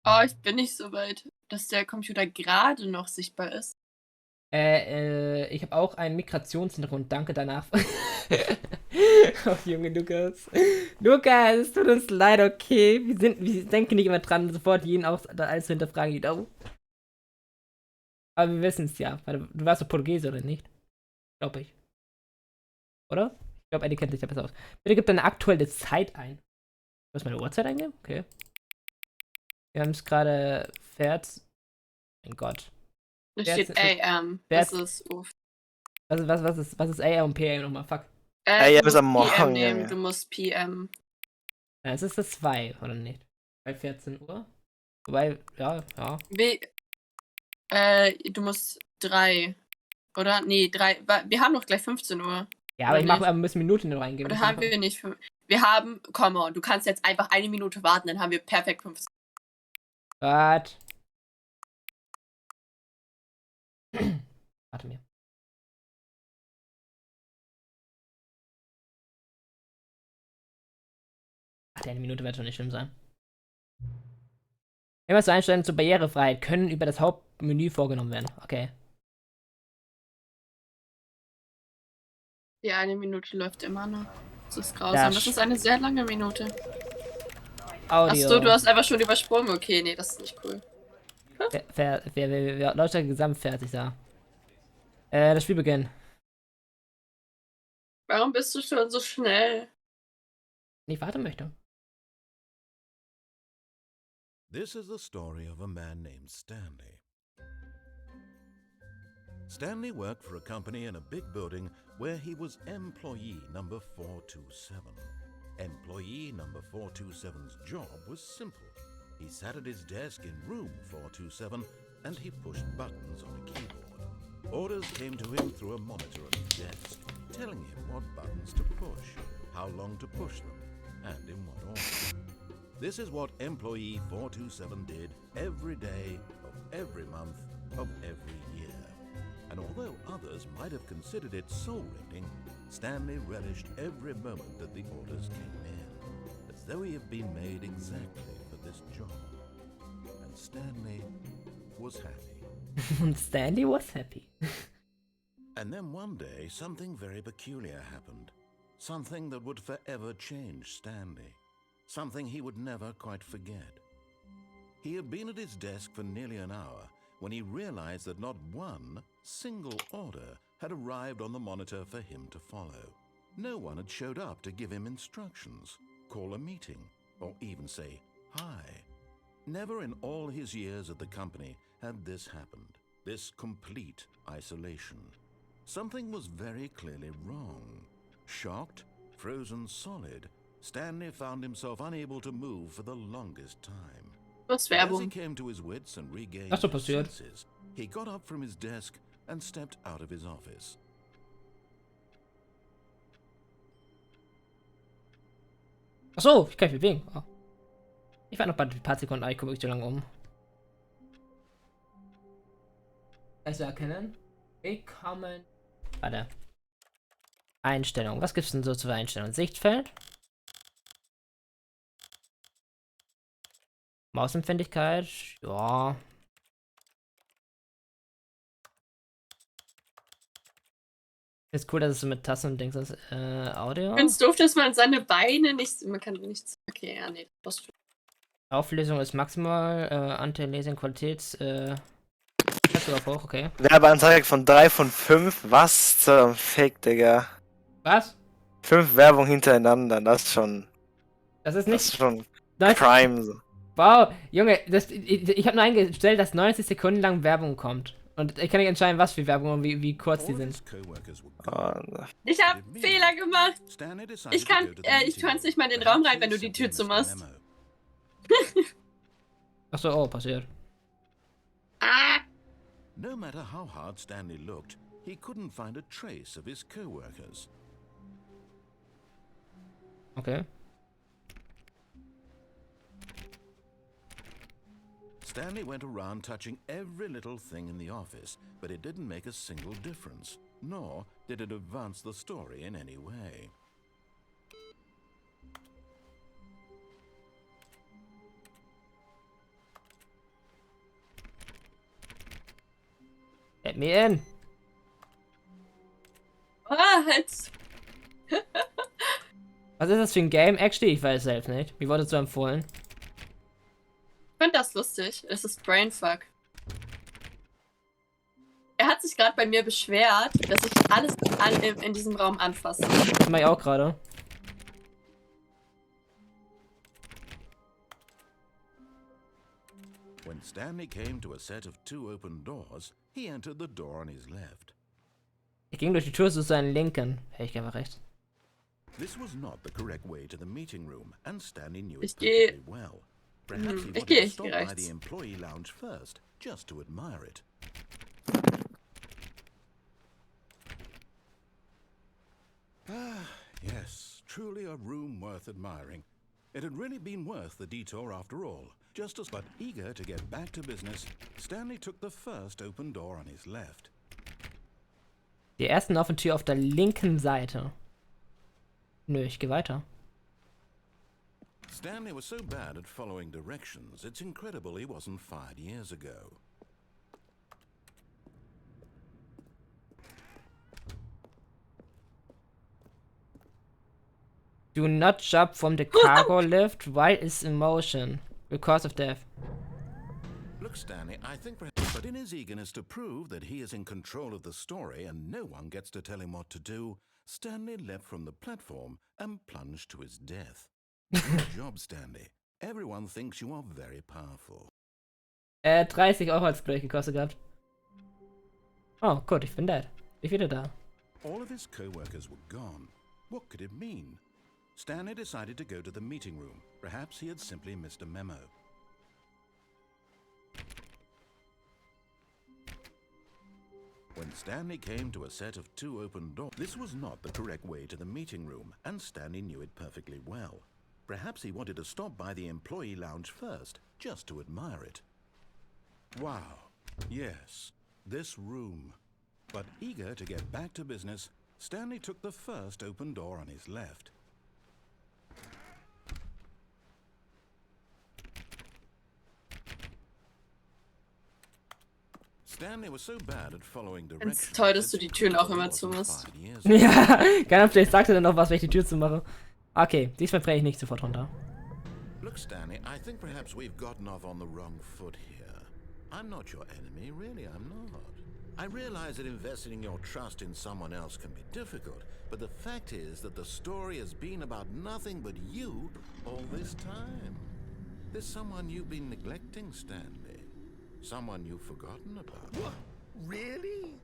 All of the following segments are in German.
Oh, ich bin nicht so weit, dass der Computer gerade noch sichtbar ist. Ich habe auch einen Migrationshintergrund. Danke danach. Oh, Junge, Lukas. Lukas, es tut uns leid, okay. Wir denken nicht immer dran, sofort jeden auch da alles zu hinterfragen. Genau. Aber wir wissen es ja. Warte, du warst doch Portugiese, oder nicht? Glaube ich. Oder? Ich glaube, Eddie kennt sich ja besser aus. Bitte gib deine aktuelle Zeit ein. Du musst meine Uhrzeit eingeben? Okay. Wir haben es gerade Pferd. Mein Gott. Da Pferd, steht AM. Das Pferd, ist uff. was ist AM und PM nochmal? Fuck. Ey, ja, Du bis am musst PM Morgen, nehmen, du Junge. musst PM. Es ist das 2, oder nicht? Bei 14 Uhr? Wobei, ja, ja. W du musst 3, oder? Nee, 3. Wir haben doch gleich 15 Uhr. Ja, aber Oder ich mache nicht? ein bisschen Minuten reingeben. Oder Deswegen haben wir nicht? Wir haben, come on, du kannst jetzt einfach eine Minute warten, dann haben wir perfekt 15. Warte. Warte mir. Ach, eine Minute wird schon nicht schlimm sein. Immer zu Einstellungen zur Barrierefreiheit können über das Hauptmenü vorgenommen werden. Okay. Die eine Minute läuft immer noch. Das ist grausam. Das Das ist eine sehr lange Minute. Audio. Achso, du hast einfach schon übersprungen. Okay, nee, das ist nicht cool. Leute gesamt fertig da. Das Spiel beginnt. Warum bist du schon so schnell? Wenn ich warten möchte. This is the story of a man named Stanley. Stanley worked for a company in a big building where he was employee number 427. Employee number 427's job was simple. He sat at his desk in room 427 and he pushed buttons on a keyboard. Orders came to him through a monitor on his desk, telling him what buttons to push, how long to push them, and in what order. This is what employee 427 did every day of every month of every year. And although others might have considered it soul-rending, Stanley relished every moment that the orders came in, as though he had been made exactly for this job. And Stanley was happy. Und Stanley was happy. And then one day, something very peculiar happened. Something that would forever change Stanley. Something he would never quite forget. He had been at his desk for nearly an hour when he realized that not one single order had arrived on the monitor for him to follow. No one had showed up to give him instructions, call a meeting, or even say hi. Never in all his years at the company had this happened, this complete isolation. Something was very clearly wrong. Shocked, frozen solid, Stanley found himself unable to move for the longest time. Was As he Werbung. came to his wits and regained Was so his passiert? senses, he got up from his desk and stepped out of his office. Achso, ich kann mich bewegen. Oh. Ich warte noch ein paar Sekunden, ich gucke mich so lange um. Also erkennen. Willkommen. Warte. Einstellung. Was gibt's denn so zur Einstellung? Sichtfeld. Mausempfindlichkeit. Ja. Ist cool, dass es so mit Tasten und Dings ist. Audio. Ich find's doof, dass man seine Beine nicht. Man kann nichts. Okay, ja, nee. Das Auflösung ist maximal. Anti-Aliasing Qualitäts. Kannst du auf hoch, okay. Werbeanzeige von 3 von 5. Was zum Fick, Digga. Was? 5 Werbung hintereinander, das ist schon. Das ist Das nicht. ist schon Nein. Crime. So. Wow, Junge, ich habe nur eingestellt, dass 90 Sekunden lang Werbung kommt. Und ich kann nicht entscheiden, was für Werbung und wie kurz die All sind. his co-workers were Oh, gone. Ich hab Fehler gemacht. Stanley decided Ich kann, to go to the ich meeting kann's nicht mal in den room. Raum Perhaps rein, wenn he du die simply Tür zu missed the machst. memo. Achso, oh, passiert. Ah! No matter how hard Stanley looked, he couldn't find a trace of his co-workers. Okay. Stanley went around touching every little thing in the office, but it didn't make a single difference, nor did it advance the story in any way. Let me in. Ah, halt. Was ist das für ein Game? Actually, ich weiß selbst nicht. Wie wurde es so empfohlen? Ich finde das lustig. Es ist Brainfuck. Er hat sich gerade bei mir beschwert, dass ich alles in diesem Raum anfasse. Das mache ich auch gerade. When Stanley came to a set of 2 open doors, he entered the door on his left. Ich ging durch die Tür zu seinen Linken. Hätte ich einfach recht. This was not the correct way to the meeting room, and Stanley knew it Ich gehe. perfectly well. Perhaps he Ich wanted gehe to stop by rechts. the employee lounge first, just to admire it. Ah, yes, truly a room worth admiring. It had really been worth the detour after all. Just as but eager to get back to business, Stanley took the first open door on his left. Die ersten offene Tür auf der linken Seite. Nö, ich gehe weiter. Stanley was so bad at following directions, it's incredible he wasn't fired years ago. Do not jump from the cargo lift while it's in motion. Because of death. Look, Stanley, I think perhaps, but in his eagerness to prove that he is in control of the story and no one gets to tell him what to do, Stanley leapt from the platform and plunged to his death. Good job, Stanley. Everyone thinks you are very powerful. 30 Euro hat's gleich gekostet gehabt. Oh, gut, ich bin dead. Ich bin wieder da. All of his co-workers were gone. What could it mean? Stanley decided to go to the meeting room. Perhaps he had simply missed a memo. When Stanley came to a set of 2 open doors, this was not the correct way to the meeting room, and Stanley knew it perfectly well. Perhaps he wanted to stop by the employee lounge first, just to admire it. Wow, yes, this room. But eager to get back to business, Stanley took the first open door on his left. Stanley was so bad at following directions. Find's toll, dass du die Türen auch immer zumachst. Ja, keine Ahnung, vielleicht sagt er dann noch was, wenn ich die Tür zumache. Okay, diesmal breche ich nicht sofort runter. Look, Stanley, I think perhaps we've gotten off on the wrong foot here. I'm not your enemy, really, I'm not. I realize that investing your trust in someone else can be difficult, but the fact is that the story has been about nothing but you all this time. There's someone you've been neglecting, Stanley. Someone you've forgotten about. What? Really?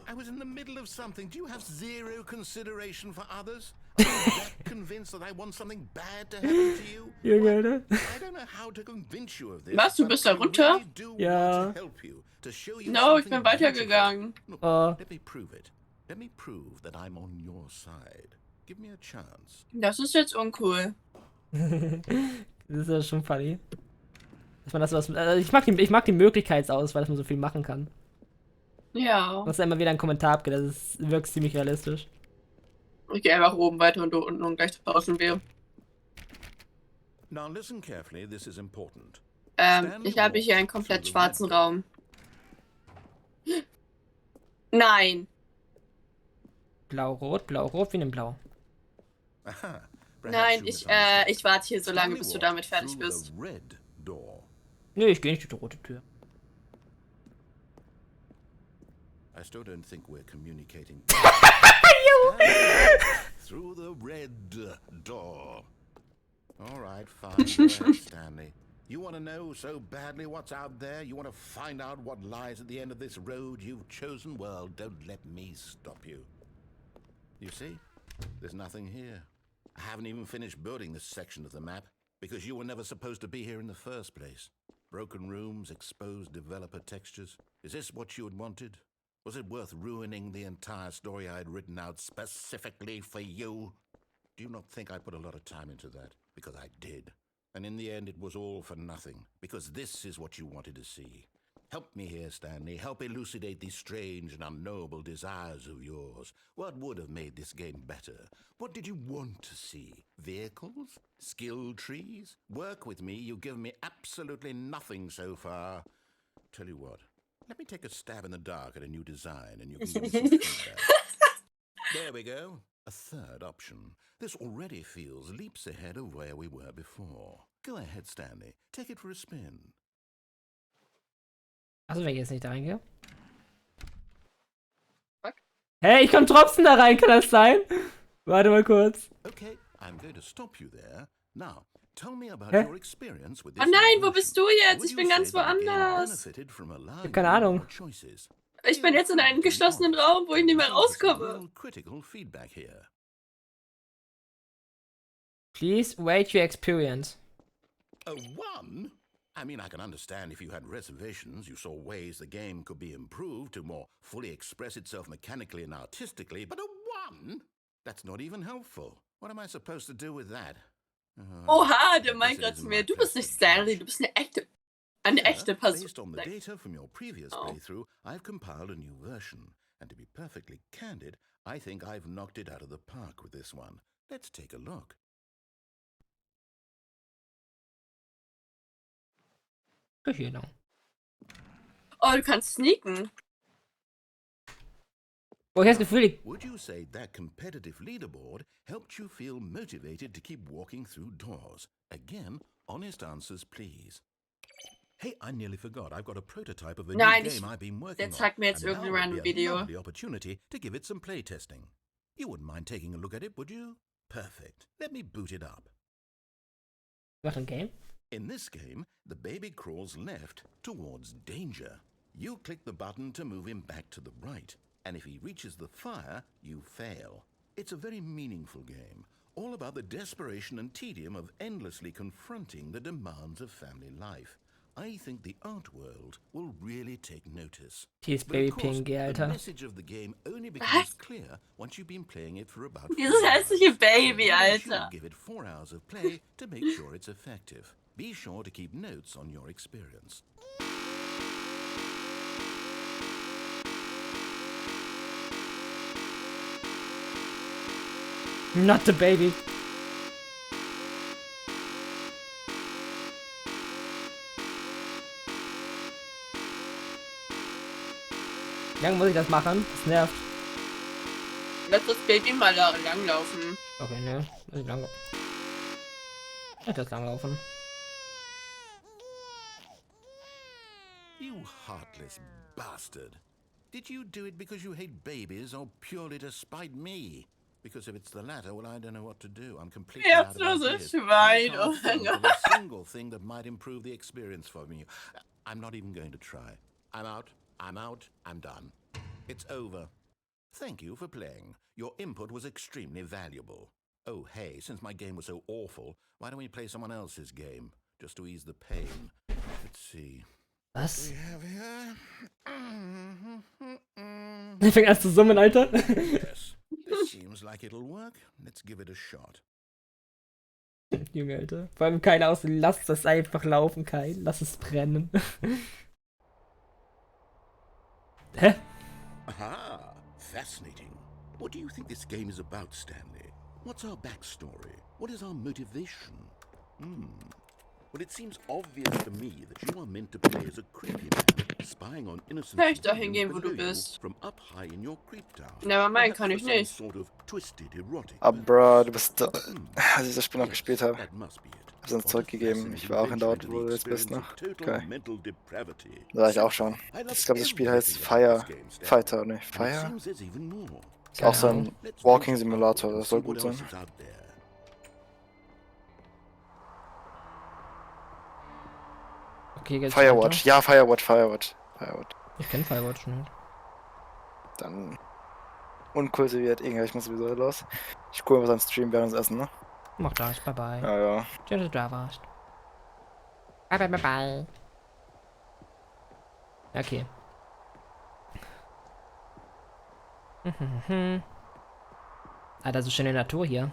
I was in the middle of something. Do you have zero consideration for others? Are you that convinced that I want something bad to happen to you? Junge, Alter. I don't know how to convince you of this. Was, du but bist da I runter? really do Ja. want to help you, to show you No, ich something bin weitergegangen. beautiful. Look, Oh. let me prove it. Let me prove that I'm on your side. Give me a chance. Das ist jetzt uncool. Das ist ja schon funny. Dass man das was. Also ich mag die Möglichkeitsauswahl, dass man so viel machen kann. Ja. Dass da immer wieder ein Kommentar abgeht, wirkt ziemlich realistisch. Ich gehe einfach oben weiter und du unten und gleich tauschen wir. Now listen carefully, this is important. Ich habe hier einen komplett schwarzen Raum. Nein. Blau-Rot, Blau-Rot, wie in Blau. Aha, Nein, perhaps ich you misunderstood. warte hier so lange, Stanley bis du walked damit fertig through bist. the red door. Nö, ich gehe nicht durch die rote Tür. I still don't think we're communicating. Through the red door. All right, fine, go ahead, Stanley. You want to know so badly what's out there? You want to find out what lies at the end of this road you've chosen? Well, don't let me stop you. You see, there's nothing here. I haven't even finished building this section of the map because you were never supposed to be here in the first place. Broken rooms, exposed developer textures. Is this what you had wanted? Was it worth ruining the entire story I had written out specifically for you? Do you not think I put a lot of time into that? Because I did. And in the end, it was all for nothing. Because this is what you wanted to see. Help me here, Stanley. Help elucidate these strange and unknowable desires of yours. What would have made this game better? What did you want to see? Vehicles? Skill trees? Work with me. You've given me absolutely nothing so far. Tell you what. Let me take a stab in the dark at a new design and you can give me some feedback. There we go. A third option. This already feels leaps ahead of where we were before. Go ahead, Stanley. Take it for a spin. Achso, wenn ich jetzt nicht da reingehe. Fuck. Hey, ich komm trotzdem da rein, kann das sein? Warte mal kurz. Okay, I'm going to stop you there. Now, tell me about Hä? your experience with Oh this nein, wo version. bist du jetzt? Would Ich bin you ganz say that the game woanders. benefited from allowing Ich hab keine you Ahnung. more choices? Ich bin jetzt in einem geschlossenen Raum, wo ich nicht mehr I think there's some rauskomme. real critical feedback here. Please rate your experience. A 1? I mean, I can understand if you had reservations, you saw ways the game could be improved to more fully express itself mechanically and artistically, but a 1? That's not even helpful. What am I supposed to do with that? Oha, I der guess meint it gerade isn't zu my mir, du bist place nicht to Stanley, judge. du bist eine echte Person. Based on the data from your previous Oh. playthrough, I've compiled a new version. And to be perfectly candid, I think I've knocked it out of the park with this one. Let's take a look. Hier lang. Oh, du kannst sneaken. Oh, ich hab das Gefühl, ich... Would you say that competitive leaderboard helped you feel motivated to keep walking through doors? Again, honest answers, please. Hey, I nearly forgot. I've got a prototype of a Nein, new game I've been working der on. zeigt mir jetzt and irgendein now would random be a Video. lovely opportunity to give it some playtesting. You wouldn't mind taking a look at it, would you? Perfect. Let me boot it up. Macht ein Game? In this game, the baby crawls left towards danger. You click the button to move him back to the right, and if he reaches the fire, you fail. It's a very meaningful game, all about the desperation and tedium of endlessly confronting the demands of family life. I think the art world will really take notice. Hier ist But of course, Baby-PNG, the Alter. message of the game only becomes clear once you've been playing it for about 4 Dieses hours. hässliche Baby, So why don't you Alter. give it 4 hours of play to make sure it's effective. Be sure to keep notes on your experience. Not the baby. Wie lange muss ich das machen? Das nervt. Lass das Baby mal da langlaufen. Okay, ne. Muss ich lang... Ich das langlaufen. You heartless bastard. Did you do it because you hate babies or purely to spite me? Because if it's the latter, well, I don't know what to do. I'm completely out of Herzloses ideas. I Schwein, oh can't mein think of Gott. a single thing that might improve the experience for me. I'm not even going to try. I'm out. I'm out. I'm done. It's over. Thank you for playing. Your input was extremely valuable. Oh, hey, since my game was so awful, why don't we play someone else's game? Just to ease the pain. Let's see. Was? We have here... Der fängt an zu summen, Alter. Yes, this seems like it'll work. Let's give it a shot. Junge, Alter. Vor allem keiner aus. Lass das einfach laufen, Kai. Lass es brennen. Hä? Aha, fascinating. What do you think this game is about, Stanley? What's our backstory? What is our motivation? Well, it seems obvious to me that you are meant to play as a creepy man, spying on innocent Kann ich da hingehen, civilians wo du below you bist? from up high in your creep town. Nevermind, Perhaps kann for ich some nicht. Sort of twisted erotic Aber purpose. Bro, du bist... als ich das Spiel noch Yes, gespielt habe, that must be it. hab's uns What a zurückgegeben. Ich war auch in der Ort, wo du jetzt bist, ne? Okay. Okay. Da war ich auch schon. Ich glaube, das Spiel heißt Fighter, ne? Fire? Ist auch so ein Walking Simulator, das soll gut sein. Okay, geht's Firewatch, weiter. ja, Firewatch. Ich kenn Firewatch nicht. Dann unkultiviert, irgendwann, ich muss sowieso los. Ich gucke was am Stream während des Essen, ne? Mach das, bye bye. Ja. Schön, dass du da warst. Bye. Okay. Alter, so schöne Natur hier.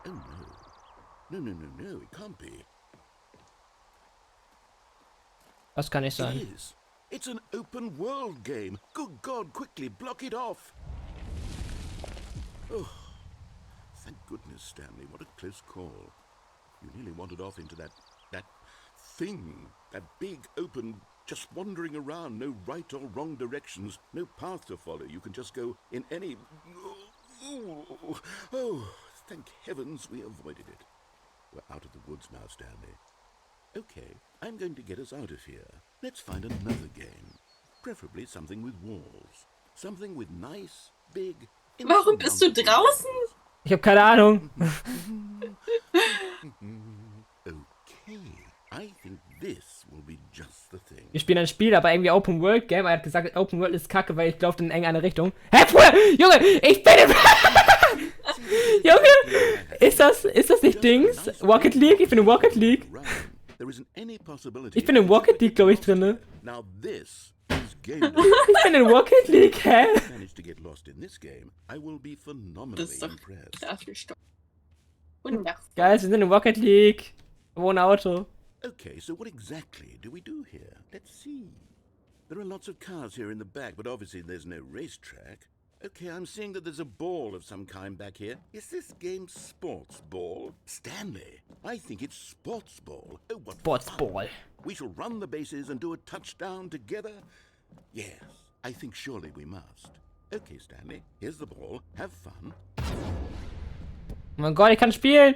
Oh no, it can't be. Was kann ich It sein? is. It's an open world game. Good God, quickly block it off. Oh, thank goodness, Stanley. What a close call. You nearly wandered off into that That thing, that big open, just wandering around, no right or wrong directions, no path to follow. You can just go in any... Oh, thank heavens we avoided it. We're out of the woods now, Stanley. Okay, I'm going to get us out of here. Let's find another game. Preferably something with walls. Something with nice, big... Warum bist du draußen? Ich habe keine Ahnung. Okay, I think this will be just the thing. Wir spielen ein Spiel, aber irgendwie Open World Game. Er hat gesagt, Open World ist kacke, weil ich laufe in irgendeine Richtung. Hä, Bruder! Junge, ich bin im... Junge! Ist das nicht Dings? Rocket League? Ich bin in Rocket League. Ich bin in Rocket League, glaube ich, drin. Now this is game. Ich bin in Rocket League, hä? Managed to get lost in this game, I will be Das phenomenally ist doch impressed. nervig. Wundervoll. Geil, wir sind in Rocket League. Ohne Auto. Okay, so what exactly do we do here? Let's see. There are lots of cars here in the back, but obviously there's no racetrack. Okay, I'm seeing that there's a ball of some kind back here. Is this game sports ball? Stanley, I think it's sports ball. Oh, what Sports fun. Ball. We shall run the bases and do a touchdown together? Yes, I think surely we must. Okay, Stanley, here's the ball. Have fun. Oh mein Gott, ich kann spielen.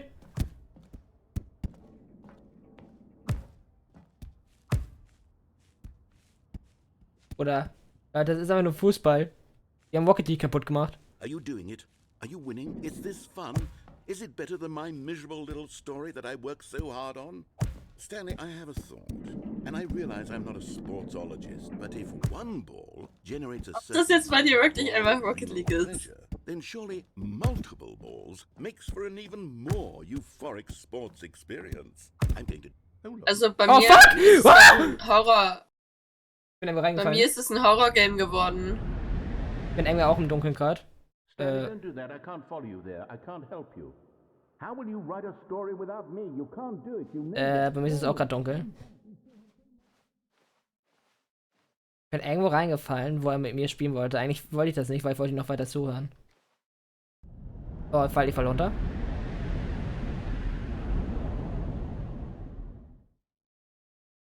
Oder? Ja, das ist einfach nur Fußball. Die haben Rocket League kaputt gemacht. Are you doing it? Are you winning? Is this fun? Is it better than my miserable little story that I worked so hard on? Stanley, I have a thought, and I realize I'm not a sportsologist, but if one ball generates a Das jetzt bei dir wirklich einfach Rocket League ist. pleasure, then surely multiple balls makes for an even more euphoric sports experience. I'm going to... Hold on. Also bei Oh, mir fuck! ist es Ah! ein Horror. Ich bin einfach Bei reingefallen. mir ist es ein Horror-Game geworden. Ich bin irgendwie auch im Dunkeln gerade. Don't do that. I can't follow you there. I can't help you. How will you write a story without me? You can't do it. You never. Bei mir ist es auch gerade dunkel. Ich bin irgendwo reingefallen, wo er mit mir spielen wollte. Eigentlich wollte ich das nicht, weil ich wollte ihn noch weiter zuhören. Oh, ich fall runter.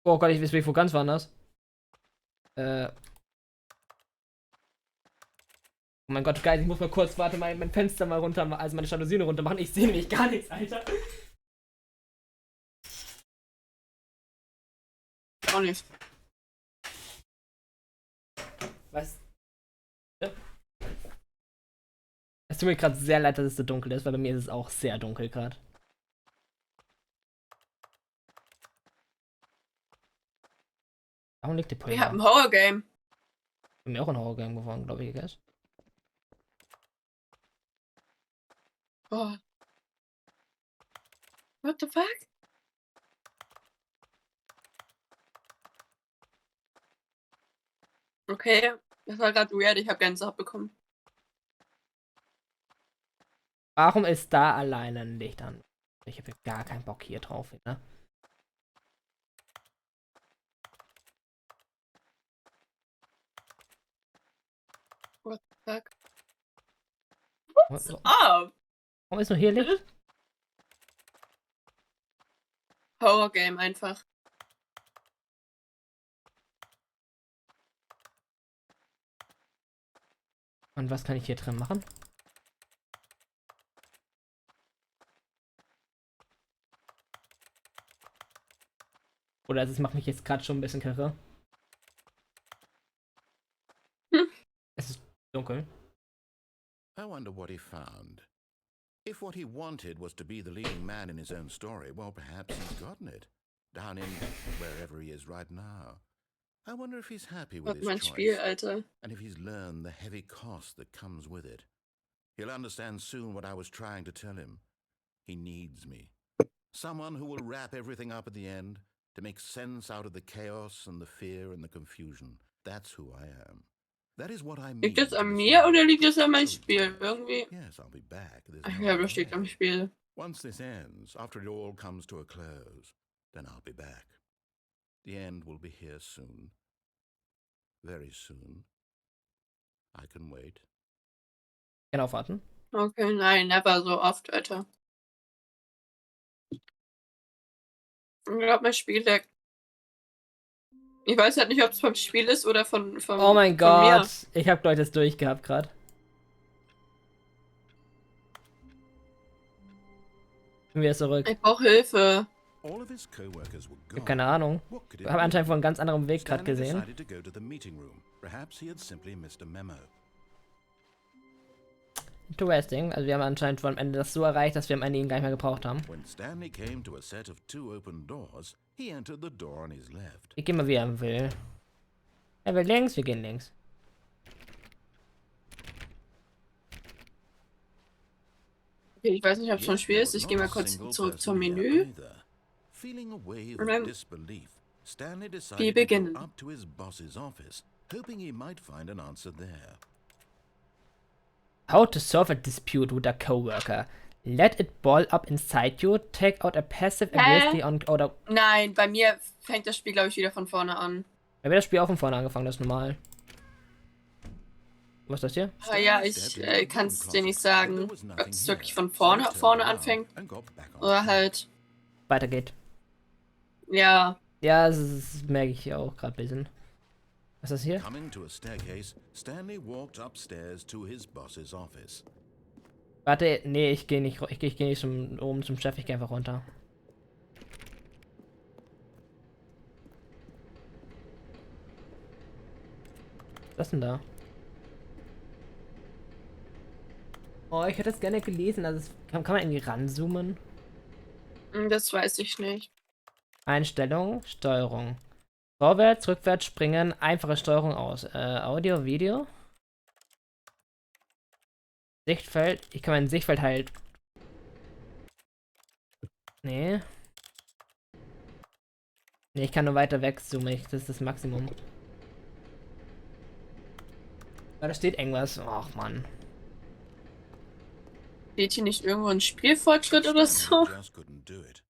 Oh Gott, ich bin wo ganz woanders. Oh mein Gott, geil, ich muss mal kurz, warte, mein Fenster mal runter, also meine Jalousien runter machen. Ich sehe nämlich gar nichts, Alter. Auch nicht. Was? Ja. Es tut mir gerade sehr leid, dass es so dunkel ist, weil bei mir ist es auch sehr dunkel gerade. Warum liegt die Polizei? Wir haben ein Horror-Game. Ich bin mir auch ein Horror-Game geworden, glaube ich, guys. Oh. What the fuck? Okay, das war gerade weird, ich habe Gänsehaut bekommen. Warum ist da alleine ein Licht an? Ich habe gar keinen Bock hier drauf, ne? What the fuck? What's up? Warum ist nur hier Licht? Horror-Game einfach. Und was kann ich hier drin machen? Oder es macht mich jetzt gerade schon ein bisschen kirre. Es ist dunkel. I wonder what he found. If what he wanted was to be the leading man in his own story, well, perhaps he's gotten it. Down in wherever he is right now. I wonder if he's happy with Was his mein choice. Spiel, Alter. And if he's learned the heavy cost that comes with it. He'll understand soon what I was trying to tell him. He needs me. Someone who will wrap everything up at the end, to make sense out of the chaos and the fear and the confusion. That's who I am. That is what I mean. Liegt das an mir oder liegt das an meinem Spiel? Irgendwie. Yes, I'll be back. There's Ach no ja, other das liegt way. am Spiel. Once this ends, after it all comes to a close, then I'll be back. The end will be here soon. Very soon. I can wait. Kann aufwarten. Okay, nein, never so oft, Alter. Ich glaube, mein Spiel leckt. Ich weiß halt nicht, ob es vom Spiel ist oder vom Oh mein von mir. Gott. Ich hab, glaube ich, das durchgehabt gerade. Bin wieder zurück. Ich brauche Hilfe. All of his coworkers were Ich hab gone. keine Ahnung. What could Ich it habe be? anscheinend von einem ganz anderen Weg gerade Stanley gesehen. decided to go to the meeting room. Perhaps he had simply missed a memo. Interesting. Also wir haben anscheinend schon am Ende das so erreicht, dass wir am Ende ihn gar nicht mehr gebraucht haben. When Stanley came to a set of 2 open doors, he entered the door on his left. Ich gehe mal, wie er will. Er will links, wir gehen links. Okay, ich weiß nicht, ob es vom Yet Spiel there ist. was Ich gehe not mal a kurz single zurück zum person here Menü. either. Feeling a wave Und dann of disbelief, Stanley wir decided to beginnen. go up to his boss's office, hoping he might find an answer there. How to solve a dispute with a coworker. Let it ball up inside you. Take out a passive aggressively on... Oder... Nein, bei mir fängt das Spiel, glaube ich, wieder von vorne an. Da wird das Spiel auch von vorne angefangen, das ist normal. Was ist das hier? Aber ja, ich kann es dir nicht sagen, ob es wirklich von vorne anfängt oder halt, Weitergeht. ja. Ja, das merke ich hier auch gerade ein bisschen. Was ist das hier? Coming to a staircase, Stanley walked upstairs to his boss's office. Warte, nee, ich gehe nicht, ich geh nicht oben zum Chef, ich gehe einfach runter. Was ist denn da? Oh, ich hätte das gerne gelesen, also kann man irgendwie ranzoomen? Das weiß ich nicht. Einstellung, Steuerung. Vorwärts, rückwärts, springen, einfache Steuerung aus. Audio, Video. Sichtfeld, ich kann mein Sichtfeld halt... Nee. Nee, ich kann nur weiter wegzoomen, das ist das Maximum. Da steht irgendwas, ach Mann. Steht hier nicht irgendwo ein Spielfortschritt oder so? Stanley just couldn't do it.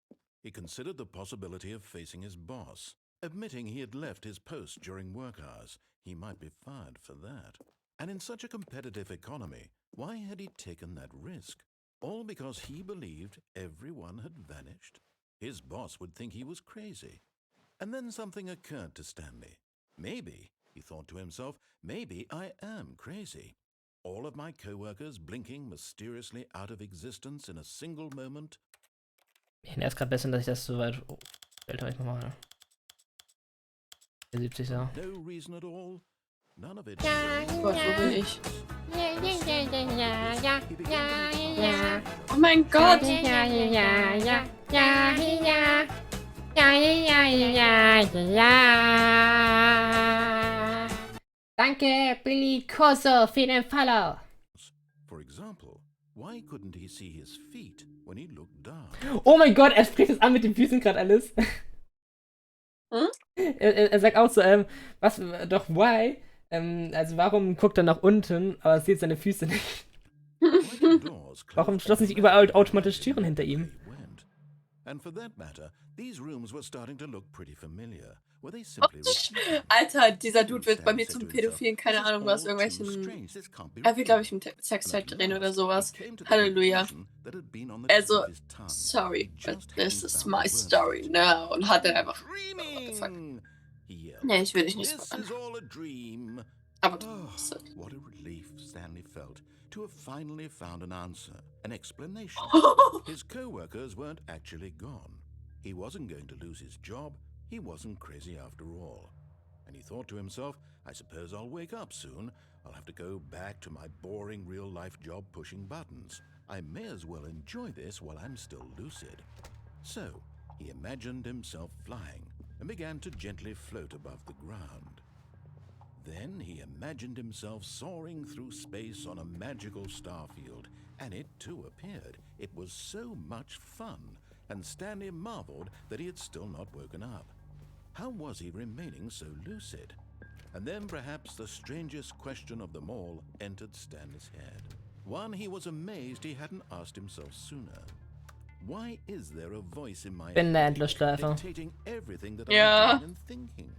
He considered the possibility of facing his boss. Admitting he had left his post during work hours, he might be fired for that. And in such a competitive economy, why had he taken that risk? All because he believed everyone had vanished? His boss would think he was crazy. And then something occurred to Stanley. Maybe, he thought to himself, maybe I am crazy. All of my coworkers blinking mysteriously out of existence in a single moment. Ich nervt gerade besser, dass ich das so weit stellt euch nochmal. 70 so. No reason at all. None of it. Gott, wo bin ich? He began to Oh mein Gott! Danke, Billy Corso, für den Follow. For example, why couldn't he see his feet when he looked down? Oh mein Gott, er spricht es an mit den Füßen gerade alles. Hm? Er sagt auch so, was, doch, why? Also warum guckt er nach unten, aber sieht seine Füße nicht? Warum schlossen sich überall automatisch Türen hinter ihm? And for that matter, these rooms were starting to look pretty familiar. Were they simply Alter, dieser Dude wird bei mir zum Pädophilen, keine Ahnung was, irgendwelchen... Er will, glaube ich, einen Sextape drehen oder sowas. Halleluja. Also, sorry, but this is my story now. Und hat er einfach... What the fuck? Nee, ich will dich nicht spoilern. Aber what a relief Stanley felt to have finally found an answer, an explanation. His co-workers weren't actually gone. He wasn't going to lose his job. He wasn't crazy after all. And he thought to himself, I suppose I'll wake up soon. I'll have to go back to my boring real-life job pushing buttons. I may as well enjoy this while I'm still lucid. So, he imagined himself flying and began to gently float above the ground. Then he imagined himself soaring through space on a magical starfield, and it too appeared. It was so much fun, and Stanley marveled that he had still not woken up. How was he remaining so lucid? And then perhaps the strangest question of them all entered Stanley's head. One he was amazed he hadn't asked himself sooner. Why is there a voice in my Bin der head Endlosschleifer. dictating everything that Ja. I'm doing and thinking?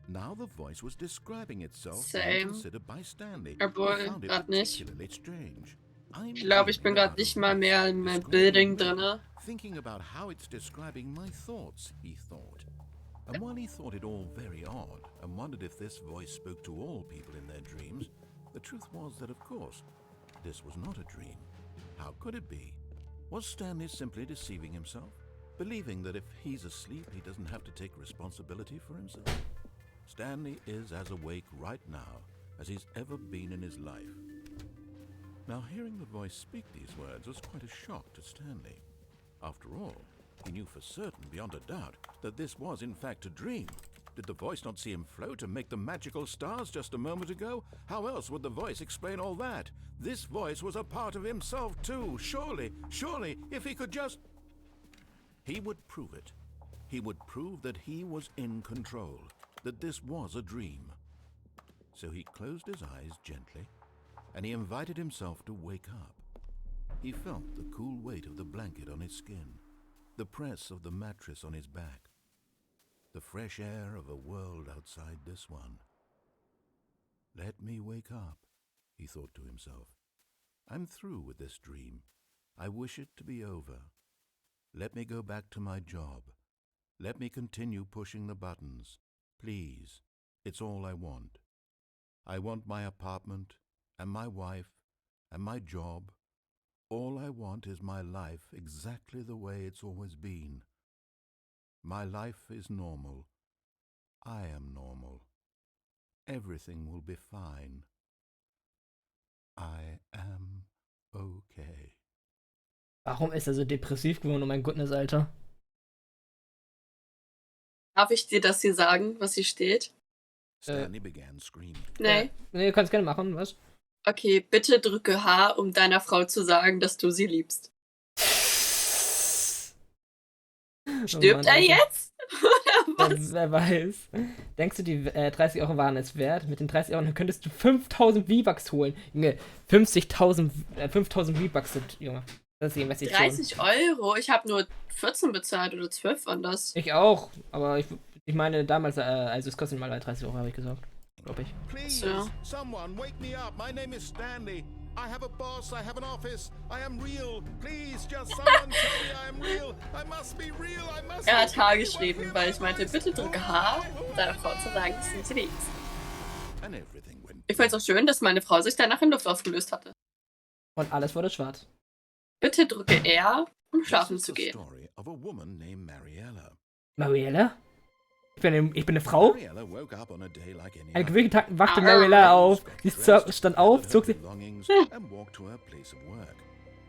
Now the voice was describing itself Same. considered by Stanley, Obwohl, who found it grad nicht. particularly strange. I'm Ich glaube, ich bin dreaming gerade about a nicht mal voice mehr im describing Building me, drinne. thinking about how it's describing my thoughts, he thought. And while he thought it all very odd and wondered if this voice spoke to all people in their dreams, the truth was that, of course, this was not a dream. How could it be? Was Stanley simply deceiving himself, believing that if he's asleep, he doesn't have to take responsibility for himself? Stanley is as awake right now as he's ever been in his life. Now, hearing the voice speak these words was quite a shock to Stanley. After all, he knew for certain, beyond a doubt, that this was in fact a dream. Did the voice not see him float and make the magical stars just a moment ago? How else would the voice explain all that? This voice was a part of himself too. Surely, if he could just... He would prove it. He would prove that he was in control, that this was a dream. So he closed his eyes gently, and he invited himself to wake up. He felt the cool weight of the blanket on his skin, the press of the mattress on his back, the fresh air of a world outside this one. Let me wake up, he thought to himself. I'm through with this dream. I wish it to be over. Let me go back to my job. Let me continue pushing the buttons. Please, it's all I want. I want my apartment and my wife and my job. All I want is my life exactly the way it's always been. My life is normal. I am normal. Everything will be fine. I am okay. Warum ist er so depressiv geworden, oh mein Goodness, Alter? Darf ich dir das hier sagen, was hier steht? Stanley began screaming. Nee. Nee, du kannst gerne machen, was? Okay, bitte drücke H, um deiner Frau zu sagen, dass du sie liebst. Stirbt Mann, er jetzt? Oder was? Wer weiß. Denkst du, die 30 Euro waren es wert? Mit den 30 Euro könntest du 5000 V-Bucks holen. Junge, 50.000 V-Bucks sind, Junge. Das ist die Investition. 30 Euro? Ich habe nur 14 bezahlt oder 12 waren das. Ich auch, aber ich meine damals, also es kostet mal 30 Euro, habe ich gesagt. Glaube ich. Please, So. someone wake me up. My name is Stanley. I have a boss. I have an office. I am real. Please, just someone tell me I am real. I must be real. I must Er hat be. H geschrieben, weil ich meinte, bitte drücke H, um deiner Frau zu sagen, dass du sie liebst. And everything went Ich fand es auch schön, dass meine Frau sich danach in Luft aufgelöst hatte. Und alles wurde schwarz. Bitte drücke R, um schlafen This is zu the gehen. story of a woman named Mariella. Mariella? Ich bin eine Frau? Mariella woke up on a day like any An other. gewöhnlichen Tag wachte Mariella auf. Sie stand auf, zog her sich. belongings and walked to her place of work.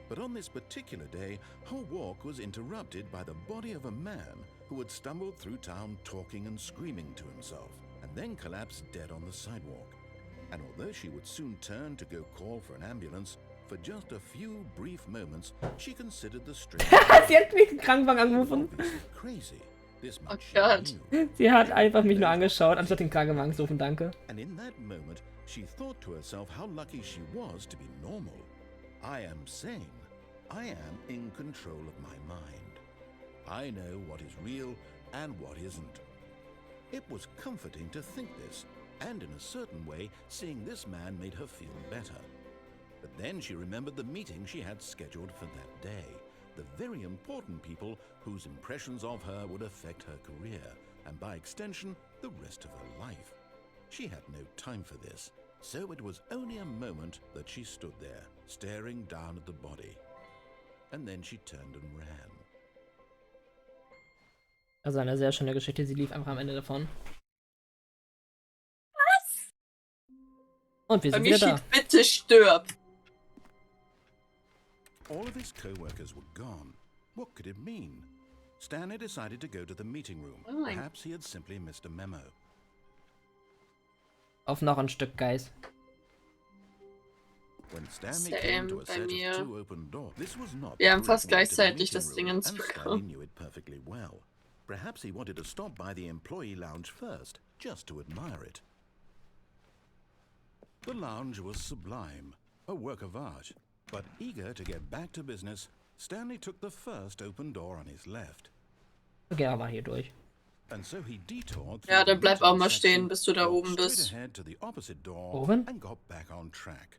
But on this particular day, her walk was interrupted by the body of a man who had stumbled through town talking and screaming to himself, and then collapsed dead on the sidewalk. And although she would soon turn to go call for an ambulance, for just a few brief moments, she considered the strange. Sie hat mich den Krankenwagen angerufen. Obviously crazy. This Oh much she Gott. knew. Sie hat einfach mich nur angeschaut, anstatt den Krankenwagen zu rufen, danke. And in that moment, she thought to herself how lucky she was to be normal. I am sane. I am in control of my mind. I know what is real and what isn't. It was comforting to think this, and in a certain way, seeing this man made her feel better. But then she remembered the meeting she had scheduled for that day. The very important people whose impressions of her would affect her career, and by extension, the rest of her life. She had no time for this, so it was only a moment that she stood there, staring down at the body. And then she turned and ran. Also eine sehr schöne Geschichte, sie lief einfach am Ende davon. Was? Und wir Bei sind mir wieder da. steht, bitte stirb. All of his co-workers were gone. What could it mean? Stanley decided to go to the meeting room. Oh my- Perhaps he had simply missed a memo. Auf noch ein Stück, Guys. When Stanley Same came to a bei set mir. of two open doors, this was not Wir the haben fast correct way to the gleichzeitig meeting das room, Dingens and Stanley bekommen. knew it perfectly well. Perhaps he wanted to stop by the employee lounge first, just to admire it. The lounge was sublime, a work of art. But eager to get back to business, Stanley took the first open door on his left. Okay, aber hier durch. And so he detoured Ja, through the dann bleib auch meeting mal stehen, section, bis du da walked oben straight bist. ahead to the opposite door Oben? and got back on track.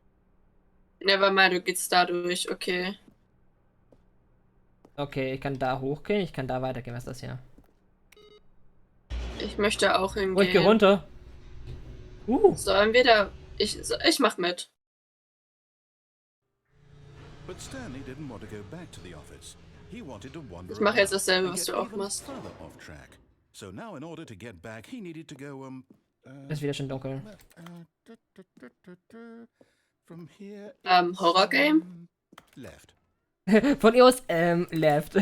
Nevermind, du gehst da durch, okay. Okay, ich kann da hochgehen, ich kann da weitergehen. Was ist das hier? Ich möchte auch Oh, ich gehe hingehen. runter. Sollen wir da... Ich mach mit. But Stanley didn't want to go back to the office. He wanted to wander Ich mache jetzt about dasselbe, and was get du auch even machst. further off track. So now in order to get back, he needed to go Ist wieder schon dunkel. from here Horror-Game? left. Von ihr aus, left.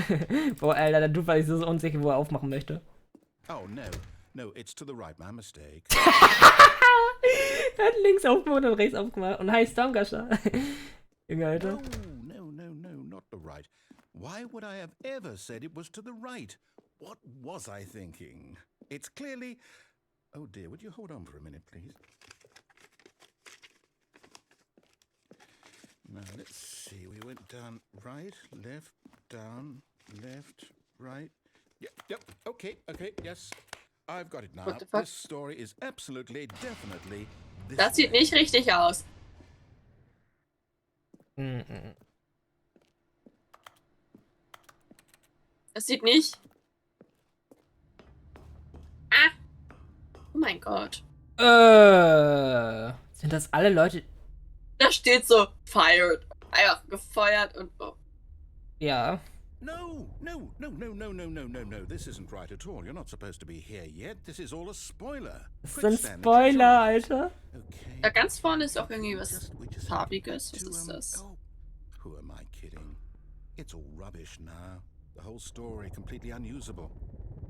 Boah, Alter, der Dude war sich so unsicher, wo er aufmachen möchte. Oh no, no, it's to the right, my mistake. Er hat links aufgemacht und rechts aufgemacht. Und hi, Stormgasher. Junge, Alter. No, not the right. Why would I have ever said it was to the right? What was I thinking? It's clearly... Oh dear, would you hold on for a minute, please? Now, let's see. We went down right, left, down, left, right. Yep, okay, yes. I've got it now. What the fuck? This story is absolutely, definitely this Das sieht way. nicht richtig aus. Das sieht nicht... Ah! Oh mein Gott. Sind das alle Leute? Da steht so, fired. Einfach gefeuert und... Oh. Ja. No. This isn't right at all. You're not supposed to be here yet. This is all a spoiler. Das Quick, sind Stanley, Spoiler, take Alter. Okay. Da ganz vorne ist auch irgendwie was We just Farbiges. have Was ist to, das? oh, who am I kidding? It's all rubbish now. The whole story completely unusable.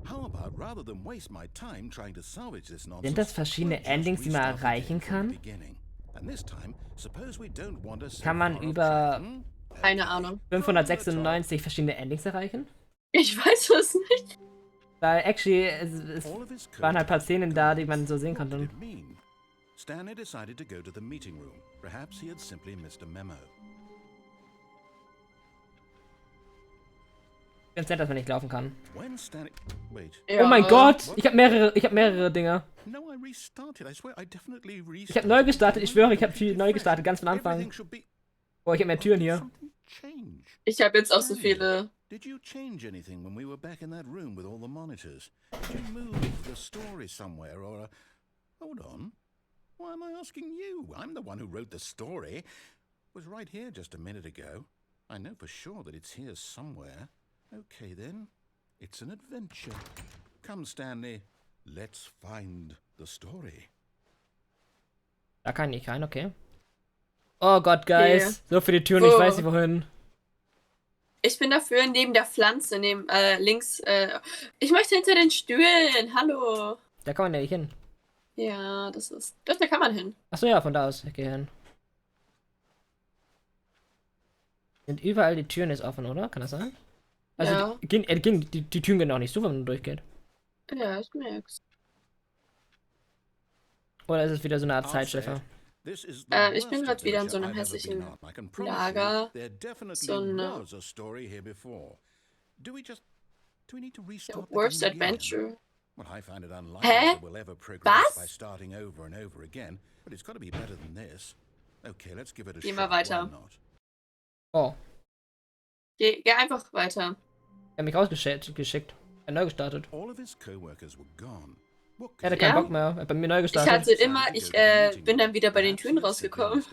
How about rather than waste my time trying to salvage this nonsense? Sind das verschiedene we'll just Endings, die man restart the erreichen game from the kann? beginning. And this time, suppose we don't wander so Kann man far off über- track, hmm? Keine Ahnung. 596 verschiedene Endings erreichen? Ich weiß es nicht. Weil actually, es All of his waren halt ein paar co-workers Szenen da, die man so sehen What did konnte. it mean? Stanley decided to go to the meeting room. Perhaps he had simply missed a memo. Ich find's nett, dass man nicht laufen kann. When Stanley... Wait. Oh mein Gott! Ich hab mehrere Dinger. No, I restarted. I swear I definitely restarted. Ich hab neu gestartet, ich schwöre, ich hab viel neu gestartet, ganz von Anfang. Everything should be... Oh, ich hab mehr Türen hier. Something changed. Ich habe jetzt auch so viele. Did you change anything when we were back in that room with all the monitors? Did you move the story somewhere or... Hold on. Why am I asking you? I'm the one who wrote the story. It was right here just a minute ago. I know for sure that it's here somewhere. Okay then. It's an adventure. Come, Stanley. Let's find the story. Da kann ich rein, okay. Oh Gott, Guys. Okay. So für die Türen, Wo? ich weiß nicht wohin. Ich bin dafür neben der Pflanze, neben links. Ich möchte hinter den Stühlen. Hallo. Da kann man ja nicht hin. Ja, das ist. Doch, da kann man hin. Achso, ja, von da aus. Ich geh hin. Sind überall die Türen jetzt offen, oder? Kann das sein? Also, Ja. die Türen gehen auch nicht so, wenn man durchgeht. Ja, ich merk's. Oder ist es wieder so eine Art I'll Zeitschiffer? say it. This is Ich the bin worst grad wieder in so adventure einem I've ever hässlichen been on. I can promise Lager. you, there definitely So eine- was a story here before. Do we need to Ja, restart the Worst game again? Adventure. Well, I find it unlikely Hä? that we'll ever progress Was? by starting over and over again, but it's got to be better than this. Okay, let's give it a Geh shot. mal weiter. Why not? Oh, Geh einfach weiter. er hat mich rausgeschickt. Er hat neu gestartet. All of his co-workers were gone. What Er hatte could keinen Ja? Bock mehr. Er hat bei mir neu Ich gestartet. hatte immer, ich bin dann wieder bei den Türen rausgekommen.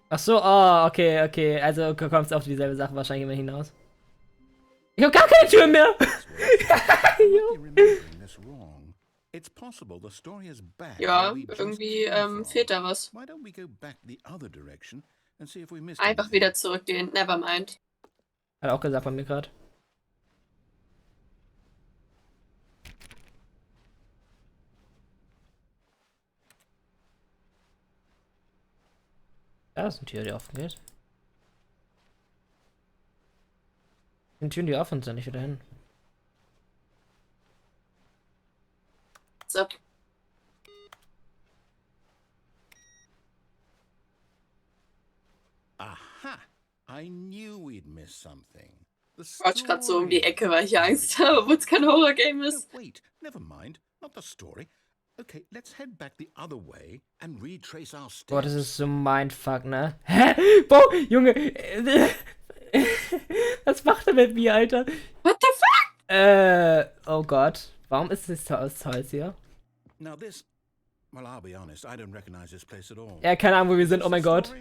Ach so, oh, okay. Also kommst du auf dieselbe Sache wahrscheinlich immer hinaus. Ich hab gar keine Türen mehr! Ja, irgendwie fehlt da was. Einfach wieder zurückgehen. Nevermind. Hat er auch gesagt bei mir gerade. Da ist eine Tür, die offen geht. Die Türen, die offen sind, ich wieder hin. So. Aha! I knew we'd miss something. Ich quatsch grad so die Ecke, weil ich Angst habe, obwohl es kein Horror-Game ist. No, wait, never mind. Not the story. Okay, let's head back the other way and retrace our steps. Boah, das ist so Mindfuck, ne? Hä? Boah, Junge! Was macht er mit mir, Alter? What the fuck? Oh Gott. Warum ist das so aus Holz hier? Now this, well, I'll be honest, I don't recognize this place at all. Ja, keine Ahnung, wo wir sind. Oh mein Gott.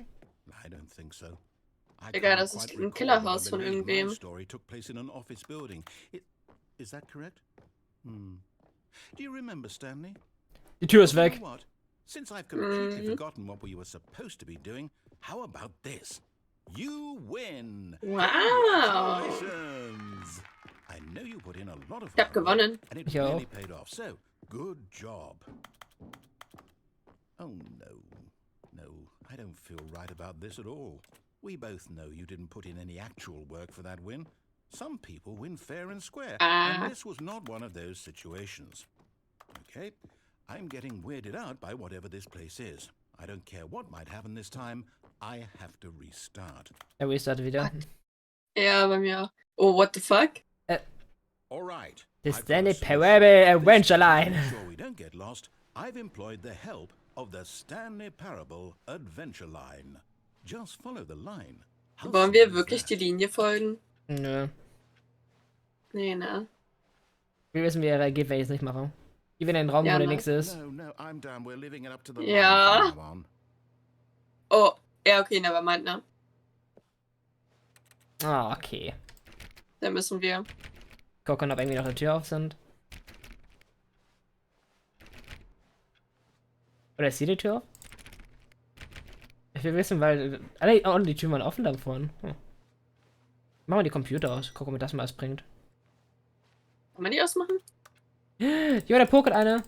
I don't think so. Egal, das ist ein Killerhaus von irgendwem. Story took place in an office building. Is that correct? Do you remember, Stanley? Die Tür ist You know weg. what? Since I've completely forgotten what we were supposed to be doing, how about this? You win! Wow. Congratulations! I know you put in a lot of Ich hab hard work, gewonnen. and it Ich auch. really paid off. So, good job. Oh no, no, I don't feel right about this at all. We both know you didn't put in any actual work for that win. Some people win fair and square, and this was not one of those situations. Okay, I'm getting weirded out by whatever this place is. I don't care what might happen this time. I have to restart. Er restartet wieder. Ja, bei mir auch. Oh, what the fuck? All right. The I've got a Stanley solution. Parable Adventure To Line. make sure we don't get lost, I've employed the help of the Stanley Parable Adventure Line. Just follow the line. How Wollen wir simple is wirklich die that? Linie folgen? Nö. Nee, ne? Wir wissen, wie er reagiert, wenn ich es nicht mache. Geh wieder in den Raum, Ja, wo ne? nichts ist. No, no, I'm down. We're living it up to the Ja. line from now on. Oh, ja, okay, nevermind, ne? Ah, okay. Dann müssen wir. Gucken, ob irgendwie noch eine Tür auf sind. Oder ist hier die Tür auf? Ich will wissen, weil alle die Türen waren offen da vorne. Machen wir die Computer aus. Gucken, ob das mal was bringt. Kann man die ausmachen? Ja, der pokert eine.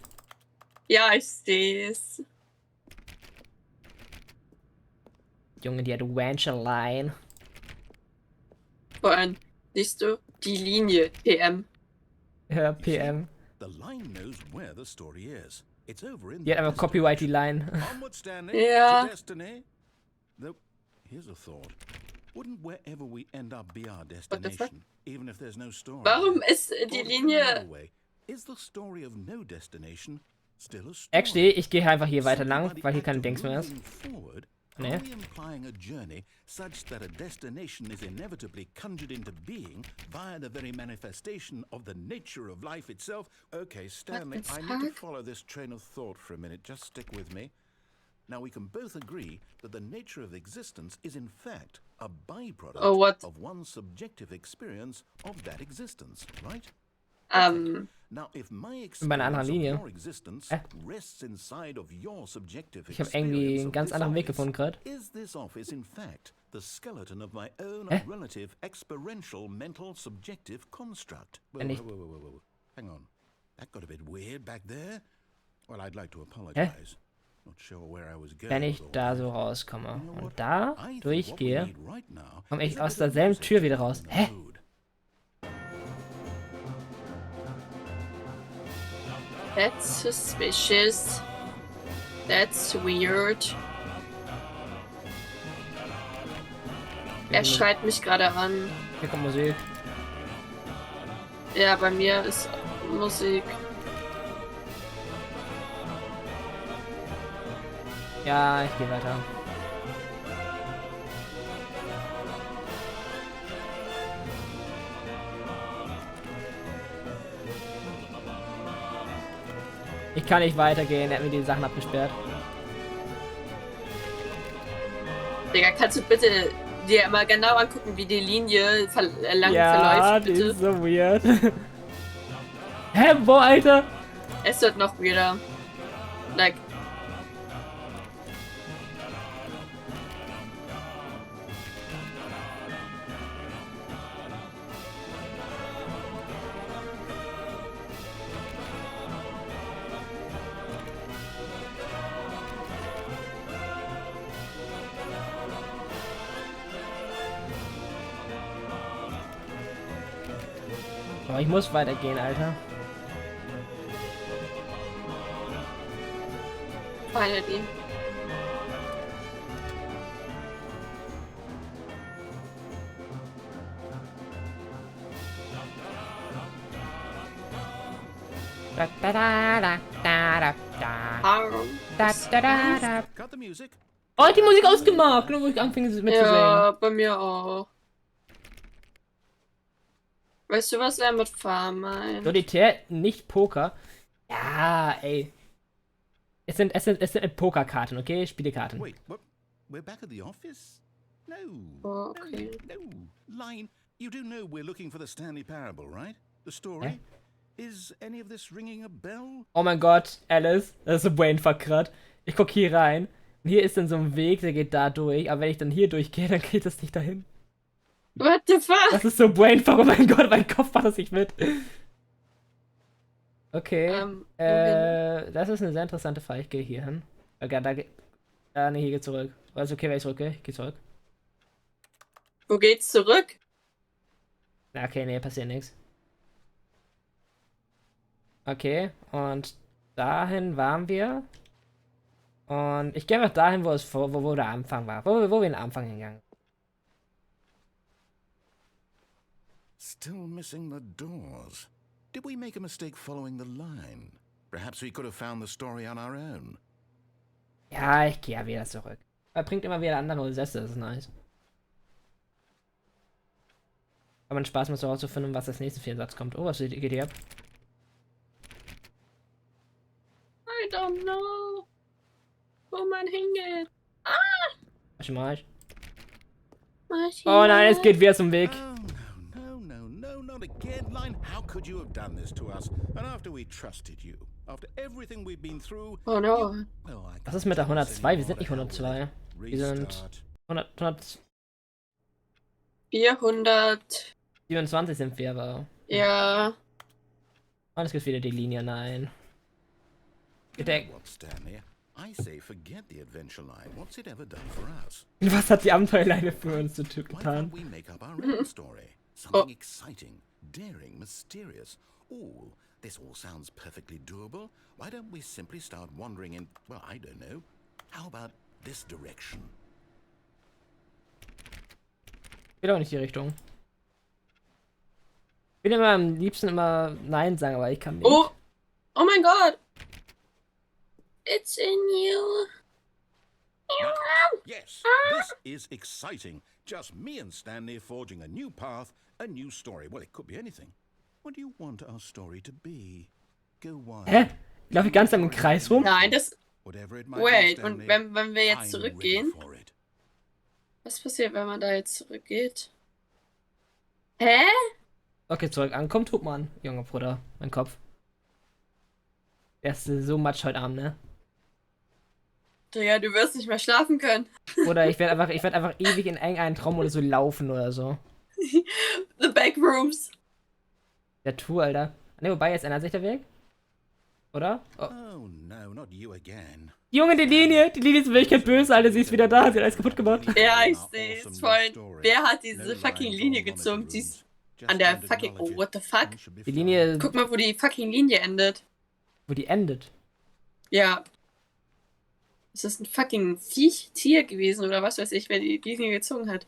Ja, ich seh's. Junge, die Adventure Line. Vor allem, siehst du, die Linie, PM. Ja, PM. The line knows where the story is. It's over in Die hat einfach Copyright die Line. Onward, Stanley, Ja. to destiny. Though, here's a thought. Wouldn't wherever we end up be our the fuck? destination, even if there's no story? Warum ist die Or to put it Linie. another way, is the story of no destination still a story? Actually, ich gehe einfach hier weiter Simply lang, by the weil hier act kein of Dings mehr ist. moving forward, Nee. are we implying a journey such that a destination is inevitably conjured into being via the very manifestation of the nature of life itself? Okay, Stanley, the I need to fuck? follow this train of thought for a minute. Just stick with me. Now, we can both agree that the nature of existence is in fact a byproduct Oh, what? of one's subjective experience of that existence, right? Now, if my Bei einer anderen experience of Linie. your existence rests inside of your subjective Ich habe irgendwie einen ganz of this anderen Weg office, gefunden gerade. is this office in fact the skeleton of my own relative experiential mental subjective construct? Wenn ich- Whoa. Hang on. That got a bit weird back there. Well, I'd like to apologize. Not sure where I was going. Wenn ich with all da that. so rauskomme You know und what? da I think what we durchgehe, need right now komme is ich a aus bit of derselben music Tür wieder to raus. lighten Hä? the mood. That's suspicious. That's weird. Er schreit mich gerade an. Hier kommt Musik. Ja, bei mir ist Musik. Ja, ich gehe weiter. Ich kann nicht weitergehen, er hat mir die Sachen abgesperrt. Digga, kannst du bitte dir mal genau angucken, wie die Linie lang Ja, verläuft, die bitte? ist so weird. Hä, boah, Alter? Es wird noch weirder. Like, Boah, ich muss weitergehen, Alter. finally. Da, da, da, da, da, da. Da, Arm. da, da, da, da. Cut the music. Oh, die Musik ausgemacht, nur wo ich anfing mitzusingen. Ja, bei mir auch. Weißt du, was er mit Farm meint? Solitär, nicht Poker. Ja, ey. Es sind Pokerkarten, okay? Spielekarten. Wait, what? We're back at the office? No. Oh, okay. No. Line, you do know we're looking for the Stanley Parable, right? The story? Is any of this ringing a bell? Oh mein Gott, Alice, das ist so Brainfuck grad. Ich guck hier rein. Und hier ist dann so ein Weg, der geht da durch. Aber wenn ich dann hier durchgehe, dann geht das nicht dahin. What the fuck? Das ist so Brainfuck. Oh mein Gott, mein Kopf macht das nicht mit. Okay. Wohin? Das ist eine sehr interessante Frage. Ich gehe hier hin. Okay, nee, hier geht's zurück. Also okay, wenn ich zurückgehe, ich gehe zurück. Wo geht's zurück? Na, okay, nee, passiert nichts. Okay, und dahin waren wir. Und ich gehe einfach dahin, wo der Anfang war. Wo wir in den Anfang hingegangen. Still missing the doors. Did we make a mistake following the line? Perhaps we could have found the story on our own. Ja, ich gehe ja wieder zurück. Er bringt immer wieder andere Prozesse, das ist nice. Aber man Spaß muss herauszufinden, was als nächstes für den Satz kommt. Oh, was geht hier ab? I don't know. Wo man hingeht. Was mach ich? Maschine. Oh nein, es geht wieder zum Weg. Oh, no, not again. Line, how could you have done this to us? And after we trusted you, after everything we've been through... Oh no. Well, I Was can't ist mit der tell us 102? Wir anymore sind nicht the hell with 102. it. Wir sind Restart. 127 400. sind wir aber. Ja. Und es gibt wieder die Linie, nein. You know what, Stanley? I say forget the adventure line. What's it ever done for us? Was hat die Abenteuerleine für uns Why getan? can't we make up our own story? Something exciting, daring, mysterious. Ooh, this all sounds perfectly doable. Why don't we simply start wandering in, well, I don't know. How about this direction? Geht auch nicht die Richtung. Ich will immer am liebsten immer Nein sagen, aber ich kann nicht. Oh. Oh mein Gott. It's in you. Yes, this is exciting. Just me and Stanley forging a new path, a new story. Well, it could be anything. What do you want our story to be? Go wild. Hä? Ich laufe ganz im Kreis rum? Nein, das. Whatever it might Wait, be, und Stanley, wenn wir jetzt I'm zurückgehen? ready for it. Was passiert, wenn man da jetzt zurückgeht? Hä? Okay, zurück ankommen tut man. Junge Bruder, mein Kopf. Der ist so matsch heute Abend, ne? Ja, du wirst nicht mehr schlafen können. Oder ich werde einfach ewig in irgendeinen Traum oder so laufen oder so. The Backrooms. Der Tour, Alter. Ne, wobei, jetzt ändert sich der Weg. Oder? Oh. Oh no, not you again. Junge, die Linie ist in Wirklichkeit böse, Alter. Sie ist wieder da. Sie hat alles kaputt gemacht. Ja, ich sehe es. Vor allem, wer hat diese fucking Linie gezogen? Sie ist an der fucking. Oh, what the fuck? Die Linie, Guck mal, wo die fucking Linie endet. wo die endet. Ja. Ist das ein fucking Tier gewesen oder was weiß ich, wer die Linie gezogen hat?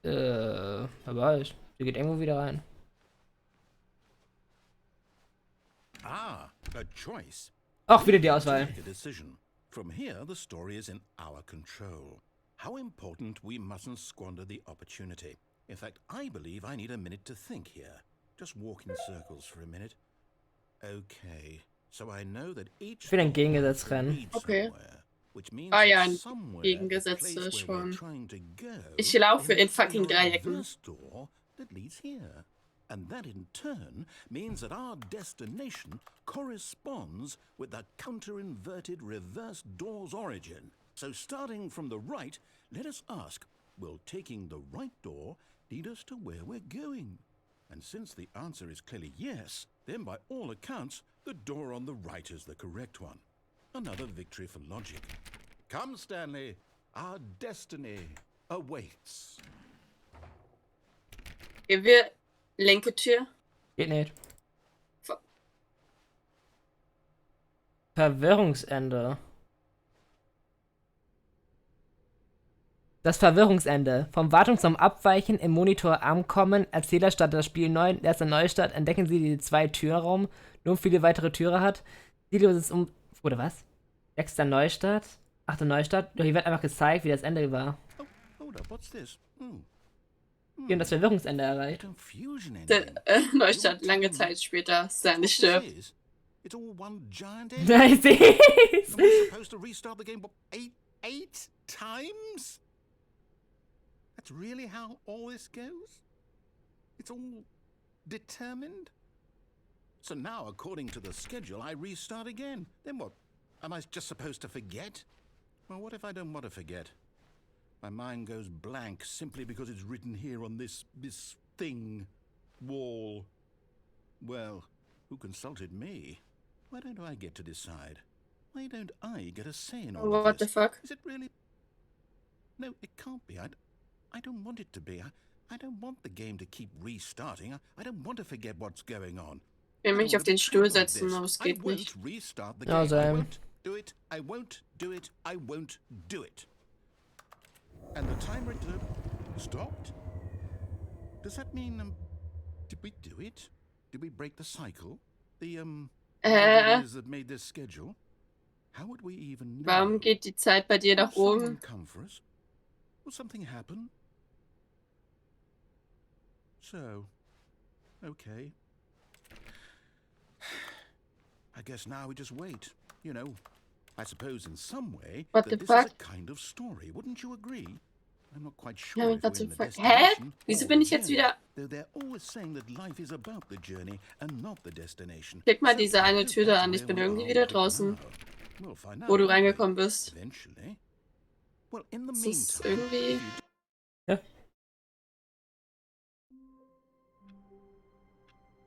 Wer weiß. Sie geht irgendwo wieder rein. Ah, a choice. Auch wieder die Auswahl. Make a decision. From here, the story is in our control. How important we mustn't squander the opportunity. In fact, I believe I need a minute to think here. Just walk in circles for a minute. Okay, so I know that each Ich will ein Gegengesetz rennen. leads Okay. somewhere, which means Ah ja, that ein somewhere Gegengesetz the place ist where we're schon. trying to go Ich laufe in is fucking the Dreiecken. reverse door that leads here. And that in turn means that our destination corresponds with the counter-inverted reverse door's origin. So starting from the right, let us ask, will taking the right door lead us to where we're going? And since the answer is clearly yes, then by all accounts, the door on the right is the correct one. Another victory for logic. Come, Stanley, our destiny awaits. Gehen wir linke Tür. Geht nicht. Ver- Verwirrungsende. Das Verwirrungsende. Vom Wartung zum Abweichen im Monitor ankommen. Erzähler startet das Spiel neu. Erster Neustart. Entdecken Sie die 2-Türraum. Nur viele weitere Türe hat. Silos ist Oder was? 6. Neustart. 8. Neustart. Doch hier wird einfach gezeigt, wie das Ende war. Oh, hold up, what's this? Wir haben das Verwirrungsende erreicht. Confusion Der ending. Neustart lange Zeit später. Stanley stirbt. It's all one giant Ich seh's. Am I supposed to restart the game eight times? That's really how all this goes? It's all determined? So now, according to the schedule, I restart again. Then what? Am I just supposed to forget? Well, what if I don't want to forget? My mind goes blank simply because it's written here on this thing, wall. Well, who consulted me? Why don't I get to decide? Why don't I get a say in all of What the this? fuck? Is it really? No, it can't be. I don't want it to be. I don't want the game to keep restarting. I don't want to forget what's going on. Ich will mich auf den Stuhl setzen, aber es I geht won't nicht. restart the Ja, game. I same. won't do it. I won't do it. I won't do it. And the timer stopped? Does that mean, did we do it? Did we break the cycle? Whatever it is that made this schedule? How would we even know? Warum geht die Zeit bei dir nach Will someone oben? come for us? Will something happen? So, okay. I guess now we just wait. You know, I suppose in some way What that the this fuck? is a kind of story. Wouldn't you agree? I'm not quite Ja, sure if what we're the in the fuck? Hä? destination Wieso or bin the ich jetzt journey. wieder... Though they're always saying that life is about the journey and not the destination. Klick mal So diese I eine hope Tür da that's an. Ich where bin we irgendwie are wieder right draußen, now. We'll find out, wo du won't we? reingekommen bist. Eventually. Well, in the Das ist meantime, irgendwie...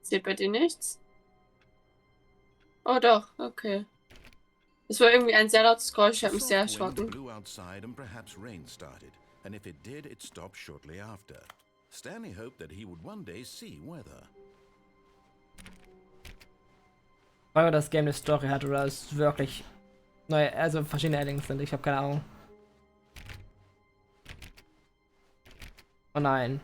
Seht bei dir nichts? Oh doch, okay. Es war irgendwie ein sehr lautes Geräusch, ich habe mich sehr soft wind erschrocken. blew outside and perhaps rain started, and if it did, it stopped shortly after. Stanley hoped that he would one day see weather. Weil das Game eine Story hat oder es wirklich neue, also verschiedene Endings sind. Ich habe keine Ahnung. Oh nein.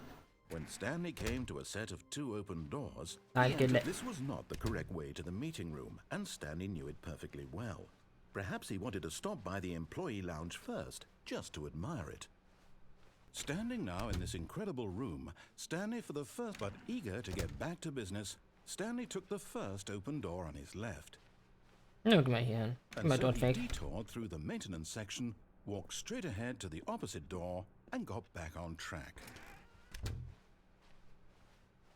When Stanley came to a set of 2 open doors, Nein, he geh entered le- this was not the correct way to the meeting room, and Stanley knew it perfectly well. Perhaps he wanted to stop by the employee lounge first, just to admire it. Standing now in this incredible room, Stanley for the first, but eager to get back to business, Stanley took the first open door on his left. Ja, geh mal hier hin. Geh And mal so dort he weg. detoured through the maintenance section, walked straight ahead to the opposite door, and got back on track.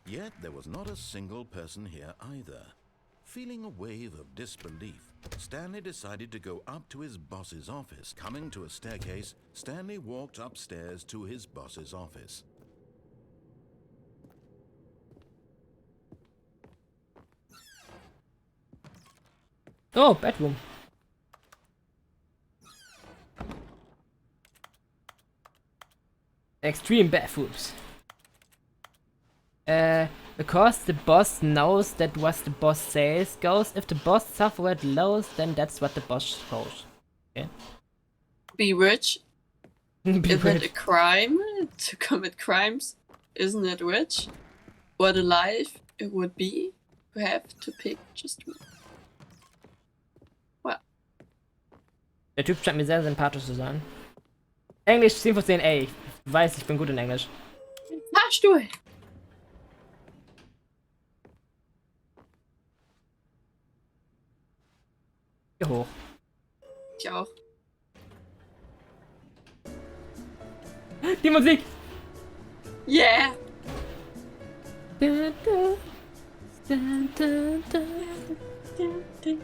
Yet there was not a single person here either. Feeling a wave of disbelief, Stanley decided to go up to his boss's office. Coming to a staircase, Stanley walked upstairs to his boss's office. Oh, Bedroom. Extreme Barefoots. Because the boss knows that what the boss says goes. If the boss software lows, then that's what the boss shows. Okay. Be rich? Be Isn't it a rich. crime to commit crimes? Isn't it rich? What a life it would be to have to pick just one. Well, Der Typ scheint mir sehr sympathisch zu sein. Englisch 10 von 10, ey. Ich weiß, ich bin gut in Englisch. Fahrstuhl! Hier hoch. Ich auch. Die Musik! Yeah! Dun, dun, dun, dun, dun.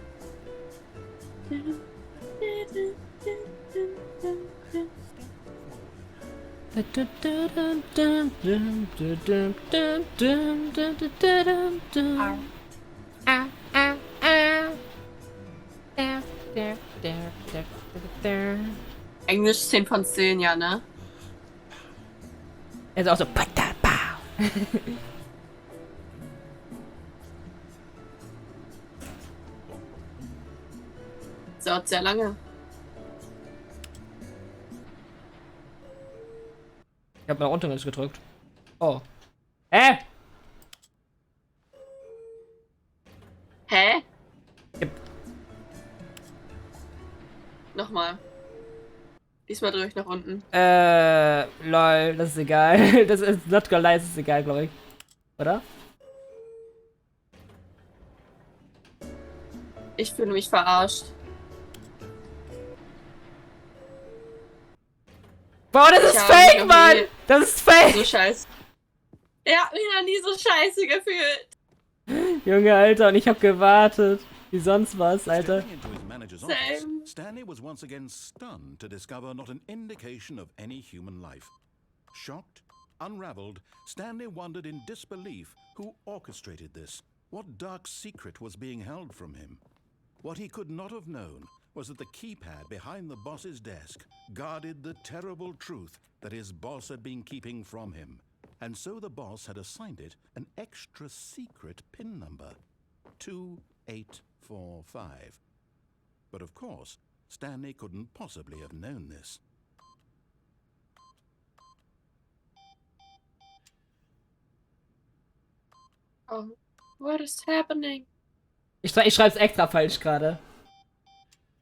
Englisch 10 von 10, ja, ne? Er ist auch so. Patapau. Das dauert sehr lange. Ich hab nach unten gedrückt. Oh. Hä? Hä? Yep. Nochmal. Diesmal drücke ich nach unten. Lol, das ist egal. Das ist not gonna lie, das ist egal, glaube ich. Oder? Ich fühle mich verarscht. Boah, das ist Ich habe fake, mich noch Mann! nie Das ist fake! So scheiße. Ich hab mich noch nie so scheiße gefühlt. Junge, Alter, und ich hab gewartet. Wie sonst was, Alter. Stepping into his manager's office, Same. Stanley was once again stunned to discover not an indication of any human life. Shocked, unraveled, Stanley wondered in disbelief who orchestrated this. What dark secret was being held from him? What he could not have known was that the keypad behind the boss's desk guarded the terrible truth that his boss had been keeping from him. And so the boss had assigned it an extra secret PIN number. 2845. But of course, Stanley couldn't possibly have known this. Oh, what is happening? Ich schreib's extra falsch gerade.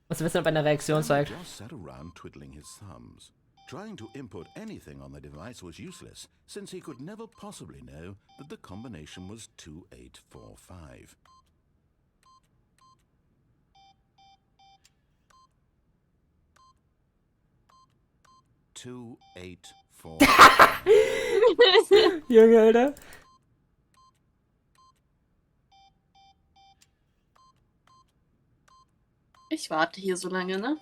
Muss wissen, ob eine Reaktion Stanley zeigt. just sat around twiddling his thumbs. Trying to input anything on the device was useless, since he could never possibly know that the combination was 2845. Two, eight, four. Junge, Alter. Ich warte hier so lange, ne?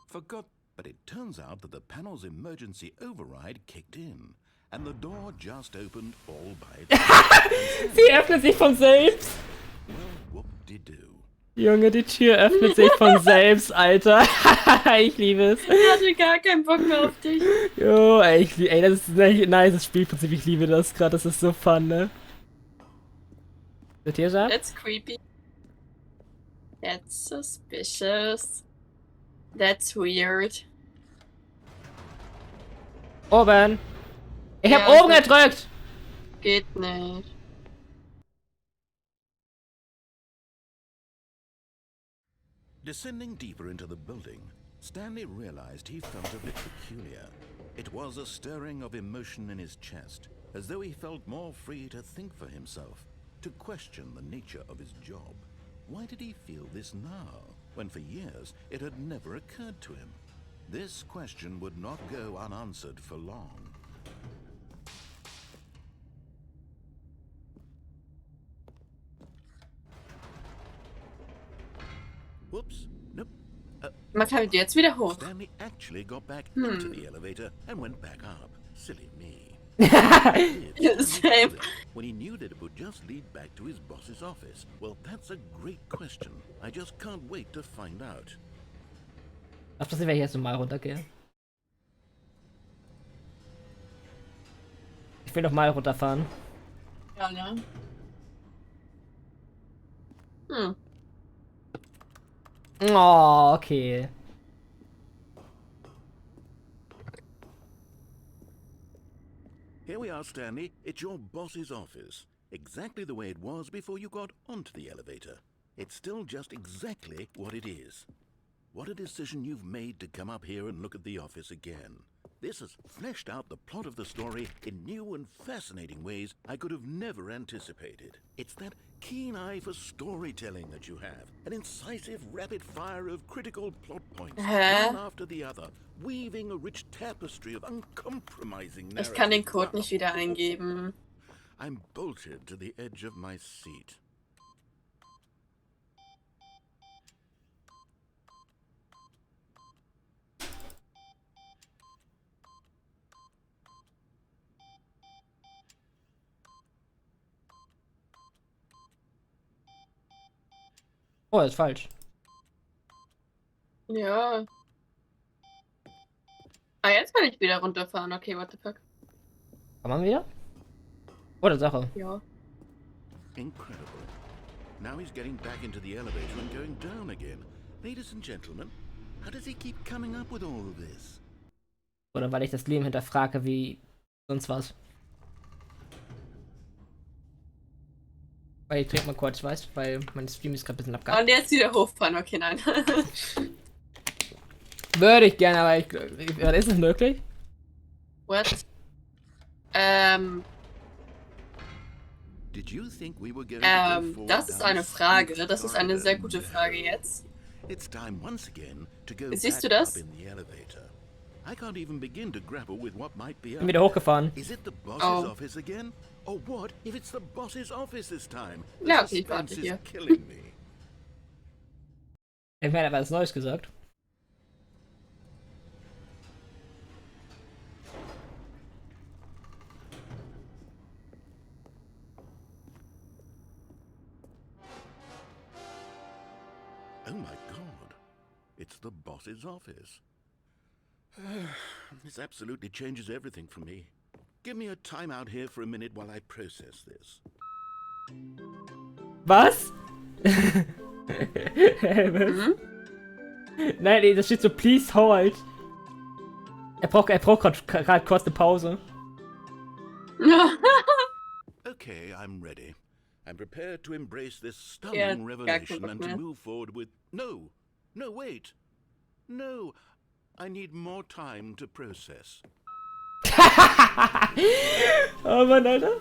Forgot, but it turns out that the panel's emergency override kicked in, and the door just opened all by itself. Sie öffnet sich von selbst. Well, whoop-de-doo. Junge, die Tür öffnet sich von selbst, Alter. Ich liebe es. Ich hatte gar keinen Bock mehr auf dich. Jo, ey, ey, das ist ein nice Spielprinzip. Ich liebe das gerade. Das ist so fun, ne? Seht ihr das? That's creepy. That's suspicious. That's weird. Oben. Ich hab Ja, oben ich- gedrückt. Geht nicht. Descending deeper into the building, Stanley realized he felt a bit peculiar. It was a stirring of emotion in his chest, as though he felt more free to think for himself, to question the nature of his job. Why did he feel this now, when for years it had never occurred to him? This question would not go unanswered for long. Whoops, nope. Man kann mit dir jetzt wieder hoch. Stanley actually got back into the elevator and went back up. Silly me. Same. When he knew that it would just lead back to his boss's office. Well, that's a great question. I just can't wait to find out. Ach, das sind wir jetzt normal runtergehen. Ich will noch mal runterfahren. Ja, ne? Hm. Oh, okay. Here we are, Stanley. It's your boss's office. Exactly the way it was before you got onto the elevator. It's still just exactly what it is. What a decision you've made to come up here and look at the office again. This has fleshed out the plot of the story in new and fascinating ways I could have never anticipated. It's that keen eye for storytelling that you have. An incisive rapid fire of critical plot points, one after the other, weaving a rich tapestry of uncompromising Ich kann den narrative. Code nicht wieder eingeben. I'm bolted to the edge of my seat. Oh, ist falsch. Ja. Ah, jetzt kann ich wieder runterfahren. Okay, what the fuck. Kann man wieder? Oder Sache. Ja. Incredible. Now he's getting back into the elevator and going down again. Ladies and gentlemen, How does he keep coming up with all of this? Oder weil ich das Leben hinterfrage wie sonst was. Weil ich trinke mal kurz, weißt, weil mein Stream ist gerade ein bisschen abgehakt. Und jetzt wieder hochfahren, okay, nein. Würde ich gerne, aber ist es möglich? What? Did you think we were going to go forward Das ist down eine this Frage. smooth Das ist eine corridor? sehr gute Frage No. jetzt. It's time once again to go Siehst du back das? up in the elevator. I can't even begin to grapple with what might be Bin up wieder there. hochgefahren. Is it the boss's Oh. office again? Or what if it's the boss's office this time? The Ja, okay, ich warte suspense hier. is killing me. Ich meine, was Neues gesagt. Oh my god. It's the boss's office. This absolutely changes everything for me. Give me a timeout here for a minute while I process this. Was? Was? Nein, nee, das steht so, please hold. Er braucht gerade kurz eine Pause. Okay, I'm ready. I'm prepared to embrace this Ja, stunning gar revelation kein and Bock to mehr. move forward with... No! No, wait! No! I need more time to process. Oh Mann, Alter.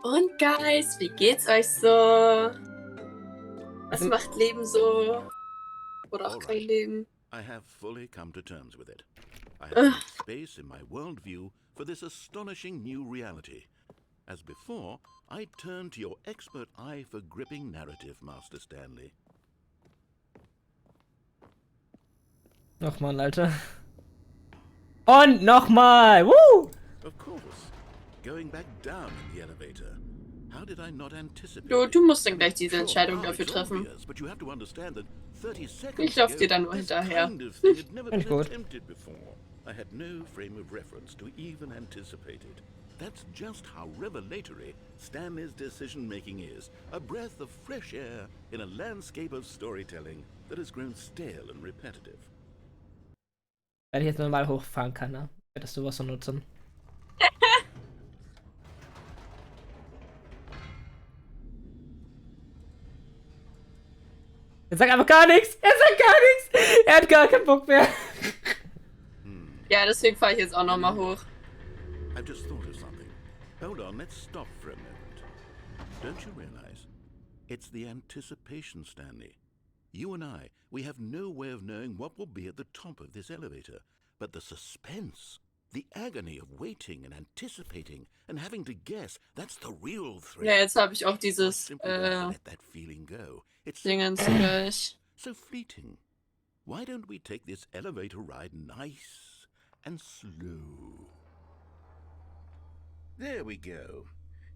Und Guys, wie geht's euch so? Was Also- macht Leben so? Oder auch kein Alright. Leben? I have fully come to terms with it. I have made space in my worldview for this astonishing new reality. As before, I turn to your expert eye for gripping narrative, Master Stanley. Nochmal, Alter. Und nochmal! Woo! Of course. Going back down in the elevator. How did I not anticipate Du it? musst dann gleich diese Sure, Entscheidung now dafür it's treffen. obvious, but you have to understand that 30 seconds Ich lauf ago, dir dann nur this hinterher. kind of thing had never Finde ich been gut. attempted before. I had no frame of reference to even anticipate it. That's just how revelatory Stanley's decision-making is. A breath of fresh air in a landscape of storytelling that has grown stale and repetitive. Wenn ich jetzt normal hochfahren kann, ne? Würdest du was so nutzen? Er sagt einfach gar nichts! Er sagt gar nichts! Er hat gar keinen Bock mehr! Ja, deswegen fahre ich jetzt auch nochmal hoch. I've just thought of something. Hold on, let's stop for a moment. Don't you realize? It's the anticipation, Stanley. You and I, we have no way of knowing what will be at the top of this elevator. But the suspense, the agony of waiting and anticipating and having to guess, that's the real thrill. Ja, jetzt habe ich auch I dieses simply don't let that feeling go. It's Dingens gleich. so fleeting. Why don't we take this elevator ride nice and slow? There we go.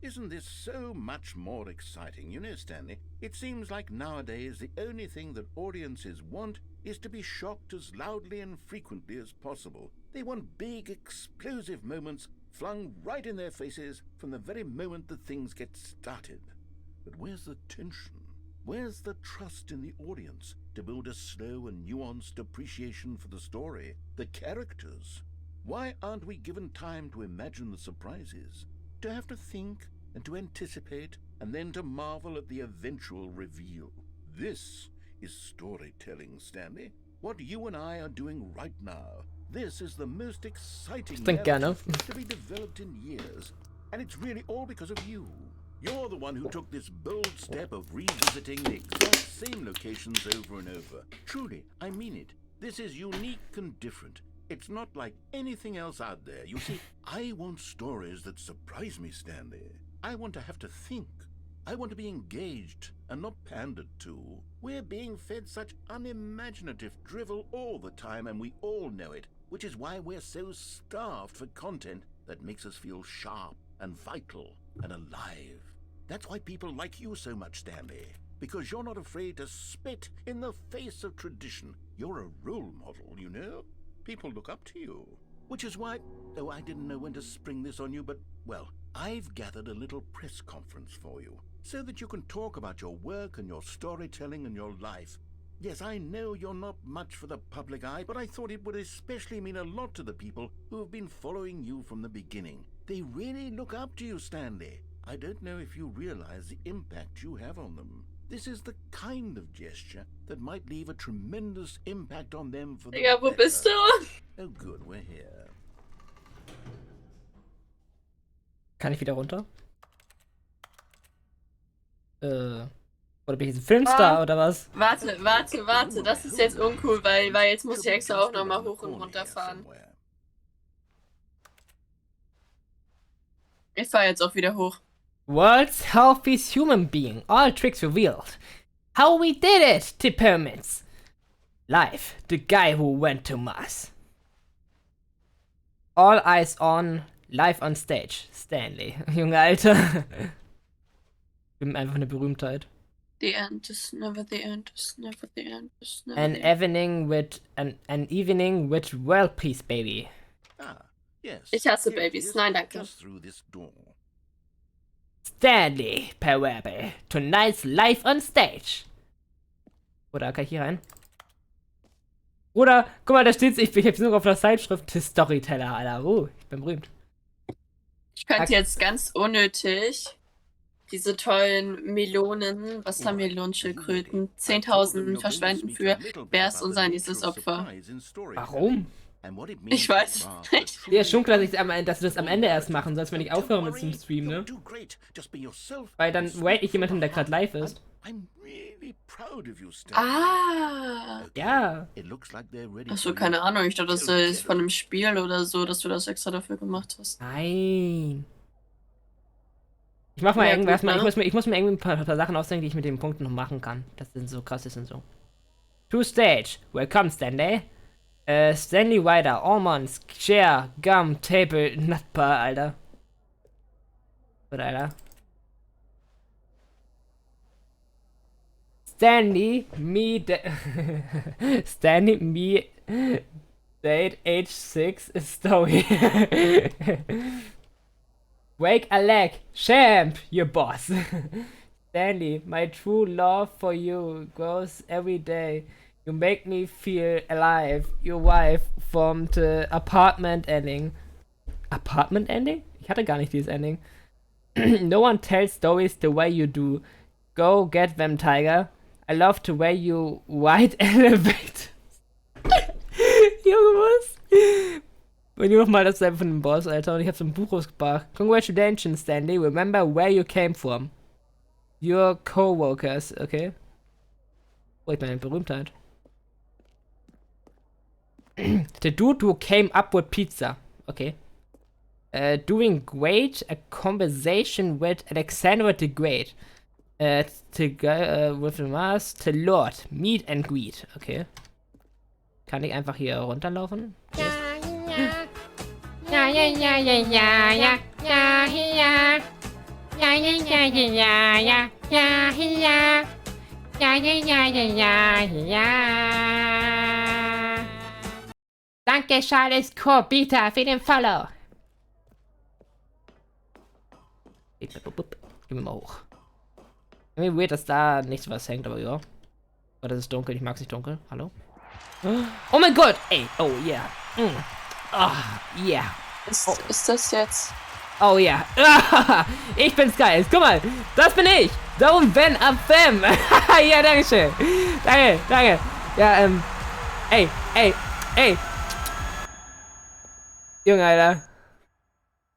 Isn't this so much more exciting? You know, Stanley, it seems like nowadays the only thing that audiences want is to be shocked as loudly and frequently as possible. They want big, explosive moments flung right in their faces from the very moment that things get started. But where's the tension? Where's the trust in the audience to build a slow and nuanced appreciation for the story, the characters? Why aren't we given time to imagine the surprises, to have to think and to anticipate and then to marvel at the eventual reveal? This is storytelling, Stanley. What you and I are doing right now. This is the most exciting Think gerne. narrative to be developed in years, and it's really all because of you. You're the one who took this bold step of revisiting the exact same locations over and over. Truly, I mean it. This is unique and different. It's not like anything else out there. You see, I want stories that surprise me, Stanley. I want to have to think. I want to be engaged and not pandered to. We're being fed such unimaginative drivel all the time, and we all know it, which is why we're so starved for content that makes us feel sharp and vital and alive. That's why people like you so much, Stanley. Because you're not afraid to spit in the face of tradition. You're a role model, you know? People look up to you. Which is why, oh, I didn't know when to spring this on you, but, well, I've gathered a little press conference for you, so that you can talk about your work and your storytelling and your life. Yes, I know you're not much for the public eye, but I thought it would especially mean a lot to the people who have been following you from the beginning. They really look up to you, Stanley. I don't know if you realize the impact you have on them. This is the kind of gesture that might leave a tremendous impact on them for the Digga, wo bist better. du? Oh good, we're here. Kann ich wieder runter? Oder bin ich jetzt ein Filmstar oder was? Warte. Das ist jetzt uncool, weil jetzt muss ich extra auch nochmal hoch und runter fahren. Ich fahre jetzt auch wieder hoch. World's healthiest human being. All tricks revealed. How we did it, the pyramids. Live, the guy who went to Mars. All eyes on, live on stage. Stanley. Junge, Alter. Ich bin einfach eine Berühmtheit. The end is never the end, is never the end, is never An the end. evening with world peace, baby. Ah, yes. Ich hasse Here it Babys. is, Nein, danke. just through this door. Stanley Parable. Tonight's live on stage. Oder kann ich hier rein? Oder, guck mal, da steht's, ich hab's nur auf der Zeitschrift Storyteller, Alter. Ich bin berühmt. Ich könnte jetzt ganz unnötig diese tollen Melonen, was haben Melonenschildkröten, 10.000 verschwenden für wer ist unser nächstes Opfer. Warum? Ich weiß nicht. Ja, schon klar, dass du das am Ende erst machen sollst, wenn ich aufhöre mit dem Stream, ne? Weil dann wait ich jemanden, der gerade live ist. Ah. Ja. Achso, keine Ahnung. Ich dachte, das ist von einem Spiel oder so, dass du das extra dafür gemacht hast. Nein. Ich mach mal Ja, irgendwas, gut, ne? ich muss mir irgendwie ein paar Sachen ausdenken, die ich mit den Punkten noch machen kann. Das sind so krass, das sind so. To stage. Welcome, Stanley. Stanley Wider, Almonds, Chair, Gum, Table, Nutbar, Alter. Gut, Alter. Stanley, date, age 6, story. Wake a leg, champ, your boss. Stanley, my true love for you grows every day. You make me feel alive. Your wife from the apartment ending. Apartment ending? Ich hatte gar nicht dieses Ending. No one tells stories the way you do. Go get them, Tiger. I love the way you white elevate. Junge, was? Und nur nochmal dasselbe von dem Boss, Alter. Und ich hab so ein Buch rausgebracht. Congratulations, Stanley. Remember where you came from. Your co-workers, okay? Oh, ich meine Berühmtheit. The dude who came up with pizza. Okay. Doing great. A conversation with Alexander the Great. With the Mars. The Lord. Meet and greet. Okay. Kann ich einfach hier runterlaufen? Danke, Charles Corbita, für den Follow. Gehen wir mal hoch. Irgendwie weird, dass da nichts was hängt, aber ja. Oh, das ist dunkel, ich mag es nicht dunkel. Hallo? Oh mein Gott! Ey, oh yeah. Ah, yeah. Ist das jetzt? Oh ja. Ich bin's geil. Guck mal, das bin ich. Darum Ben Abfem. Ja, danke schön. Danke. Ja, ey. Junge, Alter.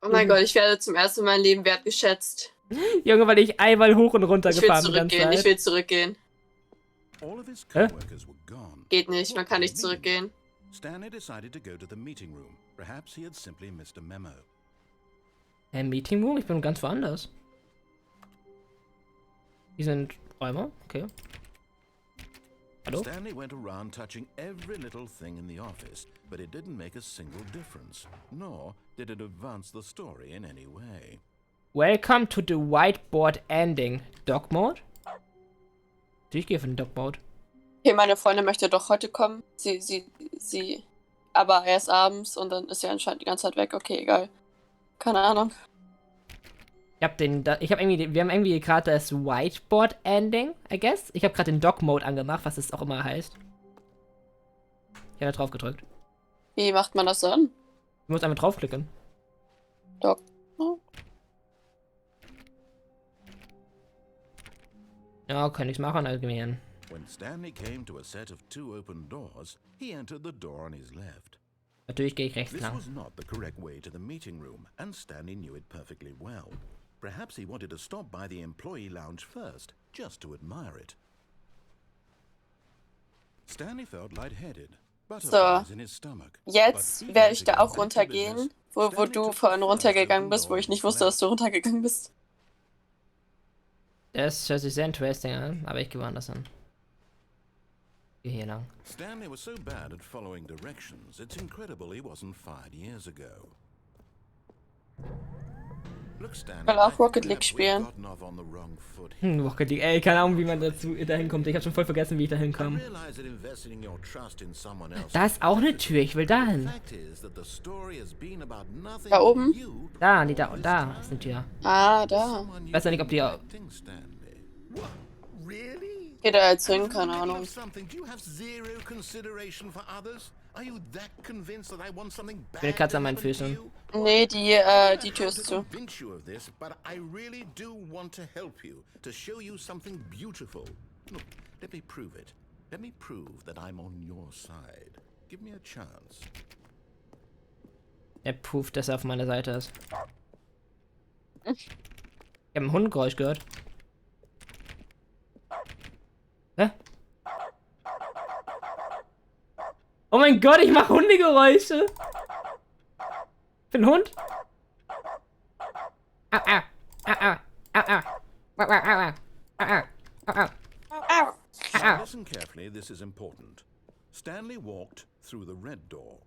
Oh mein Gott, ich werde zum ersten Mal im Leben wertgeschätzt. Junge, weil ich einmal hoch und runter Ich will gefahren bin. ich will zurückgehen. Hä? Geht nicht, man kann nicht zurückgehen. Stanley decided to go to the meeting room. Perhaps he had simply missed a memo. Meeting Room? Ich bin ganz woanders. Die sind Räume? Okay. Hallo? Stanley went around touching every little thing in the office, but it didn't make a single difference, nor did it advance the story in any way. Welcome to the whiteboard ending. Dog Mode? Ich gehe für den Dog Mode. Okay, meine Freundin möchte doch heute kommen. Sie Aber erst abends und dann ist er anscheinend die ganze Zeit weg. Okay, egal. Keine Ahnung. Wir haben irgendwie gerade das Whiteboard-Ending, I guess. Ich habe gerade den Dock-Mode angemacht, was es auch immer heißt. Ich habe da drauf gedrückt. Wie macht man das dann? Du musst einfach draufklicken. Doc. Oh. Ja, kann ich's machen, allgemein. When Stanley came to a set of 2 open doors, he entered the door on his left. Natürlich gehe ich rechts This lang. was not the correct way to the meeting room, and Stanley knew it perfectly well. Perhaps he wanted to stop by the employee lounge first, just to admire it. Stanley felt lightheaded, butterflies in his stomach. Jetzt werde ich da auch runtergehen, wo du vorhin runtergegangen bist, wo ich nicht wusste, dass du runtergegangen bist. Das hört sich sehr interesting an, aber ich gehe woanders hin. Gehe hier lang. Stanley was so bad at following directions, it's incredible he wasn't fired years ago. Look, Stanley, Ich will auch Rocket League spielen. Rocket League, ey, keine Ahnung, wie man da hinkommt. Ich hab schon voll vergessen, wie ich da hinkam. Da ist auch eine Tür, ich will da hin. Da oben? Da ist eine Tür. Ah, da. Ich weiß ja nicht, ob die auch... Geht da jetzt hin, keine Ahnung. Eine Katze an meinen Füßen. Nee, die Tür ist zu. Let me prove it. Let me prove that I'm on your side. Give me a chance. Er prooft, dass er auf meiner Seite ist. Ich habe ein Hundgeräusch gehört. Hä? Oh mein Gott, ich mache Hundegeräusche. Ich bin ein Hund. Au, au. Au, au. Au, au. Au, au, au, au. Au, au. Au, au. Now listen carefully, this is important. Stanley walked through the red door.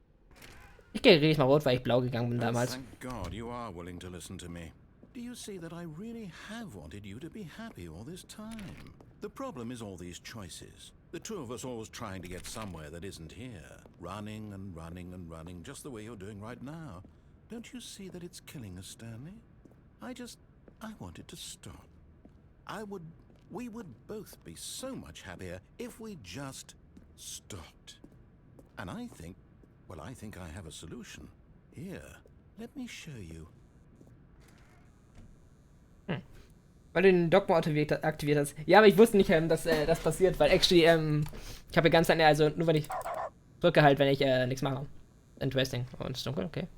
Ich gehe jedes Mal rot, weil ich blau gegangen bin Oh, damals. thank God you are willing to listen to me. Do you see that I really have wanted you to be happy all this time? The problem is all these choices. The two of us always trying to get somewhere that isn't here. Running and running and running, just the way you're doing right now. Don't you see that it's killing us, Stanley? I wanted to stop. We would both be so much happier if we just stopped. And I think I have a solution. Here, let me show you. Weil du den Dogma aktiviert hast. Ja, aber ich wusste nicht, dass das passiert, weil actually, ich habe ja ganz lange, also nur wenn ich drücke halt, wenn ich nichts mache. Interesting. Oh, und es ist dunkel, okay.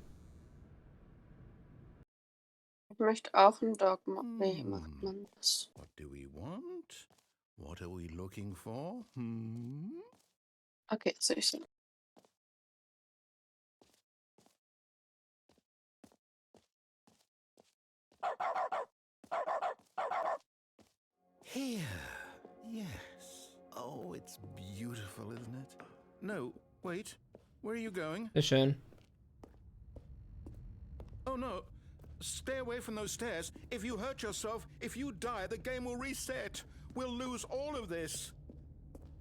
Ich möchte auch einen Dogma. Wie macht man das? What do we want? What are we looking for? Okay, sehe ich. Here. Yes. Oh, it's beautiful, isn't it? No, wait. Where are you going? Ist schön. Oh no. Stay away from those stairs. If you hurt yourself, if you die, the game will reset. We'll lose all of this.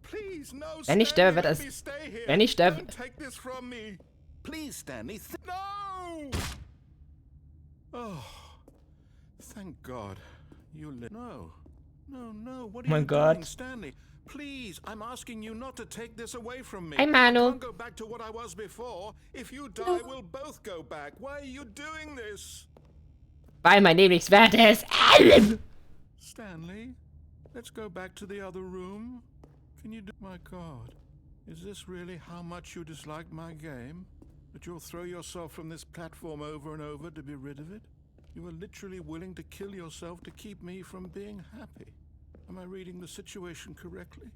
Please, no. Wenn ich sterbe, wird let es. me stay here. Wenn ich sterbe. Don't take this from me. Please, Stanley. No. Oh, thank God. You No. No, no. What are My you God. doing, Stanley? Please, I'm asking you not to take this away from me. Hey, I Manu. can't go back to what I was before. If you die, we'll both go back. Why are you doing this? Weil mein Leben nichts wert ist. Stanley, let's go back to the other room. Can you do... My God, is this really how much you dislike my game? That you'll throw yourself from this platform over and over to be rid of it? You are literally willing to kill yourself to keep me from being happy. Am I reading the situation correctly?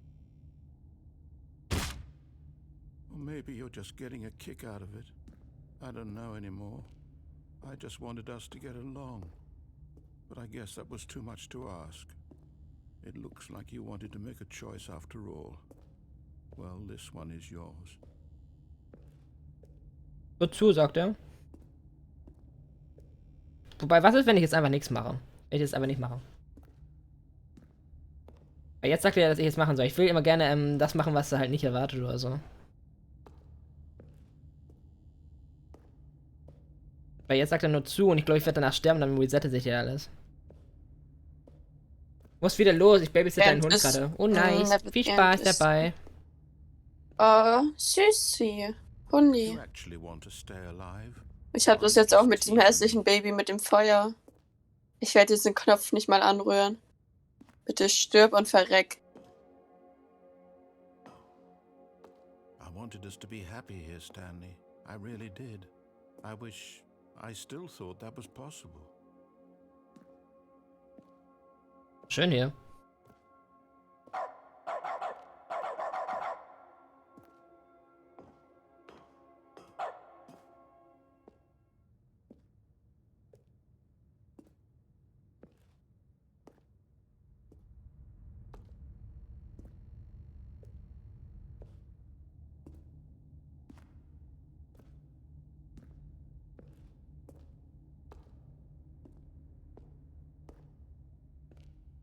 Or maybe you're just getting a kick out of it. I don't know anymore. I just wanted us to get along. But I guess that was too much to ask. It looks like you wanted to make a choice after all. Well, this one is yours. Wozu, sagt er. Wobei, was ist, wenn ich jetzt einfach nichts mache? Wenn ich jetzt einfach nicht mache. Weil jetzt sagt er, dass ich jetzt machen soll. Ich will immer gerne das machen, was er halt nicht erwartet oder so. Weil jetzt sagt er nur zu und ich glaube, ich werde danach sterben, dann resettet sich ja alles. Muss wieder los, ich babysitte deinen Hund gerade. Oh nice, viel Spaß dabei. Oh, süßi. Hundi. You actually want to stay alive? Ich habe das jetzt auch mit diesem hässlichen Baby mit dem Feuer. Ich werde diesen Knopf nicht mal anrühren. Bitte stirb und verreck. I wanted us to be happy here, Stanley. I really did. I wish I still thought that was possible. Schön hier.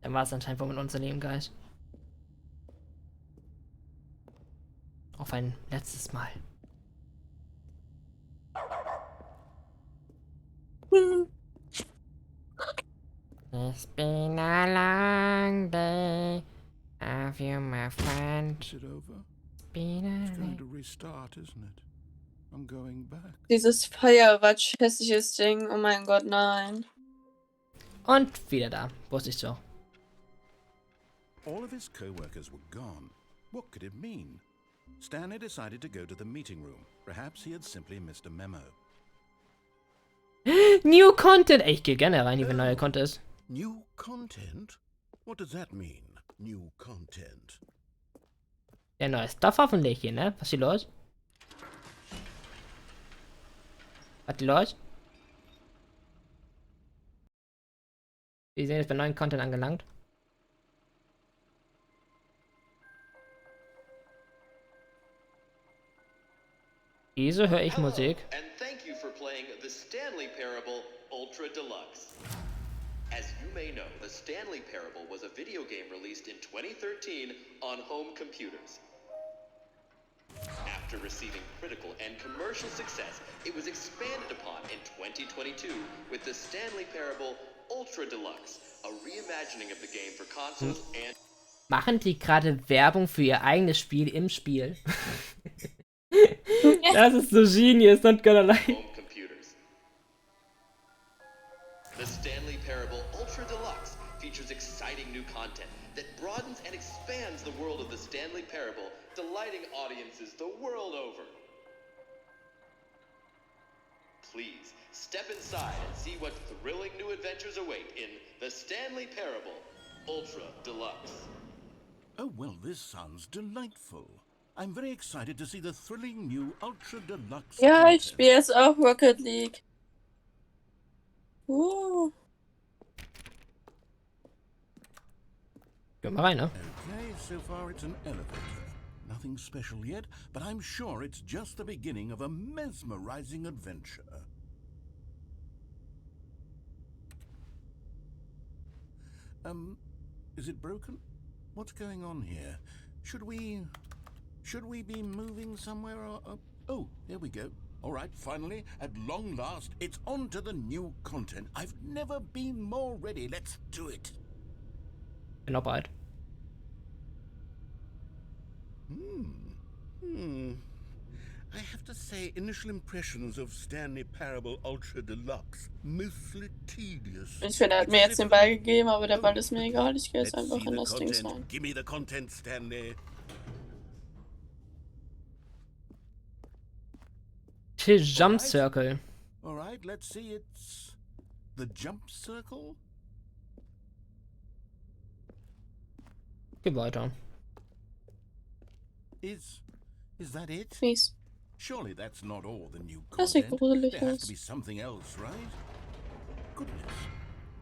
Dann war es anscheinend wohl mit Unternehmen, Guys. Auf ein letztes Mal. It's been a long day. Have you, my friend? Is it over? It's been It's a going day. to restart, isn't it? I'm going back. Dieses Feuerwatsch, hässliches Ding. Oh mein Gott, nein. Und wieder da. Wusste ich so. All of his co-workers were gone. What could it mean? Stanley decided to go to the meeting room. Perhaps he had simply missed a memo. New Content! Ey, ich gehe gerne rein, wenn neuer Content ist. New content? What does that mean, new content? Ja, neues Stuff hoffentlich hier, ne? Was ist hier los? Was ist los? Wir sehen jetzt bei neuen Content angelangt. Wieso höre ich Musik? And thank you for playing the Stanley Parable Ultra Deluxe. As you may know, the Stanley Parable was a video game released in 2013 on home computers. After receiving critical and commercial success, it was expanded upon in 2022 with the Stanley Parable Ultra Deluxe, a reimagining of the game for consoles and... Machen die gerade Werbung für ihr eigenes Spiel im Spiel? Das ist so genius, not gonna lie. home computers. The Stanley Parable Ultra Deluxe features exciting new content that broadens and expands the world of the Stanley Parable, delighting audiences the world over. Please step inside and see what thrilling new adventures await in the Stanley Parable Ultra Deluxe. Oh, well, this sounds delightful. I'm very excited to see the thrilling new Ultra Deluxe Ja, ich content. spiele jetzt auch Rocket League. Geh mal rein, ne? Okay, so far it's an elevator. Nothing special yet, but I'm sure it's just the beginning of a mesmerizing adventure. Is it broken? What's going on here? Should we be moving somewhere or... oh, there we go. All right, finally, at long last, it's on to the new content. I've never been more ready. Let's do it. Bin auch bereit. I have to say, initial impressions of Stanley Parable Ultra Deluxe, mostly tedious. Ich finde, er hat mir jetzt den Ball gegeben, aber der Ball ist mir egal. Ich gehe jetzt Let's einfach see in the das Ding content. rein. Give me the content, Stanley. Jump Circle. All right, let's see. It's the jump circle. Geh weiter. Is that it? Mies. Surely that's not all the new Das sieht content. gruselig There has aus. to be something else, right? Goodness.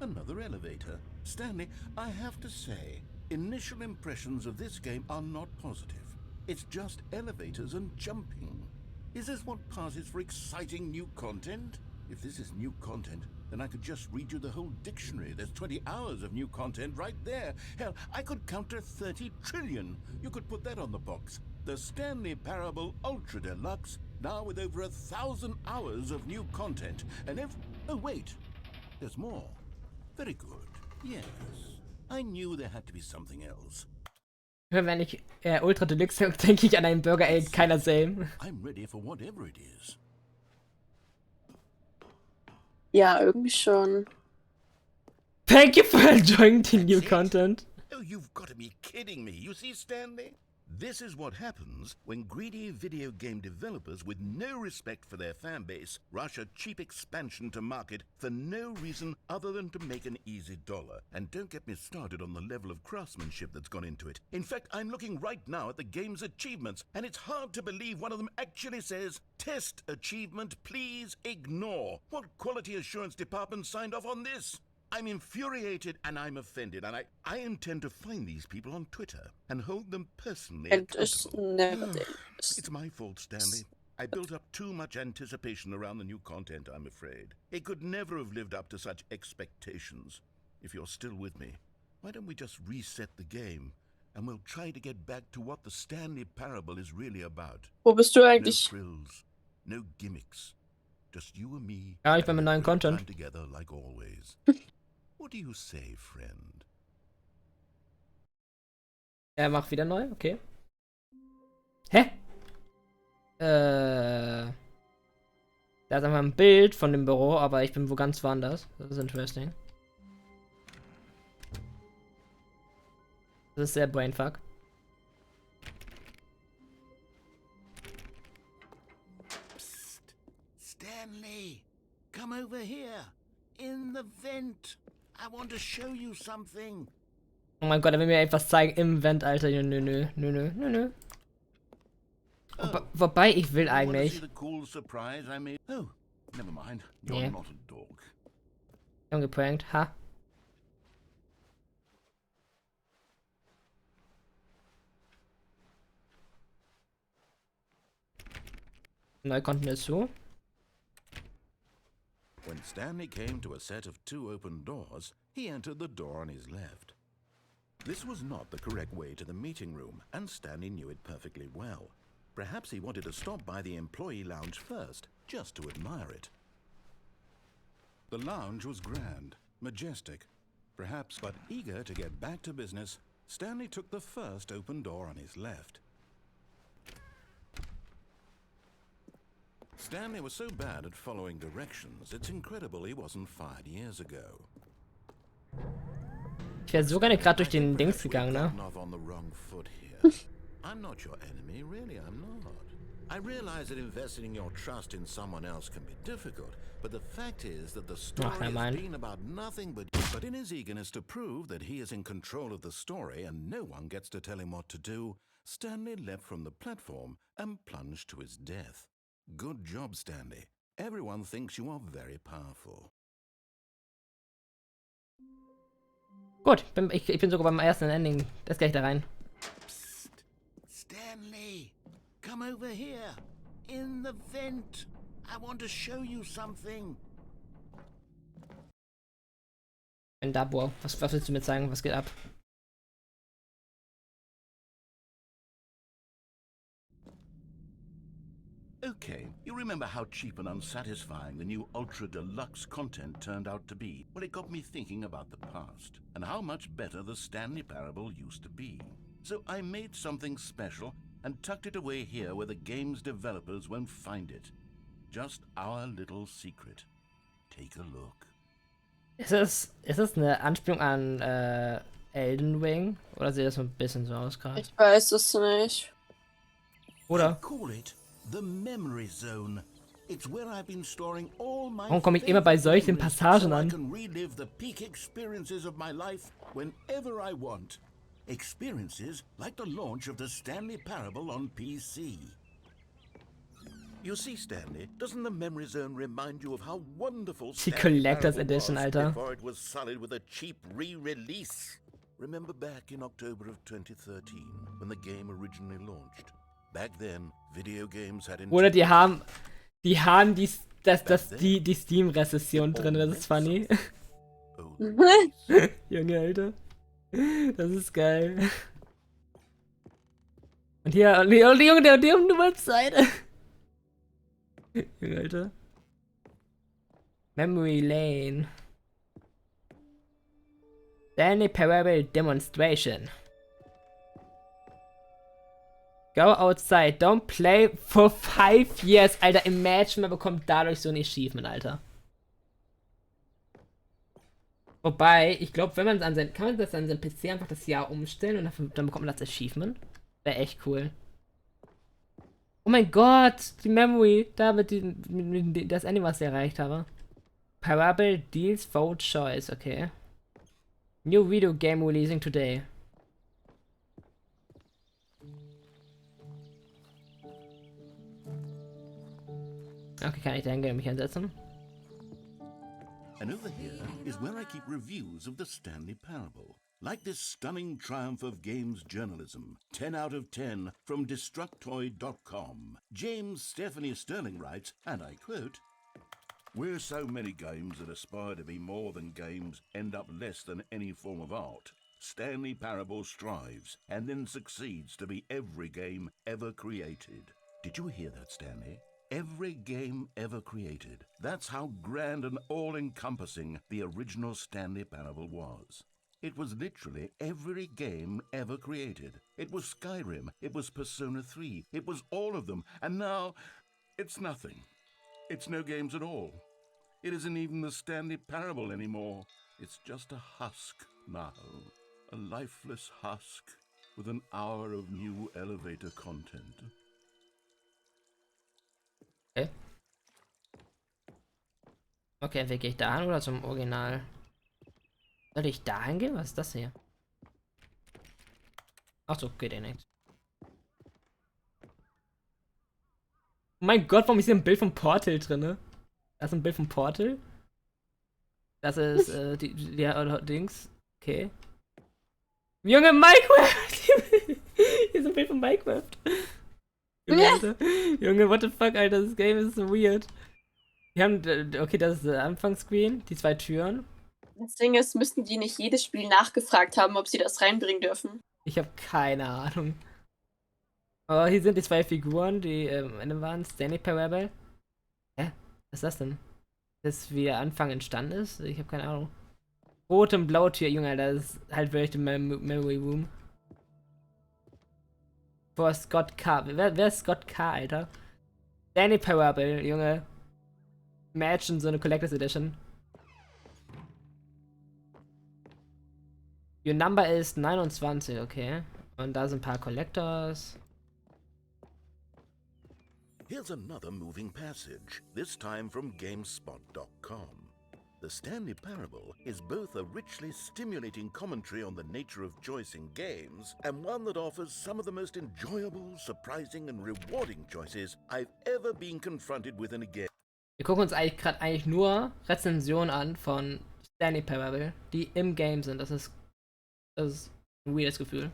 Another elevator. Stanley, I have to say, initial impressions of this game are not positive. It's just elevators and jumping. Is this what passes for exciting new content? If this is new content, then I could just read you the whole dictionary. There's 20 hours of new content right there. Hell, I could count to 30 trillion. You could put that on the box. The Stanley Parable Ultra Deluxe Now with over 1,000 hours of new content and oh wait, there's more. Very good. Yes. I knew there had to be something else. Wenn ich Ultra Deluxe höre, denke ich an einen Burger, ey, keiner same. I'm ready for whatever it is. Ja, irgendwie schon. Thank you for enjoying the new content. Oh, you've got to be kidding me. You see, Stanley? This is what happens when greedy video game developers with no respect for their fan base rush a cheap expansion to market for no reason other than to make an easy dollar. And don't get me started on the level of craftsmanship that's gone into it. In fact, I'm looking right now at the game's achievements, and it's hard to believe one of them actually says, "Test achievement, please ignore." What quality assurance department signed off on this? I'm infuriated and I'm offended, and I intend to find these people on Twitter and hold them personally And it's accountable. never this. It's my fault, Stanley. I built up too much anticipation around the new content, I'm afraid. It could never have lived up to such expectations. If you're still with me, why don't we just reset the game and we'll try to get back to what the Stanley Parable is really about. Wo bist du No eigentlich? frills, no gimmicks. Just you and me. Ja, ich bin mit having a neuen great Content. time together like always. What do you say, friend? Er macht wieder neu, okay. Hä? Da ist einfach ein Bild von dem Büro, aber ich bin wo ganz woanders. Das ist interesting. Das ist sehr brainfuck. Psst. Stanley, come over here. In the vent. I want to show you something. Oh mein Gott, er will mir etwas zeigen im Vent, Alter. Nö. Wobei, ich will You want to see eigentlich. the cool surprise I made? Oh, never mind. You're Yeah. not a dog. Ich hab geprankt, ha. Neu Content ist zu. When Stanley came to a set of 2 open doors, he entered the door on his left. This was not the correct way to the meeting room, and Stanley knew it perfectly well. Perhaps he wanted to stop by the employee lounge first, just to admire it. The lounge was grand, majestic, perhaps, but eager to get back to business, Stanley took the first open door on his left. Stanley was so bad at following directions, it's incredible he wasn't fired years ago. Ich wäre so gerne gerade durch den Dings gegangen, ne? Gotten off on the wrong foot here. I'm not your enemy, really, I'm not. I realize that investing in your trust in someone else can be difficult, but the fact is that the story never has mind. been about nothing but in his eagerness to prove that he is in control of the story and no one gets to tell him what to do, Stanley leapt from the platform and plunged to his death. Good job, Stanley. Everyone thinks you are very powerful. Gut, ich bin sogar beim ersten Ending. Das gleich da rein. Psst. Stanley, come over here. In the vent. I want to show you something. Ein Dabo. Was willst du mir zeigen? Was geht ab? Okay, you remember how cheap and unsatisfying the new Ultra Deluxe content turned out to be? Well, it got me thinking about the past, and how much better the Stanley Parable used to be. So I made something special and tucked it away here where the game's developers won't find it. Just our little secret. Take a look. Ist es eine Anspielung an Elden Ring? Oder sieht das so ein bisschen so aus gerade? Ich weiß es nicht. Oder? I call it the memory zone. It's where I've been storing all my Warum komme ich immer bei solchen favorite Passagen so I an? can relive the peak experiences of my life whenever I want. Experiences like the launch of the Stanley Parable on PC. You see, Stanley, doesn't the memory zone remind you of how wonderful Die Stanley Collectors Parable Edition, was Alter. before it was sullied with a cheap re-release? Remember back in October of 2013 when the game originally launched? Back then, video games had Oder die haben die Steam-Rezession drin, das ist funny. Oh, Junge, Alter. Das ist geil. Und hier, Junge, der Nummer Seite. Alter. Memory Lane. Stanley Parable Demonstration. Go outside, don't play for 5 years, Alter. Imagine, man bekommt dadurch so ein Achievement, Alter. Wobei, ich glaube, wenn man es an sein, kann man das an seinem PC einfach das Jahr umstellen und dann bekommt man das Achievement? Wäre echt cool. Oh mein Gott, die Memory, da mit das Ende, was ich erreicht habe. Parable Deals Vote Choice, okay. New Video Game releasing today. Okay, kann ich da hingehen und mich einsetzen? And over here is where I keep reviews of the Stanley Parable. Like this stunning triumph of games journalism, 10 out of 10 from Destructoid.com. James Stephanie Sterling writes, and I quote, "Where so many games that aspire to be more than games end up less than any form of art, Stanley Parable strives and then succeeds to be every game ever created." Did you hear that, Stanley? Every game ever created. That's how grand and all-encompassing the original Stanley Parable was. It was literally every game ever created. It was Skyrim, it was Persona 3, it was all of them, and now it's nothing. It's no games at all. It isn't even the Stanley Parable anymore. It's just a husk now. A lifeless husk with an hour of new elevator content. Okay. Okay, entweder gehe ich da hin oder zum Original. Soll ich da hingehen? Was ist das hier? Achso, geht eh nichts. Oh mein Gott, warum ist hier ein Bild vom Portal drin? Das ist ein Bild vom Portal. Das ist, Dings. Okay. Junge, Minecraft! Hier ist ein Bild von Minecraft. Junge, Alter. Junge, what the fuck, Alter, das Game ist so weird. Wir haben, okay, das ist der Anfangsscreen, die 2 Türen. Das Ding ist, müssten die nicht jedes Spiel nachgefragt haben, ob sie das reinbringen dürfen. Ich habe keine Ahnung. Aber hier sind die 2 Figuren, die am Ende waren. Stanley Parable. Hä? Was ist das denn? Das wie der Anfang entstanden ist? Ich habe keine Ahnung. Rote und blaue Tür, Junge, Alter, das ist halt wirklich die Memory Room. Vor Scott K. Wer ist Scott K, Alter? Stanley Parable, Junge. Imagine so eine Collector's Edition. Your number ist 29, okay. Und da sind ein paar Collectors. Here's another moving passage, this time from GameSpot.com. The Stanley Parable is both a richly stimulating commentary on the nature of choice in games and one that offers some of the most enjoyable, surprising and rewarding choices I've ever been confronted with in a game. Wir gucken uns eigentlich nur Rezensionen an von Stanley Parable, die im Game sind. Das ist ein weirdes Gefühl.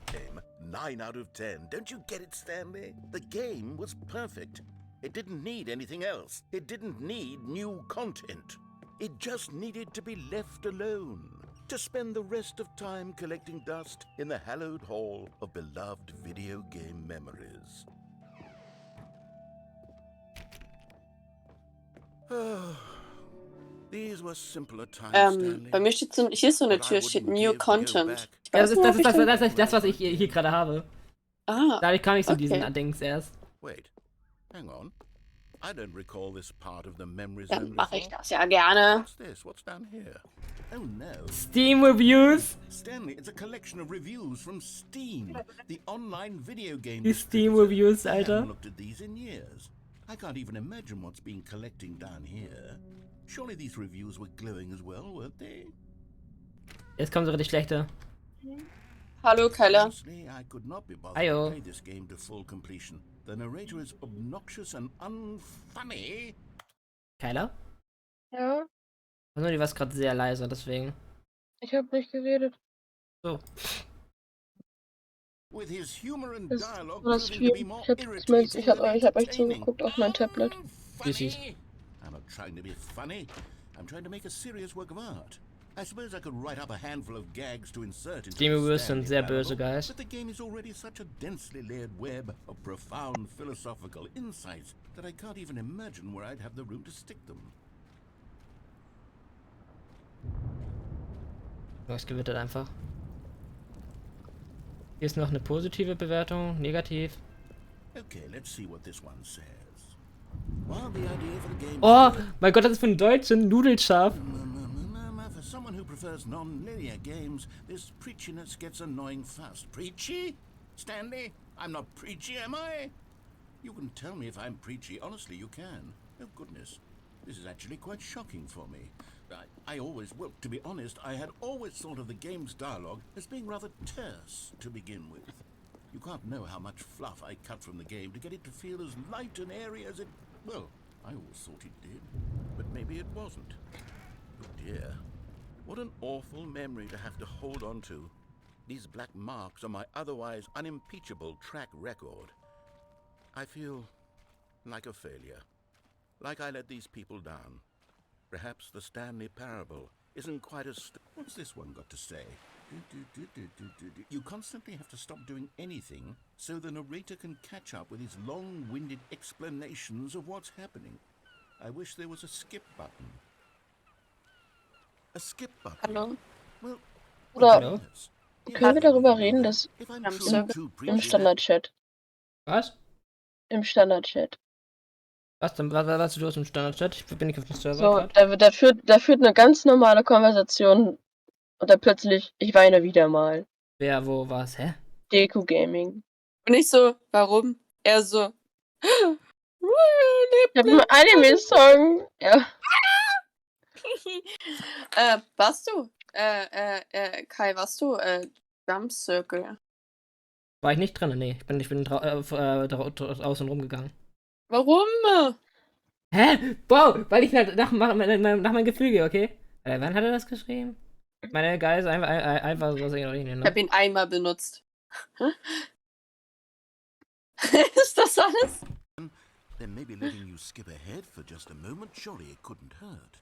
9 out of 10. Don't you get it, Stanley? The game was perfect. It didn't need anything else. It didn't need new content. It just needed to be left alone, to spend the rest of time collecting dust in the hallowed hall of beloved video game memories. These were simpler times, Stanley. Bei mir steht so, hier ist so eine Tür, steht New Content. Das ist das, was ich hier gerade habe. Ah. Dadurch kam ich zu diesen Dings erst. Wait, hang on. I don't recall this part of the memories. Dann mache ich das ja gerne. What's this? What's down here? Oh no. Steam Reviews. Stanley, it's a collection of reviews from Steam, the online video game. Die Steam Reviews, I Alter. haven't looked at these in years. I can't even imagine what's been collecting down here. Surely these reviews were glowing as well, weren't they? Jetzt kommen so richtig schlechte. Hallo, Keller. Honestly, I could not be bothered Ayo. to play this game to full completion. The narrator is obnoxious and unfunny. Kyler? Ja, Also die war gerade sehr leise, deswegen. ich habe nicht geredet. So. With his humor and Das dialogue war das proving to be Stream. more Ich hab euch entertaining zugeguckt auf mein Tablet. than Süßig. funny. I'm not trying to be funny. I'm trying to make a serious work of art. I suppose I could write up a handful of gags to insert into Steamy the Wilson Stanley sind sehr Parable, böse, guys. but the game is already such a densely layered web of profound philosophical insights that I can't even imagine where I'd have the room to stick them. Es gewittert einfach. Hier ist noch eine positive Bewertung, negativ. Okay, let's see what this one says. Well, the idea for the game Oh, is mein Gott, das ist für einen Deutschen nudelscharf. For someone who prefers non-linear games, this preachiness gets annoying fast. Preachy? Stanley? I'm not preachy, am I? You can tell me if I'm preachy. Honestly, you can. Oh, goodness. This is actually quite shocking for me. Well, to be honest, I had always thought of the game's dialogue as being rather terse to begin with. You can't know how much fluff I cut from the game to get it to feel as light and airy as it... Well, I always thought it did, but maybe it wasn't. Oh dear. What an awful memory to have to hold on to. These black marks on my otherwise unimpeachable track record. I feel like a failure. Like I let these people down. Perhaps the Stanley Parable isn't quite as... What's this one got to say? You constantly have to stop doing anything so the narrator can catch up with his long-winded explanations of what's happening. I wish there was a skip button. A skip button? Hallo? Well, Oder Hallo? können wir darüber reden, dass if I'm Am proving Server? too im preachy, Standardchat? Was? Im Standardchat. Was denn? Was du hast im Standardchat? Ich bin nicht auf dem Server So, grad. da führt eine ganz normale Konversation und dann plötzlich, ich weine wieder mal. Wer, wo, was? Hä? Deku Gaming. Und ich so, warum? Er so. Ich habe einen Anime-Song. Ja. Warst du? Kai, warst du? Drum Circle. War ich nicht drin? Nee, ich bin draußen rumgegangen. Warum? Hä? Wow, weil ich nach meinem Gefühl gehe, okay? Wann hat er das geschrieben? Meine Geist einfach so was ich Ich ne? habe ihn einmal benutzt. Ist das alles? then maybe letting you skip ahead for just a moment, surely it couldn't hurt.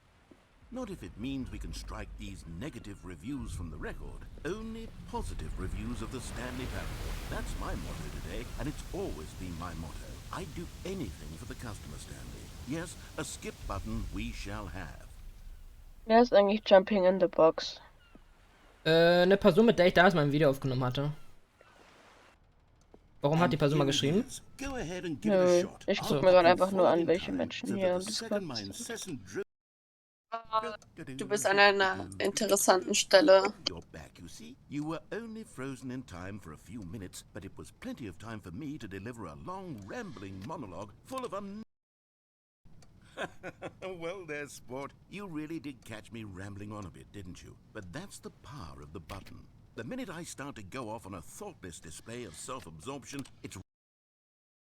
Not if it means we can strike these negative reviews from the record. Only positive reviews of the Stanley Parable. That's my motto today, and it's always been my motto. I'd do anything for the customer, Stanley. Yes, a skip button we shall have. Wer ist eigentlich Jumping in the Box? Eine Person, mit der ich damals mein Video aufgenommen hatte. Warum hat die Person mal geschrieben? Go ahead and give it a Nö, shot. ich I'll guck mir gerade button einfach nur forward an, in welche time, Menschen so hier that im the Discord second my sind. incessant Du bist an einer interessanten Stelle. You're back, you see. You were only frozen in time for a few minutes, but it was plenty of time for me to deliver a long, rambling monologue full of Well there, sport. You really did catch me rambling on a bit, didn't you? But that's the power of the button. The minute I start to go off on a thoughtless display of self-absorption, it's...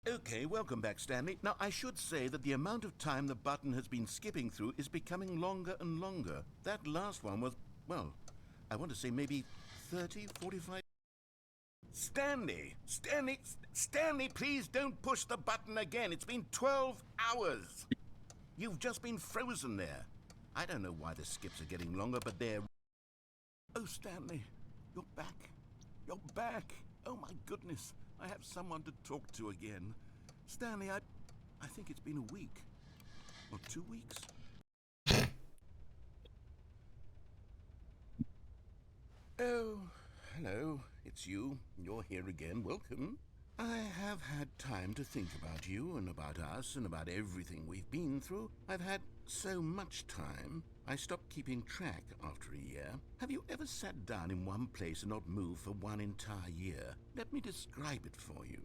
Okay, welcome back, Stanley. Now, I should say that the amount of time the button has been skipping through is becoming longer and longer. That last one was, well, I want to say maybe 30, 45... Stanley, please don't push the button again. It's been 12 hours. You've just been frozen there. I don't know why the skips are getting longer, but they're... Oh, Stanley, you're back. You're back. Oh, my goodness. I have someone to talk to again. Stanley, I think it's been a week. Or 2 weeks. Oh, hello. It's you. You're here again. Welcome. I have had time to think about you and about us and about everything we've been through. I've had so much time, I stopped keeping track after a year. Have you ever sat down in one place and not moved for one entire year? Let me describe it for you.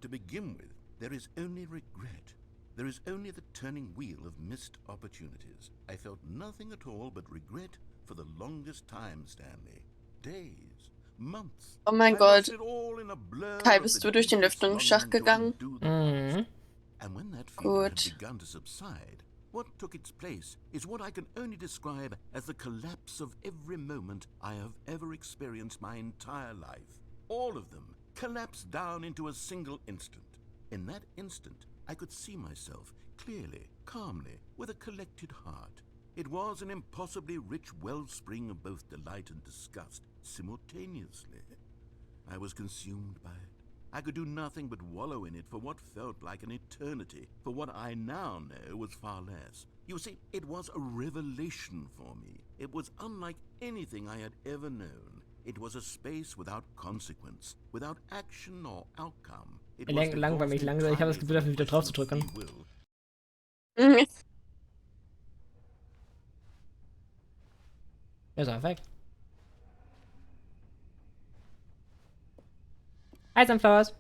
To begin with, there is only regret. There is only the turning wheel of missed opportunities. I felt nothing at all but regret for the longest time, Stanley. Days. Months. Oh mein Gott. Kai, bist du durch den Lüftungsschacht gegangen? Mhm. And when that feeling had Gut. begun to subside, what took its place is what I can only describe as the collapse of every moment I have ever experienced my entire life. All of them collapsed down into a single instant. In that instant, I could see myself clearly, calmly, with a collected heart. It was an impossibly rich wellspring of both delight and disgust simultaneously. I was consumed by it. I could do nothing but wallow in it for what felt like an eternity, for what I now know was far less. You see, it was a revelation for me. It was unlike anything I had ever known. It was a space without consequence, without action or outcome. It was Langweilig langsam. Ich habe das Gefühl, dafür wieder drauf zu drücken. Mhm. Ja, ist einfach weg. Hi, Sunflowers.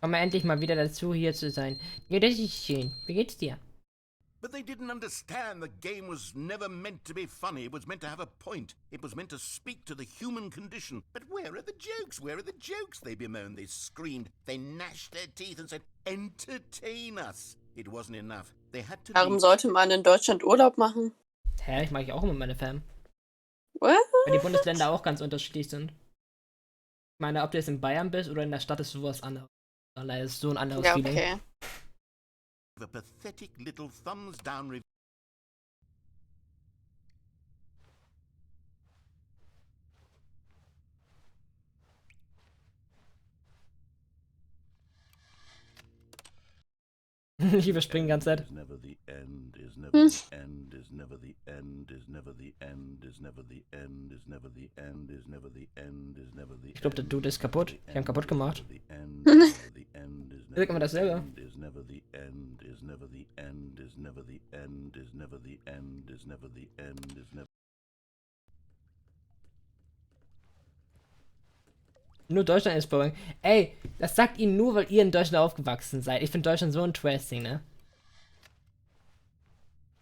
Komm mal endlich mal wieder dazu, hier zu sein. Ja, das ist schön. Wie geht's dir? But they didn't understand the game was never meant to be funny. It was meant to have a point. It was meant to speak to the human condition. But where are the jokes? Where are the jokes? They bemoaned, they screamed, they gnashed their teeth and said, entertain us. It wasn't enough. They had to Warum leave. sollte man in Deutschland Urlaub machen? Hä, ich mag auch immer meine Fam. What? Weil die Bundesländer auch ganz unterschiedlich sind. Ich meine, ob du jetzt in Bayern bist oder in der Stadt, ist sowas anderes. Leider ist so ein anderes Ja, Feeling. okay. A pathetic little thumbs down review. Ich überspringe die ganze Zeit. Is never the end, is never the end, is never the end, is never the end, is never the end, is never the end, is never the end, is never the end. Ich glaube, der Dude ist kaputt. Ich habe ihn kaputt gemacht. Sag immer dasselbe. Is never the end, is never the end, is never the end, is never the end, is never the end, is never. Nur Deutschland ist boring. Ey, das sagt ihnen nur, weil ihr in Deutschland aufgewachsen seid. Ich finde Deutschland so interesting, ne?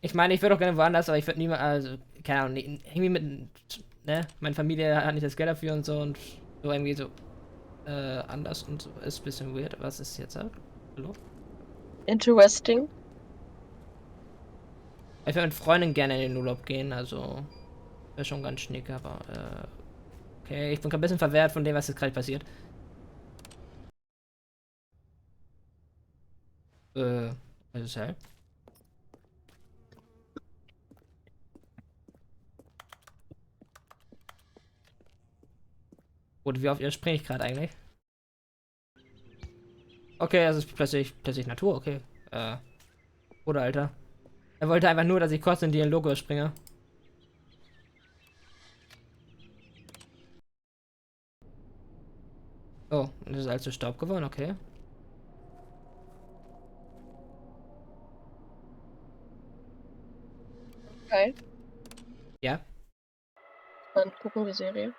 Ich meine, ich würde auch gerne woanders, aber ich würde niemals, also, keine Ahnung, irgendwie mit, ne? Meine Familie hat nicht das Geld dafür und so irgendwie so, anders und so. Ist ein bisschen weird. Was ist jetzt halt? Hallo? Interesting. Ich würde mit Freunden gerne in den Urlaub gehen, also, wäre schon ganz schnick, aber, okay, ich bin ein bisschen verwehrt von dem, was jetzt gerade passiert. Was ist halt? Oder wie oft springe ich gerade eigentlich? Okay, das ist plötzlich Natur, okay. Oder Alter. Er wollte einfach nur, dass ich kurz in den Logo springe. Oh, das ist also Staub geworden, okay. Okay. Ja. Dann gucken wir Serie.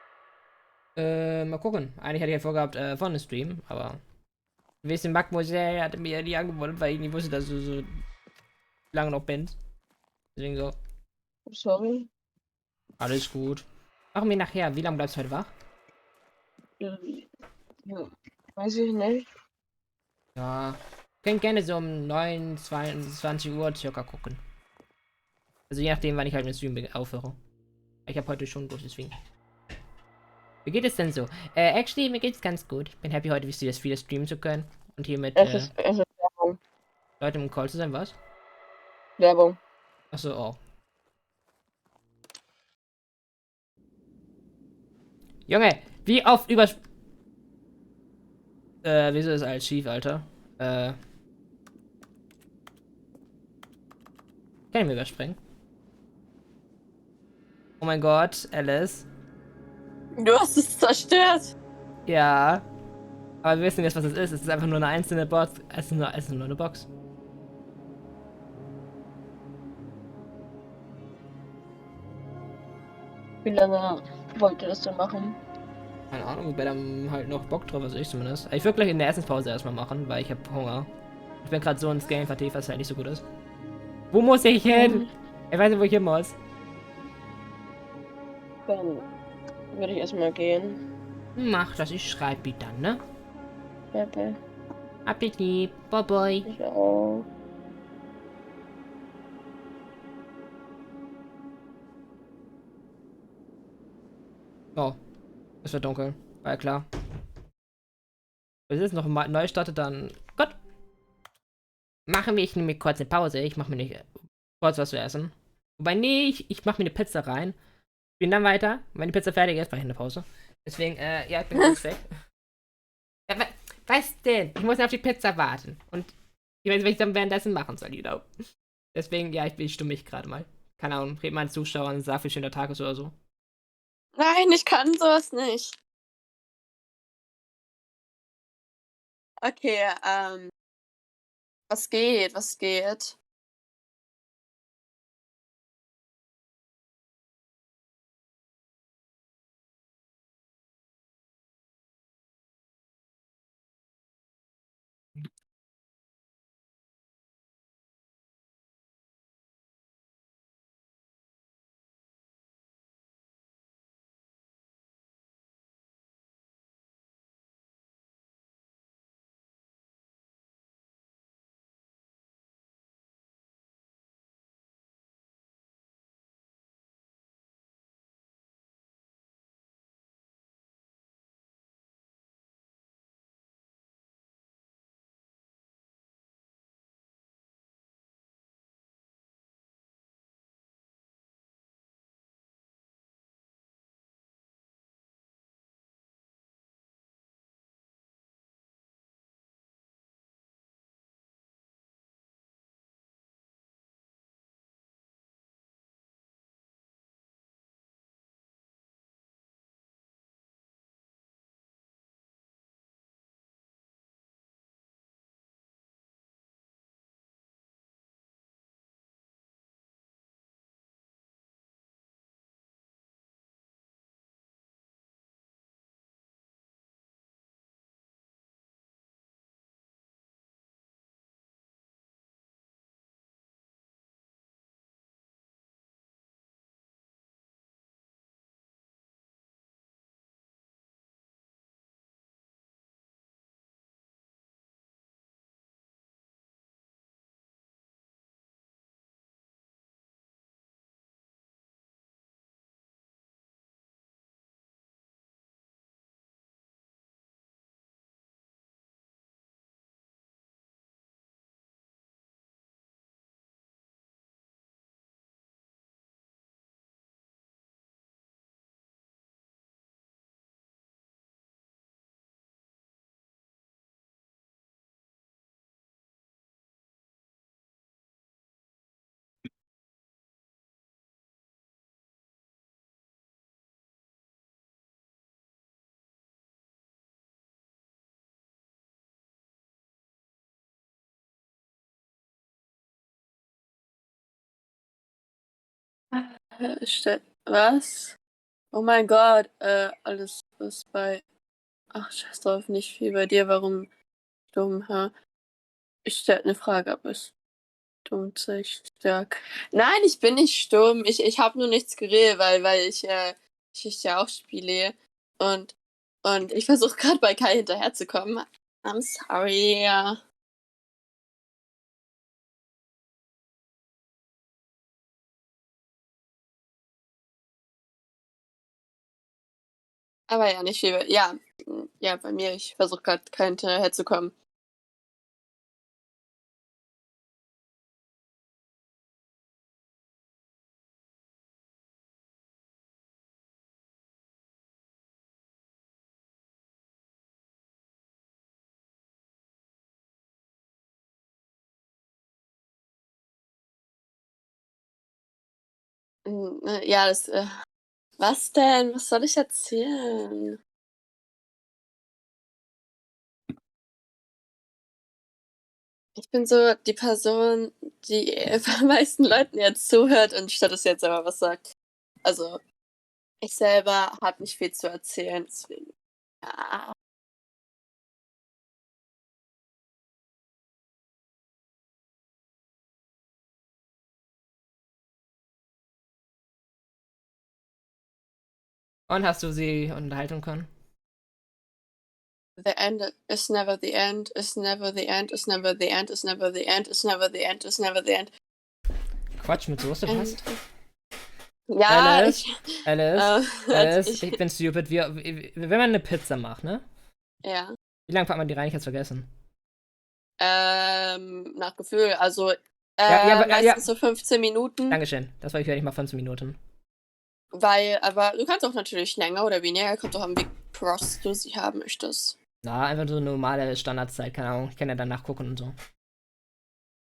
Mal gucken. Eigentlich hatte ich ja vorgehabt, von dem Stream, aber. Ein bisschen Mademoiselle hatte mir ja nie angeboten, weil ich nicht wusste, dass du so lange noch bist. Deswegen so. Sorry. Alles gut. Machen wir nachher. Wie lange bleibst du heute wach? Ja, weiß ich nicht. Ja. Könnt gerne so um 9, 22 Uhr circa gucken. Also je nachdem, wann ich halt mit Stream aufhöre. Ich habe heute schon durch, deswegen. Wie geht es denn so? Actually, mir geht's ganz gut. Ich bin happy, heute wieder streamen zu können. Und hier mit Es ist Werbung. Leuten im Call zu sein, was? Werbung. Achso, oh. Junge, wie oft wieso ist alles schief, Alter? Kann ich mir überspringen? Oh mein Gott, Alice. Du hast es zerstört. Ja. Aber wir wissen jetzt, was es ist. Es ist einfach nur eine einzelne Box. Es ist nur eine Box. Wie lange wollt ihr das denn machen? Keine Ahnung, ich werde halt noch Bock drauf, also ich zumindest. Ich würde gleich in der Essenspause erstmal machen, weil ich habe Hunger. Ich bin gerade so ins Game vertieft, was halt nicht so gut ist. Wo muss ich hin? Ich weiß nicht, wo ich hin muss. Dann würde ich erstmal gehen. Mach das, ich schreibe die dann, ne? Bye. Appetit, bye bye. Ich auch. Oh, es wird dunkel. War ja klar. Wenn es jetzt noch mal neu startet, dann... Gut. Ich nehme mir kurz eine Pause. Ich mache mir nicht kurz was zu essen. Wobei, nee, ich mache mir eine Pizza rein. Bin dann weiter. Wenn die Pizza fertig ist, mache ich eine Pause. Deswegen, ja, ich bin kurz weg. Ja, was denn? Ich muss auf die Pizza warten. Und ich weiß nicht, was ich dann währenddessen machen soll, Deswegen, ja, ich stumme mich gerade mal. Keine Ahnung, red meinen Zuschauern und sag, wie schön der Tag ist oder so. Nein, ich kann sowas nicht. Okay, was geht? Was geht? Was? Oh mein Gott, alles was bei. Ach, scheiß drauf, nicht viel bei dir. Warum dumm, hä? Ich stelle eine Frage, aber ist dumm stark. Nein, ich bin nicht stumm. Ich habe nur nichts geredet, weil ich ja auch spiele. Und, und ich versuche gerade bei Kai hinterherzukommen. I'm sorry, ja. Aber ja, nicht viel. Ja, ja, bei mir, ich versuche gerade Kai hinterherzukommen. Ja, was denn? Was soll ich erzählen? Ich bin so die Person, die den meisten Leuten jetzt zuhört und statt es jetzt selber was sagt. Also, ich selber habe nicht viel zu erzählen, deswegen. Ja. Und hast du sie unterhalten können? The end is never the end, is never the end, is never the end, is never the end, is never the end, is never the end. Quatsch mit Soße, was? Ja, Alice, Alice, Alice, ich, ich bin stupid. Wenn man eine Pizza macht, ne? ja. Wie lange packt man die rein? Ich hab's vergessen. Nach Gefühl, also Ja. meistens so 15 Minuten, Dankeschön. Das war ich nicht mal 15 Minuten. aber du kannst auch natürlich länger oder weniger, kommt auch an, wie cross du sie haben möchtest. Na, einfach so eine normale Standardzeit, keine Ahnung. Ich kann ja dann nachgucken und so.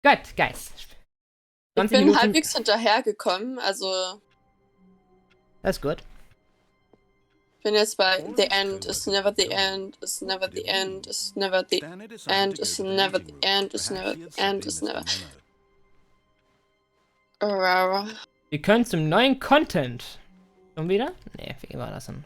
Gut, Guys. Ich 20 bin Minuten. halbwegs hinterhergekommen, also Das ist gut. ich bin jetzt bei The End is never the end, is never the end, is never the end, is never the end, is never the end, is never. Wir können zum neuen Content. Schon wieder? Nee, wie war das denn?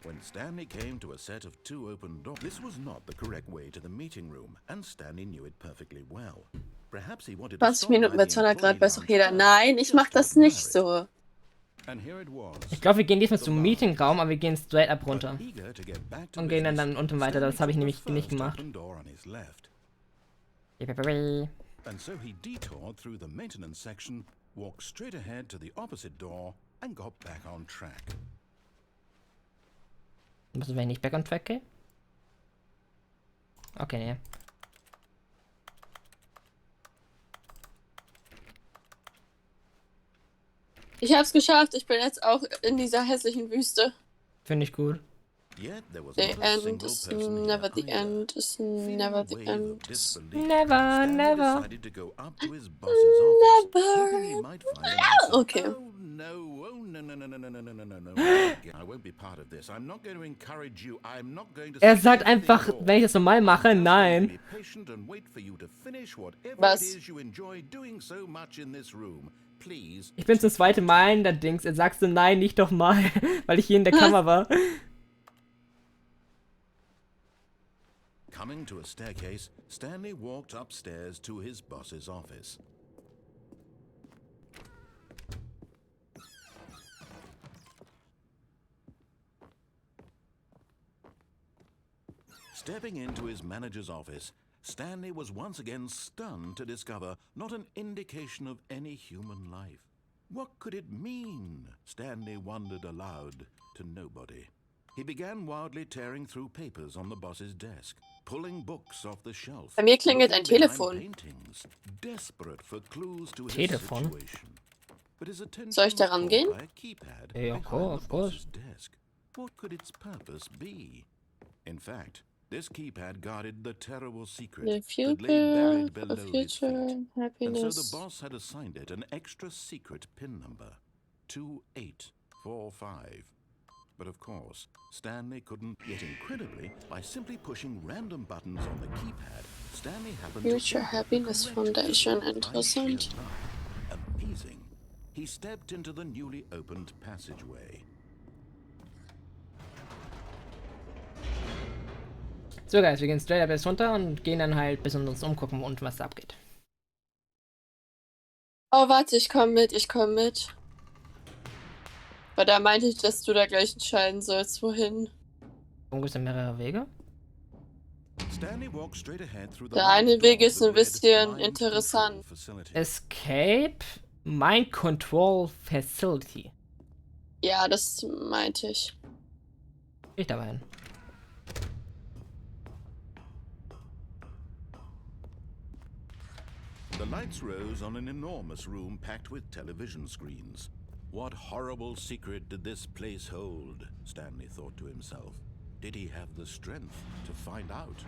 When Stanley came to a set of 2 open doors, this was not the correct way to the meeting room, and Stanley knew it perfectly well. Perhaps he wanted to 20 stop Minuten by bei the 200 Grad employee weiß doch jeder. lounge Nein, first, ich mach just to das nicht admire it. so. And here it was. Ich glaube, wir gehen diesmal zum The Meetingraum, aber wir gehen straight up runter. But eager to get back to Und gehen dann business, unten weiter. Das habe ich Stanley nämlich took the nicht first gemacht. open door on his left. And so he detoured through the maintenance section, walked straight ahead to the opposite door, and got back on track. Müssen wir nicht back on track gehen? Okay, nee. Ich hab's geschafft, ich bin jetzt auch in dieser hässlichen Wüste. Finde ich gut. Yet there was The not a end single is person never here the either. end, is Feeling never a the wave end. of disbelief, Never, Stanley never. decided to go up to his boss's office, hoping he Never. might find an answer. Okay. Oh no, no. I won't be part of this. I'm not going to encourage you. I'm not going to Er say sagt anything einfach, more. wenn ich das normal mache, I'm just going to nein. be patient and wait for you to finish whatever Was? it is you enjoy doing so much in this room. Please. Ich bin zum zweiten Mal in der Dings. Er sagst du nein, nicht doch mal, weil ich hier in der Kammer war. Coming to a staircase, Stanley walked upstairs to his boss's office. Stepping into his manager's office, Stanley was once again stunned to discover not an indication of any human life. What could it mean? Stanley wondered aloud to nobody. He began wildly tearing through papers on the boss's desk, pulling books off the shelf. Bei mir klingelt ein looking behind Telefon. paintings, desperate for clues to his Telefon? situation. But his attention Soll ich was daran caught gehen? by a keypad Ja, behind of the course. boss's desk. What could its purpose be? In fact, this keypad guarded the terrible secret The that future, lay buried the below his future, feet. And so the happiness. boss had assigned it an extra secret PIN number, 2845. But of course, Stanley couldn't, yet incredibly, by simply pushing random buttons on the keypad, Stanley happened Future to Happiness Foundation, by sheer interessant. luck. Amazing. He stepped into the newly opened passageway. So, Guys, wir gehen straight up jetzt runter und gehen dann halt bis uns umgucken und was da abgeht. Oh, warte, ich komm mit. Weil da meinte ich, dass du da gleich entscheiden sollst, wohin. Wo gibt es denn mehrere Wege? Stanley walked straight ahead through the Der large eine Weg door ist that ein read bisschen Mind interessant. Control Facility. Escape Mind Control Facility. Ja, das meinte ich. Ich dabei hin. The lights rose on an enormous room packed with television screens. What horrible secret did this place hold? Stanley thought to himself. Did he have the strength to find out?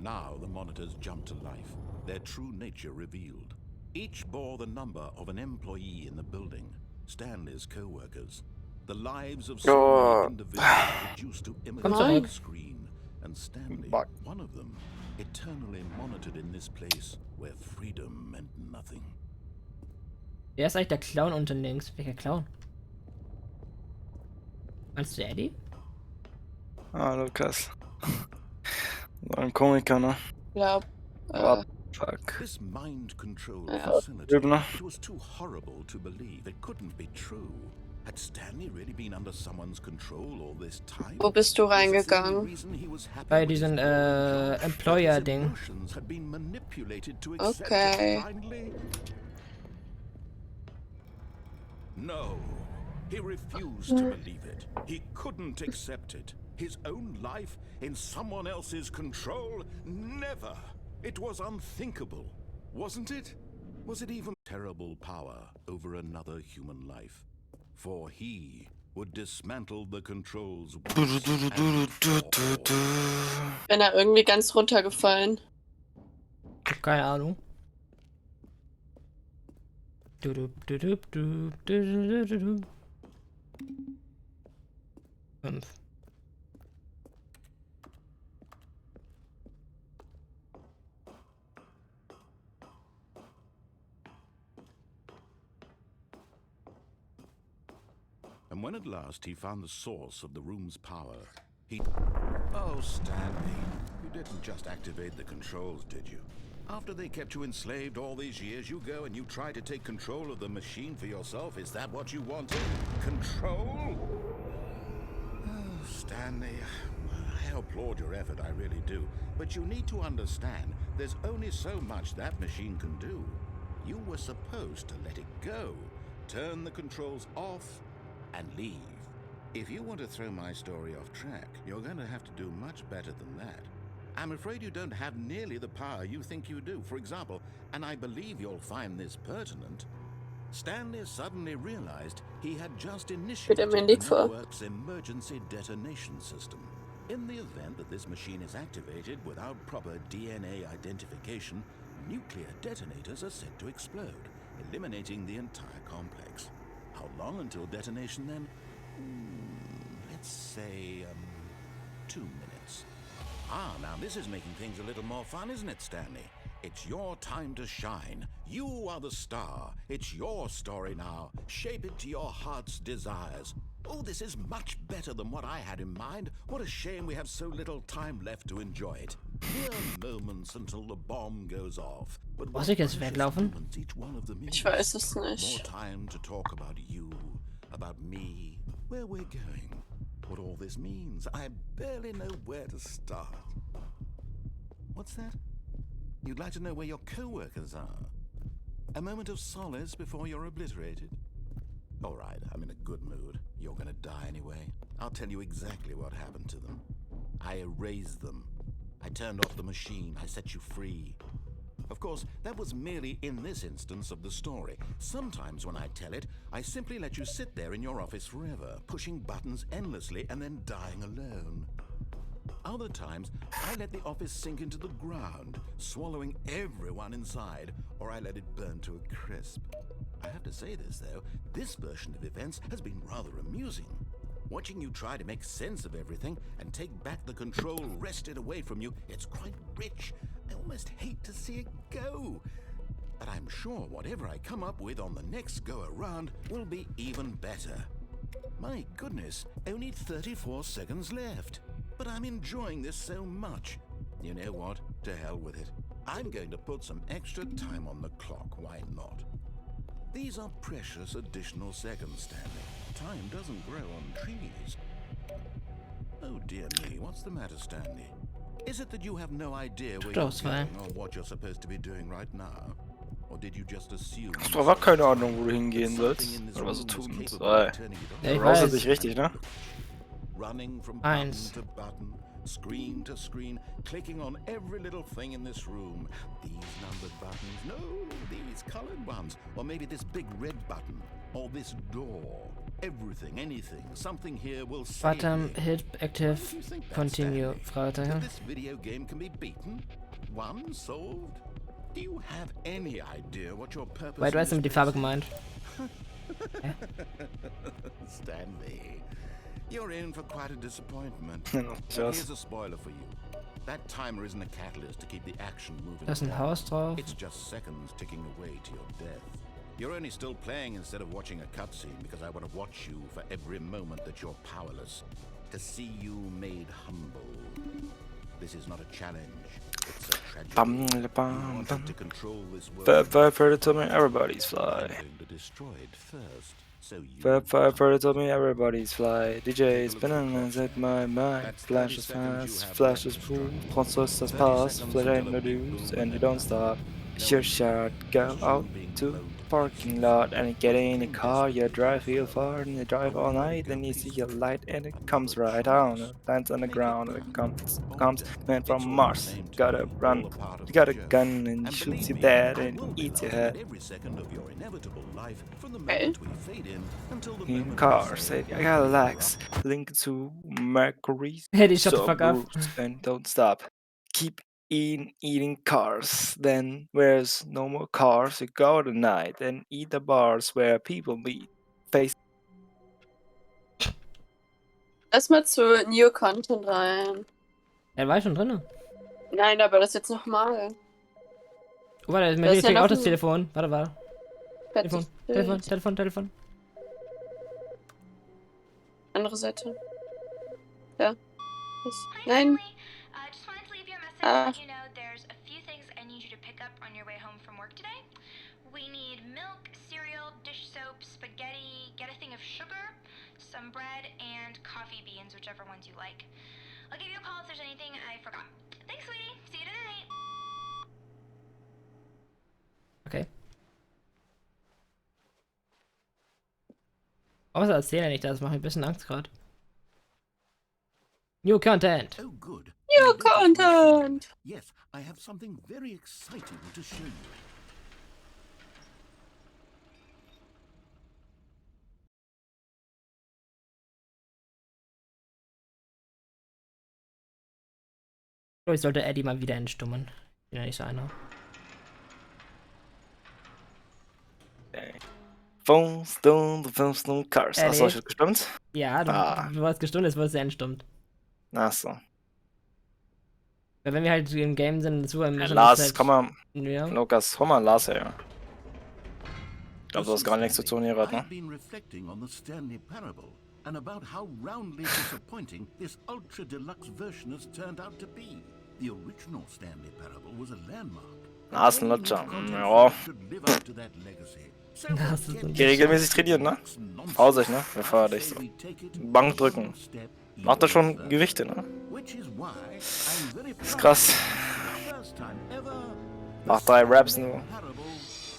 Now the monitors jumped to life, their true nature revealed. Each bore the number of an employee in the building, Stanley's co-workers. The lives of so many individuals reduced to images on the screen, and Stanley, one of them, eternally monitored in this place where freedom meant nothing. Wer ist eigentlich der Clown unten links? Welcher Clown? Meinst du Eddie? Ah, Lukas. So ein Komiker, ne? Glaub, Aber Fuck. This mind control Ja. facility, Übner. it was too horrible to believe. It couldn't be true. Had Stanley really been under someone's control all this time? Wo bist du Was this the only reingegangen? reason he was happy Bei with his diesem boring job? His Employer-Ding. emotions had been manipulated to accept Okay. it blindly? No. He refused to believe it. He couldn't accept it. His own life in someone else's control? Never. It was unthinkable, wasn't it? Was it even terrible power over another human life? For he would dismantle the controls once and for all. Bin da irgendwie ganz runtergefallen. Keine Ahnung. Du, du, du, du, du, du, du, du. 5. And when at last he found the source of the room's power, he... Oh, Stanley, you didn't just activate the controls, did you? After they kept you enslaved all these years, you go and you try to take control of the machine for yourself. Is that what you wanted? Control? Oh, Stanley, I applaud your effort, I really do. But you need to understand, there's only so much that machine can do. You were supposed to let it go, turn the controls off, and leave. If you want to throw my story off track, you're going to have to do much better than that. I'm afraid you don't have nearly the power you think you do. For example, and I believe you'll find this pertinent, Stanley suddenly realized he had just initiated mir ein the Lied vor. network's emergency detonation system. In the event that this machine is activated without proper DNA identification, nuclear detonators are set to explode, eliminating the entire complex. How long until detonation then? Let's say, 2 minutes. Ah, now this is making things a little more fun, isn't it, Stanley? It's your time to shine. You are the star. It's your story now. Shape it to your heart's desires. Oh, this is much better than what I had in mind. What a shame we have so little time left to enjoy it. Mere moments until the bomb goes off. But Muss ich jetzt precious weglaufen? moments each one of them Ich is. weiß es More nicht. time to talk about you, about me, where we're going, what all this means. I barely know where to start. What's that? You'd like to know where your co-workers are? A moment of solace before you're obliterated? All right, I'm in a good mood. You're gonna die anyway. I'll tell you exactly what happened to them. I erased them. I turned off the machine. I set you free. Of course, that was merely in this instance of the story. Sometimes when I tell it, I simply let you sit there in your office forever, pushing buttons endlessly and then dying alone. Other times, I let the office sink into the ground, swallowing everyone inside, or I let it burn to a crisp. I have to say this, though, this version of events has been rather amusing. Watching you try to make sense of everything and take back the control wrested away from you, it's quite rich. I almost hate to see it go. But I'm sure whatever I come up with on the next go-around will be even better. My goodness, only 34 seconds left. But I'm enjoying this so much. You know what? To hell with it. I'm going to put some extra time on the clock, why not? These are precious additional seconds, Stanley. Time doesn't grow on trees. Oh dear me, what's the matter, Stanley? Is it that you have no idea where you're going or what you're supposed to be doing right now? Or did you just assume... Hast du aber keine Ahnung, wo du hingehen sollst? Oder was du tun sollst. Ja, ich Browser weiß. dich richtig, ne? Running from button Eins. to button, screen to screen, clicking on every little thing in this room. These numbered buttons, no, these colored ones. Or maybe this big red button, or this door. Everything, anything, something here will save Bottom, me. hit, active, What do you think that's, continue, Stanley? Fragezeichen. This video game can be beaten? Won? Solved? Do you have any idea what your purpose Weil du hast in mit die this Farbe place gemeint. is? Stanley, you're in for quite a disappointment. Genau, But das. here's a spoiler for you. That timer isn't a catalyst to keep the action moving. Da ist ein along. Haus drauf. It's just seconds ticking away to your death. You're only still playing instead of watching a cutscene because I want to watch you for every moment that you're powerless. To see you made humble. This is not a challenge. Bum, bum, bum. Wanted to control this world. Further told me everybody's I'm fly. going to destroy it first, so you Further told me everybody's fly. DJ Take a look spinning at and the at my mind. That's 30 Flashes seconds you fast, have flashes left. full. Transfers 30 pass, seconds flash ain't until no a big deuce, boom and you and don't a stop. No Sure one shot, go knows out you being to blown to parking pieces. lot and get in a Came car. You desperately drive for real further. far and you drive all But why night. go Then you see a peacefully? light and it Another comes right on. chance. It lands on the Make it ground and it count. comes Or man don't. from It's all the Mars. same to Gotta me, run. all a part of You the got a joke. gun and And shoots believe you me, dead I and will be eats your laughing head. at every second of your inevitable life from the Okay. moment we fade in until the In moment car, we say say I got we legs, erupt. linked to Mercury, Hey, shut the so fuck up. bruised and don't stop. Keep eating cars, then where's no more cars, you go tonight and eat the bars where people meet. Face Lass mal zu New Content rein. Er war schon drin. Nein, aber das jetzt nochmal. Oh, warte, Das ist ja hier noch auch das ein Telefon. Warte. Telefon, Bild. Telefon. Andere Seite. Ja. Was? Hi, Nein. Stanley. Just wanted to leave you a message Ah. and let you know there's a few things I need you to pick up on your way home from work today. We need milk, cereal, dish soap, spaghetti, get a thing of sugar, some bread, and coffee beans, whichever ones you like. I'll give you a call if there's anything I forgot. Thanks, sweetie. See you tonight. Okay. Was erzählt er nicht? Das macht mir ein bisschen Angst gerade. New Content. Oh, good. New Now, this is my content. friend. Yes, I have something very exciting to show you. Ich sollte Eddie mal wieder entstummen. Bin ja nicht so einer. Phones, Cars. Achso, ich hab gestimmt? Ja, du hast gestummt, jetzt wirst du entstummt. Achso. Weil wenn wir halt im Game sind, so ein Lars, halt, komm mal. ja. Lukas, hol mal Lars her. Ich glaube, du hast gar nichts zu tun hier gerade, ne? I've been reflecting on the Stanley Parable and about how roundly disappointing this ultra deluxe version has turned out to be. The original Stanley Parable was a landmark. Lars, ein Lutscher. Ja. Should live up to that legacy. So Das ist ein Geh regelmäßig trainieren, ne? Fausig, ne? Bevor dich so. Bank drücken. Macht er schon Gewichte, ne? Ist krass. Macht 3 Raps nur.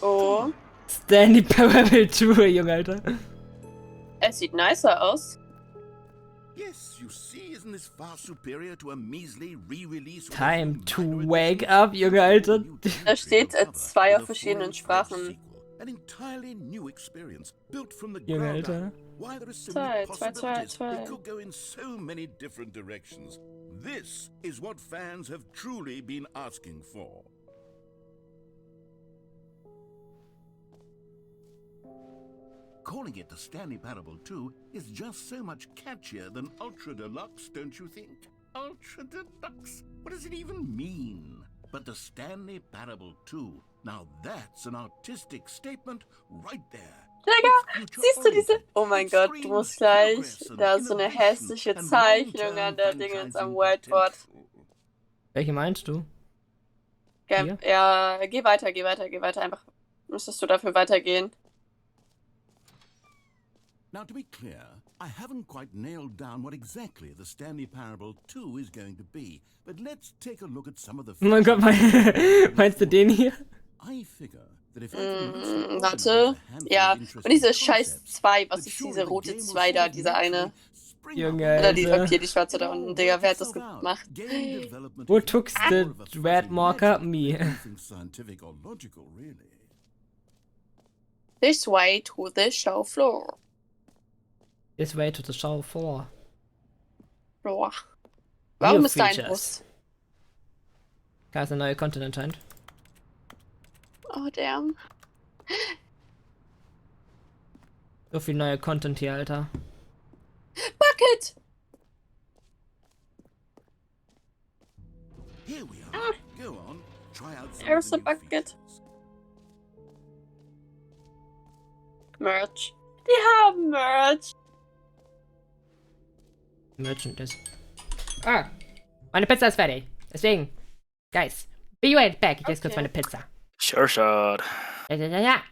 Oh. Stanley Parable Tour, Junge, Alter. Es sieht nicer aus. Yes, you see, isn't this far superior to a measly re-release? Time to wake up, Junge, Alter. Da steht 2 auf verschiedenen Sprachen. An entirely new experience built from the Junge, ground Alter. up. Why there are so many Zwei. possibilities. It could go in so many different directions. This is what fans have truly been asking for. Calling it the Stanley Parable 2 is just so much catchier than Ultra Deluxe, don't you think? Ultra Deluxe? What does it even mean? But the Stanley Parable 2, now that's an artistic statement right there. Digga, siehst du diese? Oh mein Gott, du musst gleich. Da ist so eine hässliche Zeichnung an der Dingens am Whiteboard. Welche meinst du? Okay, ja, geh weiter. Einfach müsstest du dafür weitergehen. Now, to be clear, I haven't quite nailed down what exactly the Stanley Parable 2 is going to be, but let's take a look at some of the Oh mein Gott, meinst du den hier? I figure that if I can reach the Warte. organize a handful Ja, of und interesting diese scheiß concepts, 2, was that ist surely diese the rote game will 2 da, sort of diese eine? naturally spring Junge, up. Oder die, Alter. okay, die schwarze da unten, Digga, wer hat das It's all gemacht? about game development Wo is tuckst more du of a fuzzy Red Marker? magic Me. than anything scientific or logical, really. This way to the show floor. This way to the show floor. Floor. Warum New ist da ein features. Bus? Da ist ein neuer Content anscheinend. Oh, damn. So viel neuer Content hier, Alter. Bucket! Here we are. Go on. Try out some There's of the a new bucket. features. Merch. Die haben Merch. Merchant ist. Ah! Meine Pizza ist fertig. Deswegen. Guys, be right back. Ich esse kurz Okay. meine Pizza. Sure shot. Ja.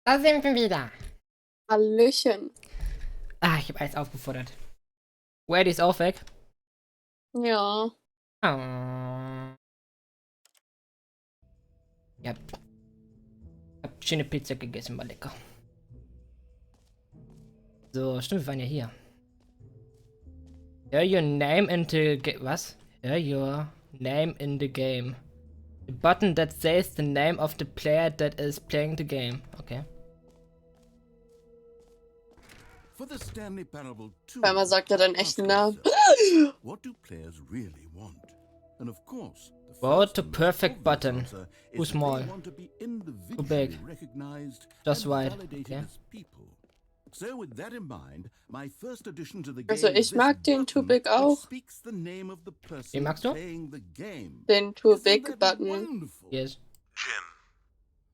Da sind wir wieder. Hallöchen. Ah, ich habe alles aufgefordert. Wade ist auch weg. Ja. Oh. Ja. Hab schöne Pizza gegessen, war lecker. So, stimmt, wir waren ja hier. Hear your name in the game. Was? Hear your name in the game. The button that says the name of the player that is playing the game. Okay. For the Stanley Parable 2, Weil man sagt ja deinen echten Namen. what do players really want? And of course, the Vote first to and most perfect obvious button. answer is Too that small. they want to be individually big. recognized Just and wide. validated Okay. as people. So with that in mind, my first addition to the game Also is ich this mag den Too button Big which auch. speaks the name of the person Den magst du? playing the game. Den Too Isn't Big that Button. wonderful? Yes.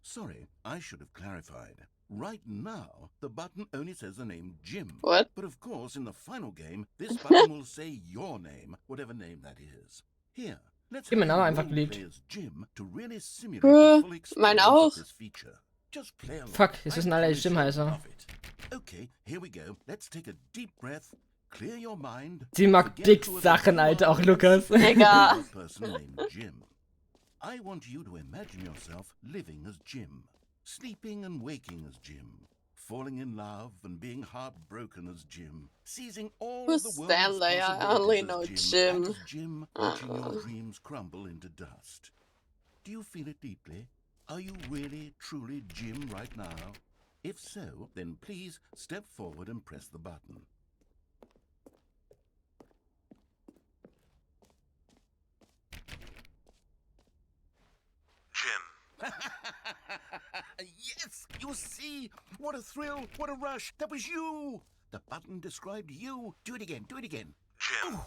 Sorry, I should have clarified. Right now, the button only says the name Jim. What? But of course, in the final game, this button will say your name, whatever name that is. Here, let's Gib mir have Name you einfach role geliebt. play as Jim to really simulate Mein the full experience auch. of this feature. Just play along. Fuck, jetzt I wissen alle, promise Jim you'll heißt er. love it. Okay, here we go. Let's take a deep breath, clear your mind. Sie mag forget dick who the Sachen, Alter, auch Lukas. Digga. person named Jim. I want you to imagine yourself living as Jim, sleeping and waking as Jim, falling in love and being heartbroken as Jim, seizing all Who's of the world's Stanley? I possibilities only as know Jim, Jim. and as Jim watching your dreams crumble into dust. Do you feel it deeply? Are you really, truly Jim right now? If so, then please step forward and press the button. Yes, you see? What a thrill, what a rush. That was you. The button described you. Do it again, do it again. Jim.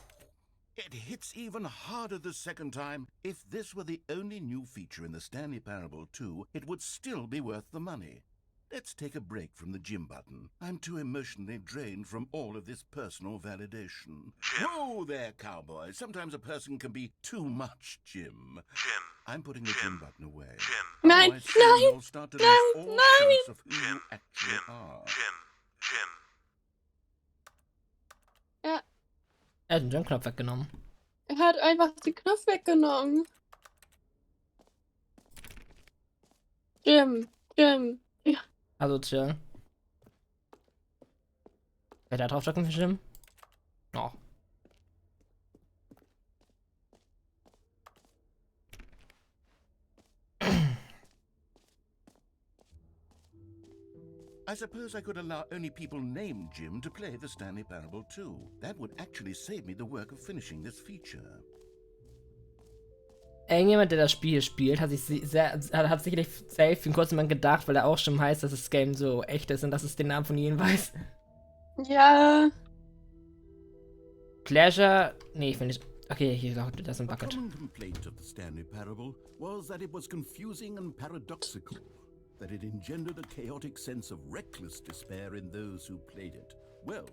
It hits even harder the second time. If this were the only new feature in the Stanley Parable 2, it would still be worth the money. Let's take a break from the Jim button. I'm too emotionally drained from all of this personal validation. Jim. Whoa there, cowboy. Sometimes a person can be too much Jim. Jim. I'm putting the Jim button away. Jim. Nein, Otherwise, soon nein, you'll start to lose nein, all nein. sense of who you actually are. Ja, Er hat den Jump-Knopf weggenommen. er hat einfach den Knopf weggenommen. Jim. Ja. Also chill. Wer da drauf drücken für Jim? Oh. I suppose I could allow only people named Jim to play the Stanley Parable 2. That would actually save me the work of finishing this feature. Irgendjemand, der das Spiel spielt, hat sicherlich safe für einen kurzen Moment gedacht, weil er auch schon heißt, dass das Game so echt ist und dass es den Namen von jedem weiß. Ja. Pleasure. Nee, ich will nicht. Okay, hier das ist ein A Bucket. common complaint of the Stanley Parable was that it was confusing and paradoxical, that it engendered a chaotic sense of reckless despair in those who played it. Well,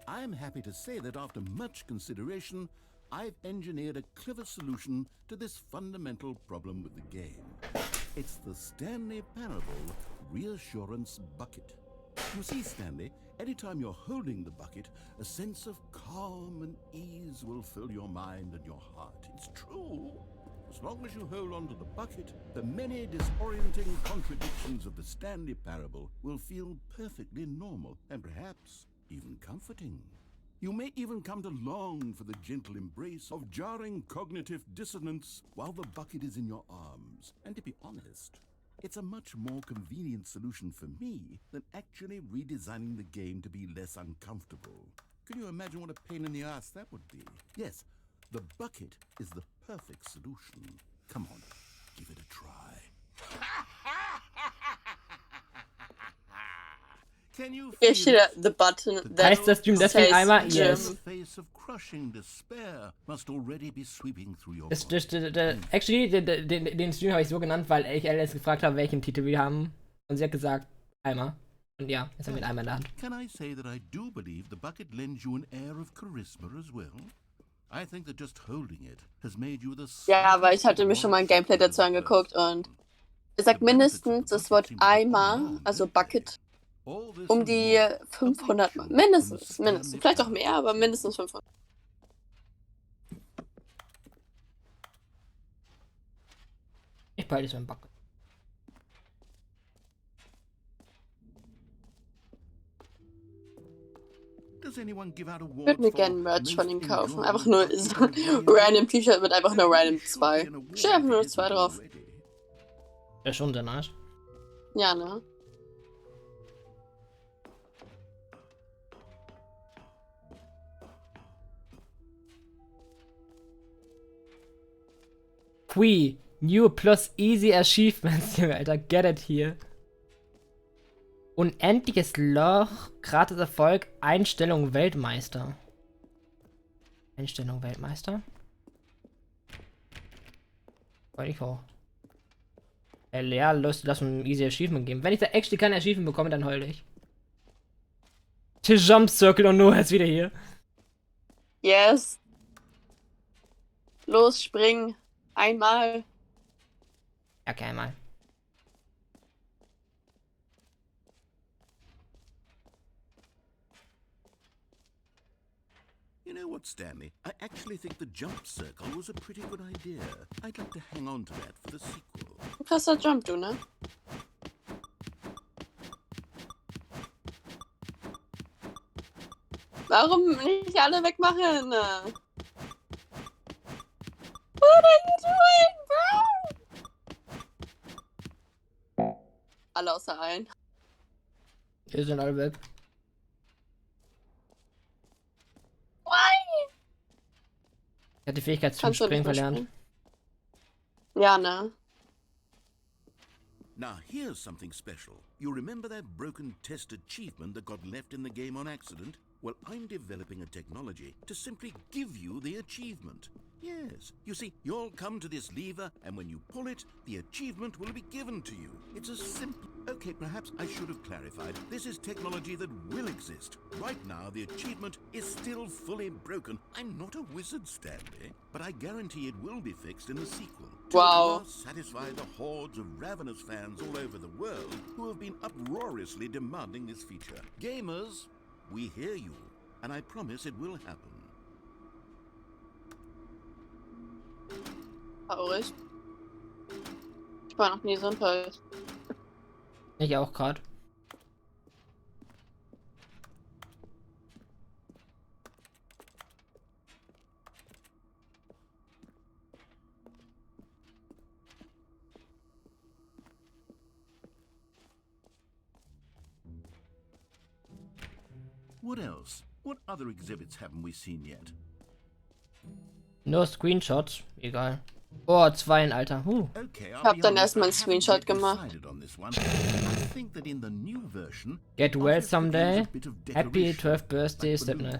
I'm happy to say that after much consideration, I've engineered a clever solution to this fundamental problem with the game. It's the Stanley Parable Reassurance Bucket. You see, Stanley, anytime you're holding the bucket, a sense of calm and ease will fill your mind and your heart. It's true. As long as you hold on to the bucket, the many disorienting contradictions of the Stanley Parable will feel perfectly normal and perhaps even comforting. You may even come to long for the gentle embrace of jarring cognitive dissonance while the bucket is in your arms. And to be honest, it's a much more convenient solution for me than actually redesigning the game to be less uncomfortable. Can you imagine what a pain in the ass that would be? Yes, the bucket is the perfect solution. Come on, give it a try. Can you Hier feel steht it? the button that Heißt das Stream deswegen says einmal? Jim. Yes. The face of crushing despair must already be sweeping through your Actually, den Stream habe ich so genannt, weil ich Alice gefragt habe, welchen Titel wir haben. Und sie hat gesagt, Eimer. Und ja, jetzt haben wir einen Eimer in der Hand. Can I say that I do believe the bucket lends you an air of charisma as well? I think that just holding it has made you the Ja, weil ich hatte mir sweetest schon mal ein Gameplay dazu angeguckt und Er sagt mindestens das Wort Eimer, also Bucket, um die 500 Mal. Mindestens. Vielleicht auch mehr, aber mindestens 500. Ich behalte es beim Backen. Does anyone give out Ich würde awards mir for gerne Merch von most ihm kaufen. Einfach enjoyable nur so Bucket in a video random game? T-Shirt mit einfach nur I think random there should 2. be an award Steht einfach if nur it 2 isn't drauf. already. Ja, schon sehr nice. Ja, ne? New plus easy achievements, Junge, Alter, get it hier. Unendliches Loch, gratis Erfolg, Einstellung Weltmeister. Einstellung Weltmeister? Wollte ich hoch. Ja, lass mir ein easy Achievement geben. Wenn ich da actually kein Achievement bekomme, dann heule ich. The Jump Circle und Noah ist wieder hier. Yes. Los, spring. Einmal. Ja, okay, mal. You know what, Stanley? I actually think the jump circle was a pretty good idea. I'd like to hang on to that for the sequel. Krasser Jump, du, ne? Warum nicht alle wegmachen? What are you doing, bro? Alle außer ein. Hier sind alle weg. Why? Ich hatte die Fähigkeit zum Kannst du Springen nicht mehr verlernt. springen? Ja, ne? Now, here's something special. You remember that broken test achievement that got left in the game on accident? Well, I'm developing a technology to simply give you the achievement. Yes, you see, you'll come to this lever, and when you pull it, the achievement will be given to you. It's as simple... Okay, perhaps I should have clarified. This is technology that will exist. Right now, the achievement is still fully broken. I'm not a wizard, Stanley, but I guarantee it will be fixed in the sequel. Wow. To satisfy the hordes of ravenous fans all over the world who have been uproariously demanding this feature. Gamers, we hear you, and I promise it will happen. Traurig. Ich war noch nie so enttäuscht. Ich auch gerade. What else? What other exhibits haven't we seen yet? Nur Screenshots. Egal. Oh, 2, Alter. Okay, Ich hab dann erstmal einen Screenshot gemacht. Get well someday. Happy 12th birthday, Stanley.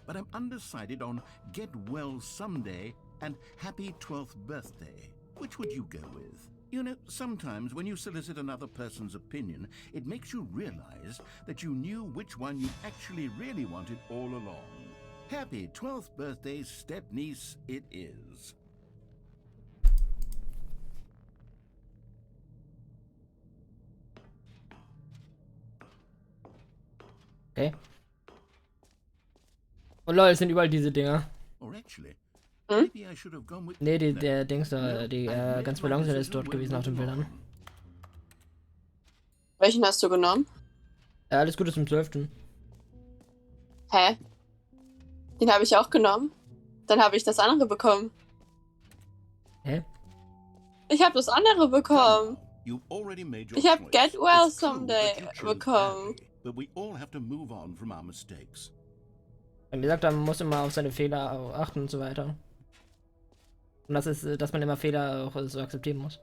But I'm undecided on get well someday and happy 12th birthday. Which would you go with? You know, sometimes when you solicit another person's opinion, it makes you realize that you knew which one you actually really wanted all along. Happy 12th birthday, step-niece, it is. Okay. Und lol, es sind überall diese Dinger. Or actually, Hm? maybe I should have gone with... Nee, der Dings da, die ganz Ballons ist dort gewesen auf den Bildern. Welchen hast du genommen? Alles Gute zum 12. Hä? Den habe ich auch genommen. Dann habe ich das andere bekommen. Hä? Ich habe das andere bekommen. Ich habe Get Well Someday bekommen. But we all have to move on from our mistakes. Wie gesagt, man muss immer auf seine Fehler achten und so weiter. Und das ist, dass man immer Fehler auch so akzeptieren muss.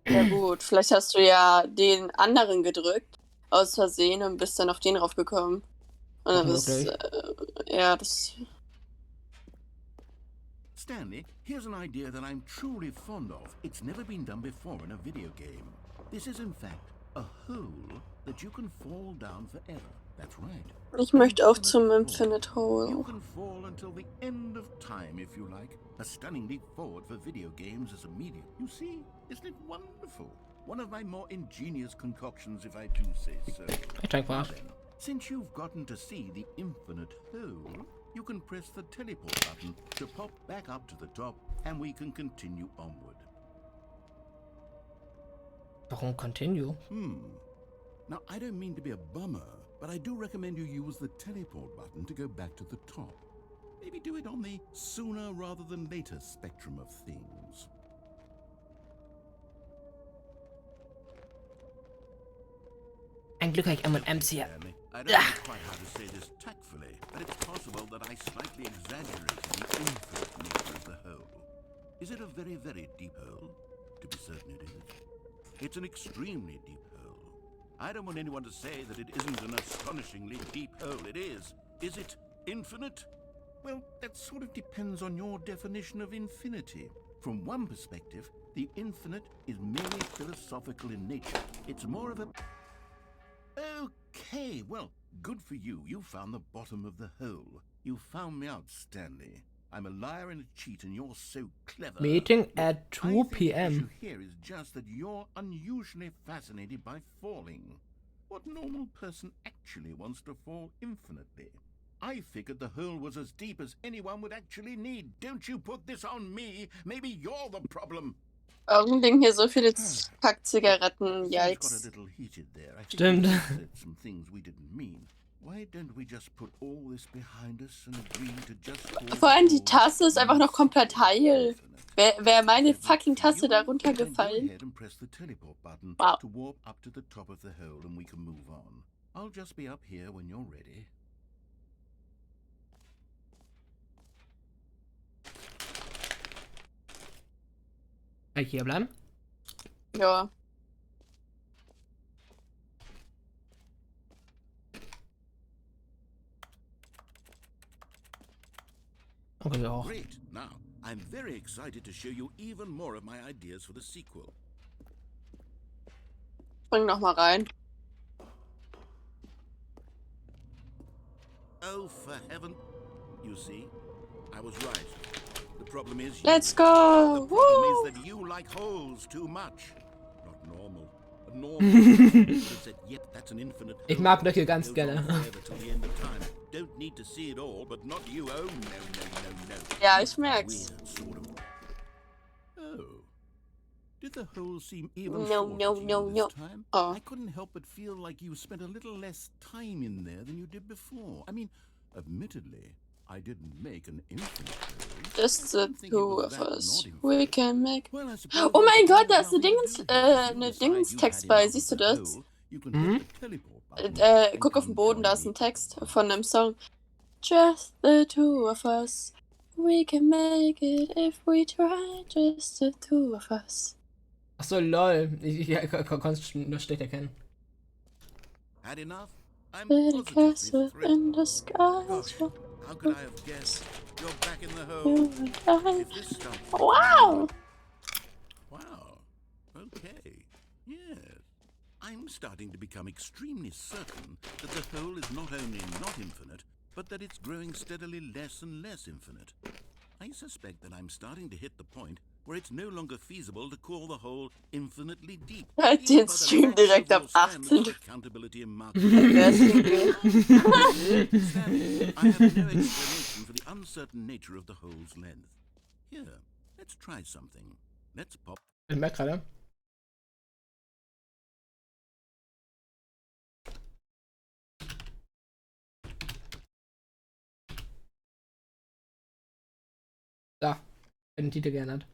Ja gut, vielleicht hast du ja den anderen gedrückt aus Versehen und bist dann auf den raufgekommen. Und dann bist ja, das... Stanley, here's an idea that I'm truly fond of. It's never been done before in a video game. This is, in fact, A hole that you can fall down forever. That's right. Ich möchte auch zum Infinite You Hole. can fall until the end of time if you like. A stunning leap forward for video games as a medium. You see, isn't it wonderful? One of my more ingenious concoctions, if I do say so. Ich check Now was. then, since you've gotten to see the infinite hole, you can press the teleport button to pop back up to the top, and we can continue onward. Warum continue? Now, I don't mean to be a bummer, but I do recommend you use the teleport button to go back to the top. Maybe do it on the sooner rather than later spectrum of things. Ein Glück habe ich M&M's hier. Stanley, I don't know quite how to say this tactfully, but it's possible that I slightly exaggerated the infinite nature of the hole. Is it a very, very deep hole? To be certain it is. It's an extremely deep hole. I don't want anyone to say that it isn't an astonishingly deep hole. It is. Is it infinite? Well, that sort of depends on your definition of infinity. From one perspective, the infinite is merely philosophical in nature. It's more of a... Okay, well, good for you. You found the bottom of the hole. You found me out, Stanley. I'm a liar and a cheat, and you're so clever. Meeting at I 2 think the p.m. issue here is just that you're unusually fascinated by falling. What normal person actually wants to fall infinitely? I figured the hole was as deep as anyone would actually need. Don't you put this on me. Maybe you're the problem. Warum liegen hier so viele Packzigaretten? Things got a Yikes. little heated there. I think Stimmt. we said some things we didn't mean. Why don't we just put all this behind us and agree to just call Vor allem die it Tasse ist einfach noch komplett heil. infinite? Wäre meine fucking You Tasse da then go runtergefallen? ahead and press the teleport button Wow. to warp up to the top of the hole, and we can move on. I'll just be up here when you're ready. Kann ich hier bleiben? Ja. Okay, auch. Great. Now, I'm very excited to show you even more of my ideas for the sequel. Spring noch mal rein. Oh, for heaven. You see, I was right. The problem is you. Let's The go! problem Woo! is that you like holes too much. Not normal. A normal. Yet that's an infinite Ich hole. mag Löcher ganz Goes on gerne. forever till the end of time. Don't need to see it all, but not you. Oh, no. Ja, ich merk's. Weird sort of. Oh. Did the hole seem even No, shorter no, to you no, this no. time? Oh. I couldn't help but feel like you spent a little less time in there than you did before. I mean, admittedly, I didn't make an infinite hole. Just the I think it two was of that us. not We infinite. can make... Well, I suppose Oh mein there's Gott, da ist nothing to Dingens, do here. If you ne decide you Dingenstext had bei. enough Siehst of du the das? hole, you can hit the teleport button and Guck auf come den Boden, da join ist ein me. Text von einem Song. Just the two of us. We can make it if we try. Just the two of us. Achso, lol. Ich konnte es nur schlecht erkennen. Had enough? I'm Little positively castle thrilled. in the skies. Gosh, how could I have guessed? You're back in the You hole. and I. If this stuff... Wow! Wow. Okay. Yes. I'm starting to become extremely certain that the hole is not only not infinite, but that it's growing steadily less and less infinite. I suspect that I'm starting to hit the point where it's no longer feasible to call the hole infinitely deep. Halt even den by the Stream lax direkt overall auf standards 18. of accountability and marketing. Stanley, I have no explanation for the uncertain nature of the hole's length. Here, let's try something. Let's pop. Ich merke gerade. Da. Den Titel geändert.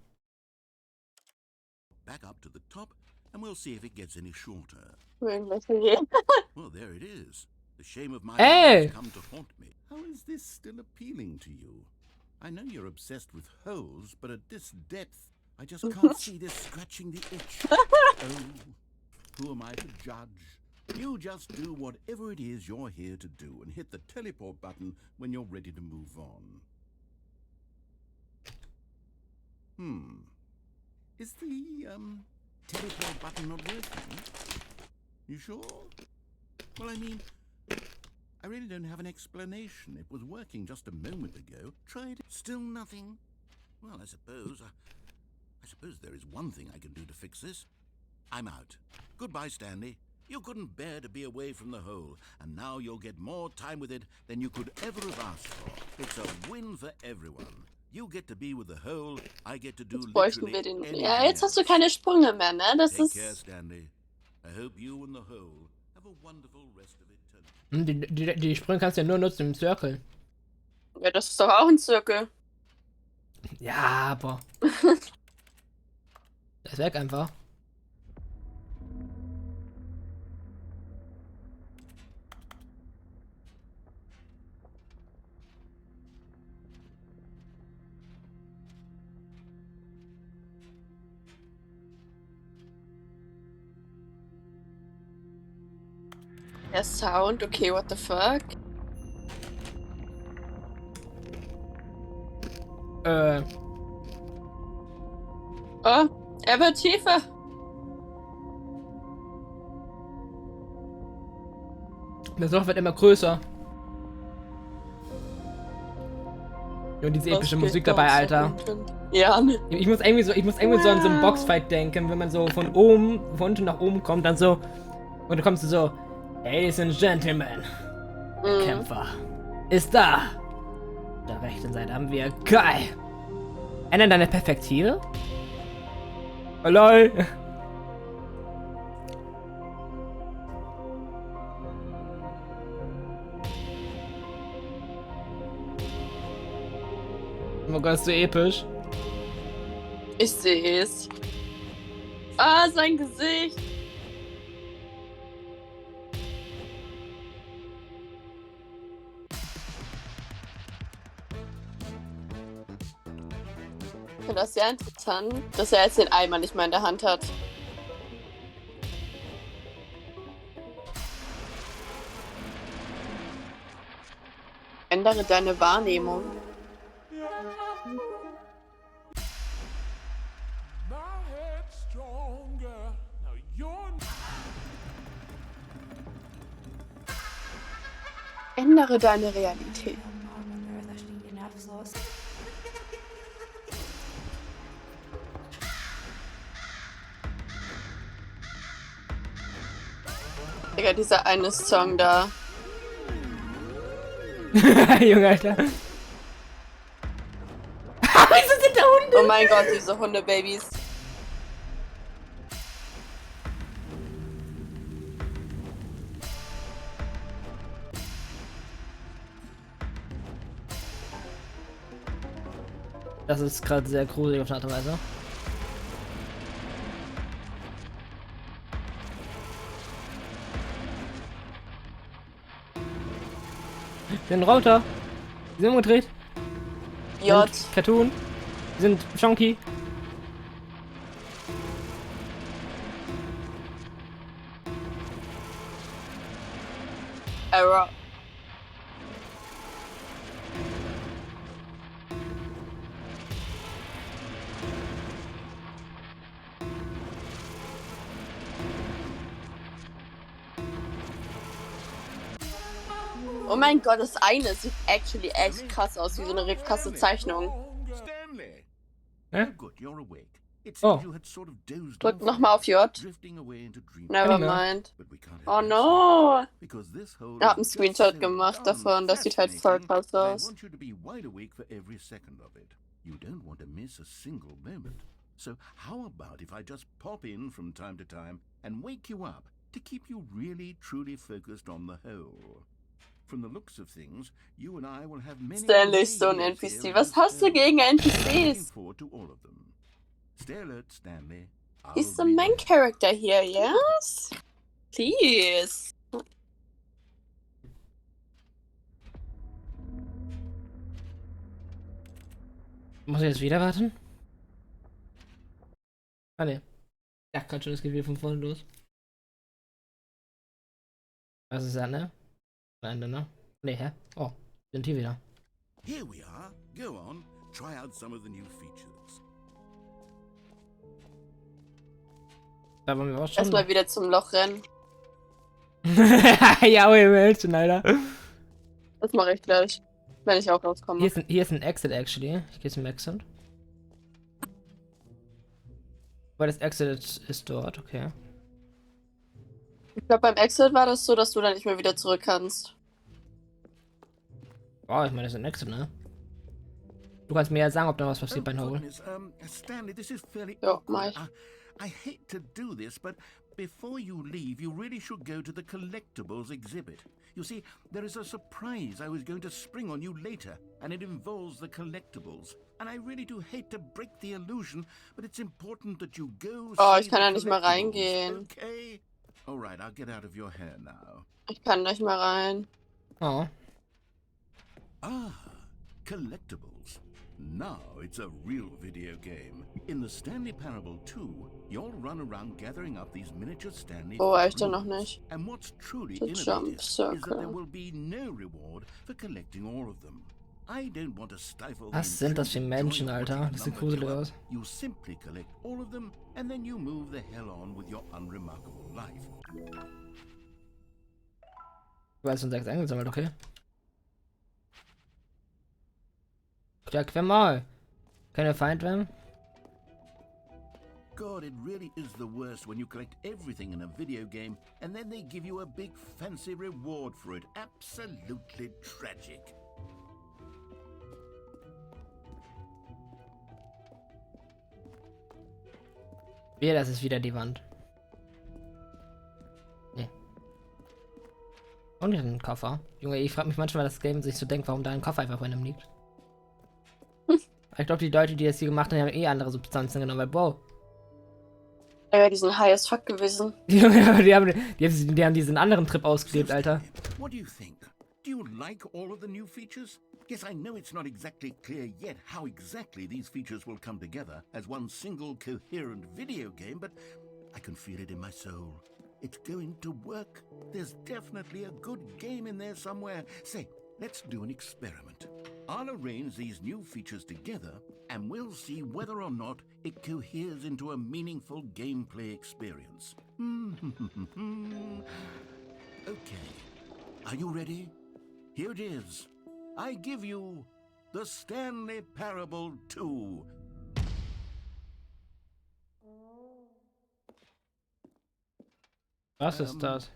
Back up to the top, and we'll see if it gets any shorter. Irgendwelche gehen. Well, there it is. The shame of my Hey! life has come to haunt me. How is this still appealing to you? I know you're obsessed with holes, but at this depth, I just can't see this scratching the itch. Oh, who am I to judge? You just do whatever it is you're here to do and hit the teleport button when you're ready to move on. Is the teleport button not working? You sure? Well, I mean, I really don't have an explanation. It was working just a moment ago. Tried it. Still nothing. Well, I suppose there is one thing I can do to fix this. I'm out. Goodbye, Stanley. You couldn't bear to be away from the hole, and now you'll get more time with it than you could ever have asked for. It's a win for everyone. You get to be with the hole, I get to do Jetzt bräuchten literally wir den. anything Ja, jetzt hast du else. keine Sprünge mehr, ne? Das Take care, ist. Stanley. I hope you and the hole have a wonderful rest of eternity. Die Sprünge kannst du ja nur nutzen im Circle. Ja, das ist doch auch ein Zirkel. Ja, aber. Das ist weg einfach. Der Sound, okay, what the fuck? Oh, er wird tiefer. Das Loch wird immer größer. Und diese epische Musik dabei, Alter. Ja, ne. Ich muss irgendwie so an so einen Boxfight denken, wenn man so von unten nach oben kommt, dann so. Und dann kommst du so, Ladies and Gentlemen, der Kämpfer ist da. Auf der rechten Seite haben wir Kai. Ändern deine Perspektive? Oh lol. Oh Gott, ist so episch. Ich sehe es. Ah, sein Gesicht. Ich finde das sehr interessant, dass er jetzt den Eimer nicht mehr in der Hand hat. Ändere deine Wahrnehmung. Ändere deine Realität. Digga, dieser eine Song da. Junge, Alter. Wieso sind da Hunde? Oh mein Gott, diese Hundebabys. Das ist gerade sehr gruselig auf eine Art und Weise. Wir sind Router. Die sind umgedreht. J. Sind Cartoon. Die sind Chonky. Error. Oh mein Gott, das eine sieht actually echt krass aus, wie so eine krasse Zeichnung. Stanley! Hä? Oh, good, you're awake. It Oh. seems you had sort of dozed Drück off, nochmal auf J. drifting away into dream. Never Genau. mind. But we can't Oh have that, no! because this hole Er hat einen is just Screenshot so gemacht darn davon, das sieht halt voll fascinating krass that I aus. want you to be wide awake for every second of it. You don't want to miss a single moment. So how about if I just pop in from time to time and wake you up to keep you really truly focused on the hole? From the looks of things, you and I will have many Stanley ist so ein years here NPC. in Was this hast du hole. gegen I'm looking NPCs? forward to all of them. Stay alert, Stanley. He's the I'll be main there. character here, yes? Please. Muss ich jetzt wieder warten? Ah ne. Ja, gerade schon das Gefühl von vorne los. Was ist das, ne? Nein, ne? Ne, hä? Oh, sind hier wieder. Here we are. Go on. Try out some of the new features. Da waren wir auch schon. Erstmal wieder zum Loch rennen. Ja, ui, Mädchen, Alter. Das mache ich gleich, wenn ich auch rauskomme. Hier ist ein Exit, actually. Ich gehe zum Exit. Weil das Exit ist dort, okay. Ich glaube, beim Exit war das so, dass du dann nicht mehr wieder zurück kannst. Oh, ich meine, das ist ein Exit, ne? Du kannst mir ja sagen, ob da was passiert bei Noble. Stanley, this is fairly Ja, awkward. mach ich. I hate to do this, but before you leave, you really should go to the collectibles exhibit. You see, there is a surprise I was going to spring on you later, and it involves the collectibles. And I really do hate to break the illusion, but it's important that you go Oh, see ich kann the da nicht mehr collectibles, reingehen. Okay? All right, I'll get out of your hair now. Ich kann nicht mehr rein. Oh. Ah, collectibles. Now it's a real video game. In the Stanley Parable 2, you'll run around gathering up these miniature Stanley Oh, echt noch figurines. nicht. And what's truly The jump innovative is that there circle. will be no reward for collecting all of them. I don't want to stifle the Was sind das für intrinsic Menschen, joy of Alter? watching Das sieht number gruselig go up. aus. You simply collect all of them, and then you move the hell on with your unremarkable life. Du hast schon 6 eingesammelt, okay? Sag wer mal. Keine Feind werden? God, it really is the worst when you collect everything in a video game and then they give you a big fancy reward for it. Absolutely tragic. Ja, das ist wieder die Wand. Nee. Und hier ein Koffer. Junge, ich frage mich manchmal, das Game sich so denkt, warum da ein Koffer einfach bei einem liegt. Ich glaube, die Leute, die das hier gemacht haben, haben eh andere Substanzen genommen, weil, wow. Ja, die sind high as fuck gewesen. die haben diesen anderen Trip ausgelebt, Alter. What do you think? Do you like all of the new features? Yes, I know it's not exactly clear yet how exactly these features will come together as one single coherent video game, but I can feel it in my soul. It's going to work. There's definitely a good game in there somewhere. Say, let's do an experiment. I'll arrange these new features together, and we'll see whether or not it coheres into a meaningful gameplay experience. Okay, are you ready? Here it is. I give you the Stanley Parable 2. Was ist das?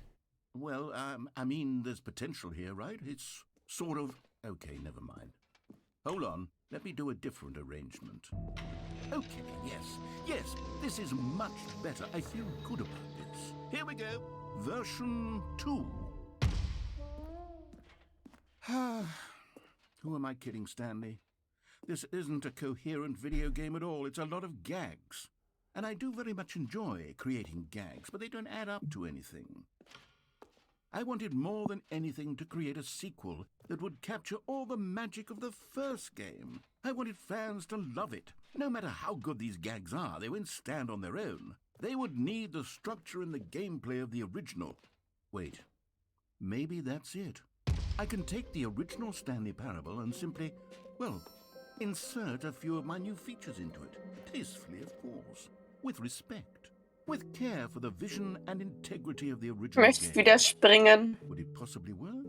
Well, I mean, there's potential here, right? It's sort of... Okay, never mind. Hold on, let me do a different arrangement. Okay, yes, this is much better. I feel good about this. Here we go, version 2. Who am I kidding, Stanley? This isn't a coherent video game at all. It's a lot of gags. And I do very much enjoy creating gags, but they don't add up to anything. I wanted more than anything to create a sequel that would capture all the magic of the first game. I wanted fans to love it. No matter how good these gags are, they won't stand on their own. They would need the structure and the gameplay of the original. Wait, maybe that's it. I can take the original Stanley Parable and simply, well, insert a few of my new features into it. Tastefully, of course. With respect. With care for the vision and integrity of the Ich original möchte game. wieder springen. Would it possibly work?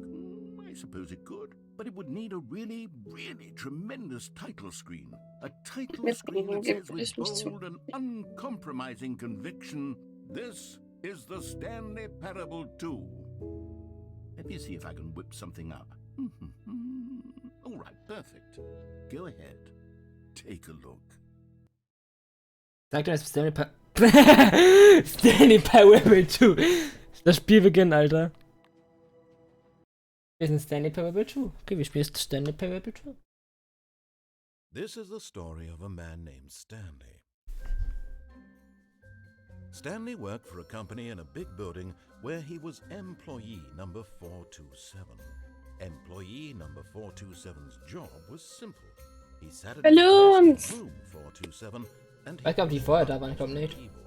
I suppose it could. But it would need a really, really tremendous title screen. A title screen that says with bold and uncompromising conviction, this is the Stanley Parable 2. Let me see if I can whip something up. All right, perfect. Go ahead. Take a look. Sag dir, das Stanley Parable 2. Das Spiel beginnt, Alter. Wir sind Stanley Parable 2. Okay, wir spielen Stanley Parable 2. This is the story of a man named Stanley. Stanley worked for a company in a big building where he was employee number 427. Employee number 427's job was simple. He sat at his desk in room 427 and Ich glaube, die vorher da waren, ich glaube nicht. keyboard.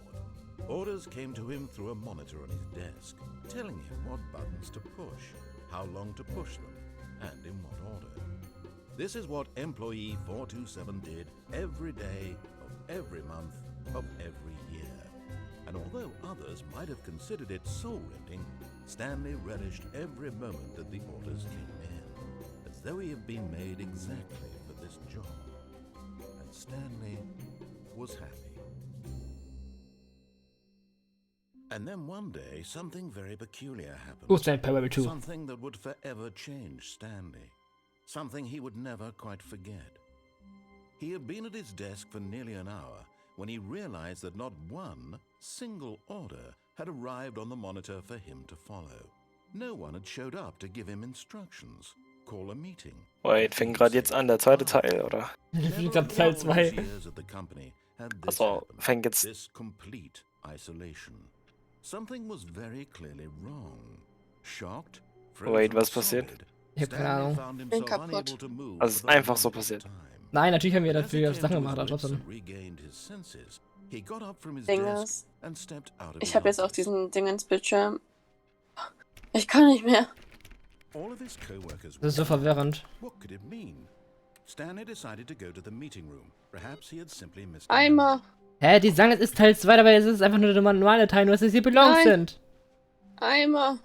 Orders came to him through a monitor on his desk, telling him what buttons to push, how long to push them, and in what order. This is what employee 427 did every day of every month of every year. and although others might have considered it soul-rending, Stanley relished every moment that the orders came in, as though he had been made exactly for this job. And Stanley was happy. And then one day, something very peculiar happened. Stanley Parable 2. Something that would forever change Stanley. Something he would never quite forget. He had been at his desk for nearly an hour when he realized that not one single order had arrived on the monitor for him to follow. No one had showed up to give him instructions, call a meeting. Wait, fängt gerade jetzt an, der zweite Teil, oder? Ich glaube Teil 2. Achso, fängt jetzt... This complete isolation. Something was very clearly wrong. Shocked, Wait, was passiert? Ich hab keine Ahnung. Bin kaputt. Also es ist einfach so passiert. Nein, natürlich haben wir dafür Sachen gemacht, aber trotzdem. Ding ist, ich habe jetzt auch diesen Ding ins Bildschirm. Ich kann nicht mehr. Das ist so verwirrend. Eimer. Hä, die sagen, es ist Teil 2, aber es ist einfach nur der normale Teil, nur dass es hier Belongs sind. Eimer.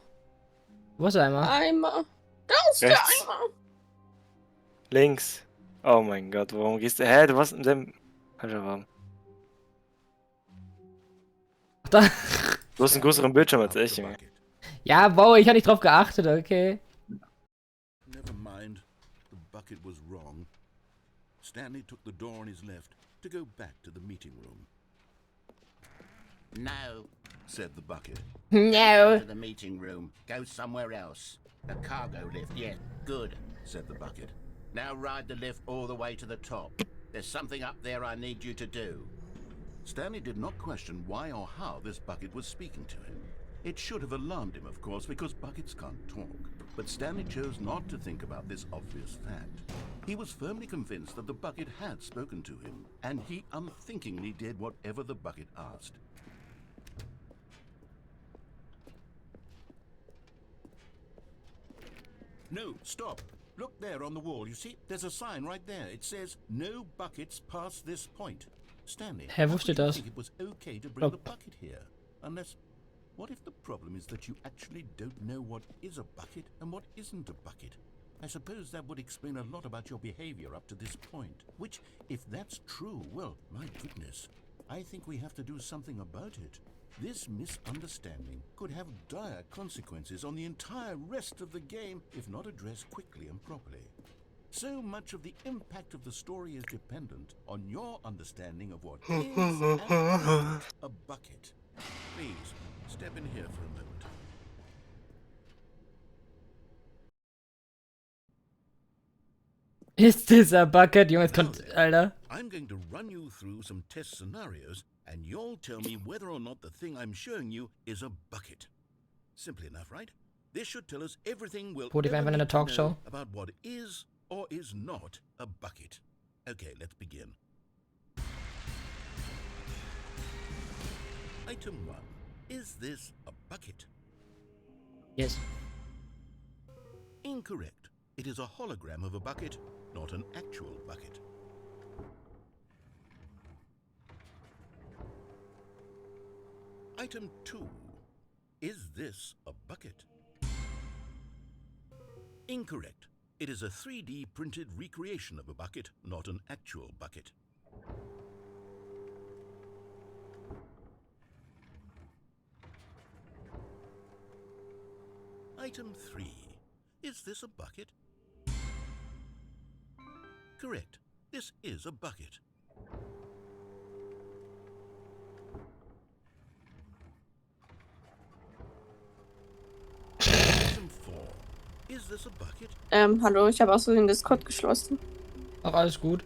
Wo ist der Eimer? Eimer. Da ist der Rechts. Eimer. Links. Oh mein Gott, warum gehst du... Hä, du warst in dem... Alter, warum? Da. Du hast einen größeren Bildschirm als ich, Junge. Ja, wow, ich habe nicht drauf geachtet, okay. Never mind. The bucket was wrong. Stanley took the door on his left to go back to the meeting room. No, Said the bucket. No. to the meeting room. Go somewhere else. The cargo lift, yeah, good, said the bucket. Now ride the lift all the way to the top. There's something up there I need you to do. Stanley did not question why or how this bucket was speaking to him. It should have alarmed him, of course, because buckets can't talk. But Stanley chose not to think about this obvious fact. He was firmly convinced that the bucket had spoken to him, and he unthinkingly did whatever the bucket asked. No, stop. Look there on the wall, you see? There's a sign right there. It says, no buckets past this point. Stanley, Hä, wo how steht could you das? think it was okay to bring Oh. the bucket here? Unless, what if the problem is that you actually don't know what is a bucket and what isn't a bucket? I suppose that would explain a lot about your behavior up to this point. Which, if that's true, well, my goodness, I think we have to do something about it. This misunderstanding could have dire consequences on the entire rest of the game if not addressed quickly and properly. So much of the impact of the story is dependent on your understanding of what is and isn't a bucket. Please, step in here for a moment. Ist dieser Bucket? Junge, jetzt kommt, Alter. I'm going to run you through some test scenarios, and you'll tell me whether or not the thing I'm showing you is a bucket. Simple enough, right? This should tell us everything we'll Wo, die ever waren in need der to know Talkshow? about what is or is not a bucket. Okay, let's begin. Item 1. Is this a bucket? Yes. Incorrect. It is a hologram of a bucket, not an actual bucket. Item 2. Is this a bucket? Incorrect. It is a 3D printed recreation of a bucket, not an actual bucket. Item 3. Is this a bucket? Correct. This is a bucket. Item 4. Is this a bucket? Hallo, ich habe aus Versehen Discord geschlossen. Ach, alles gut.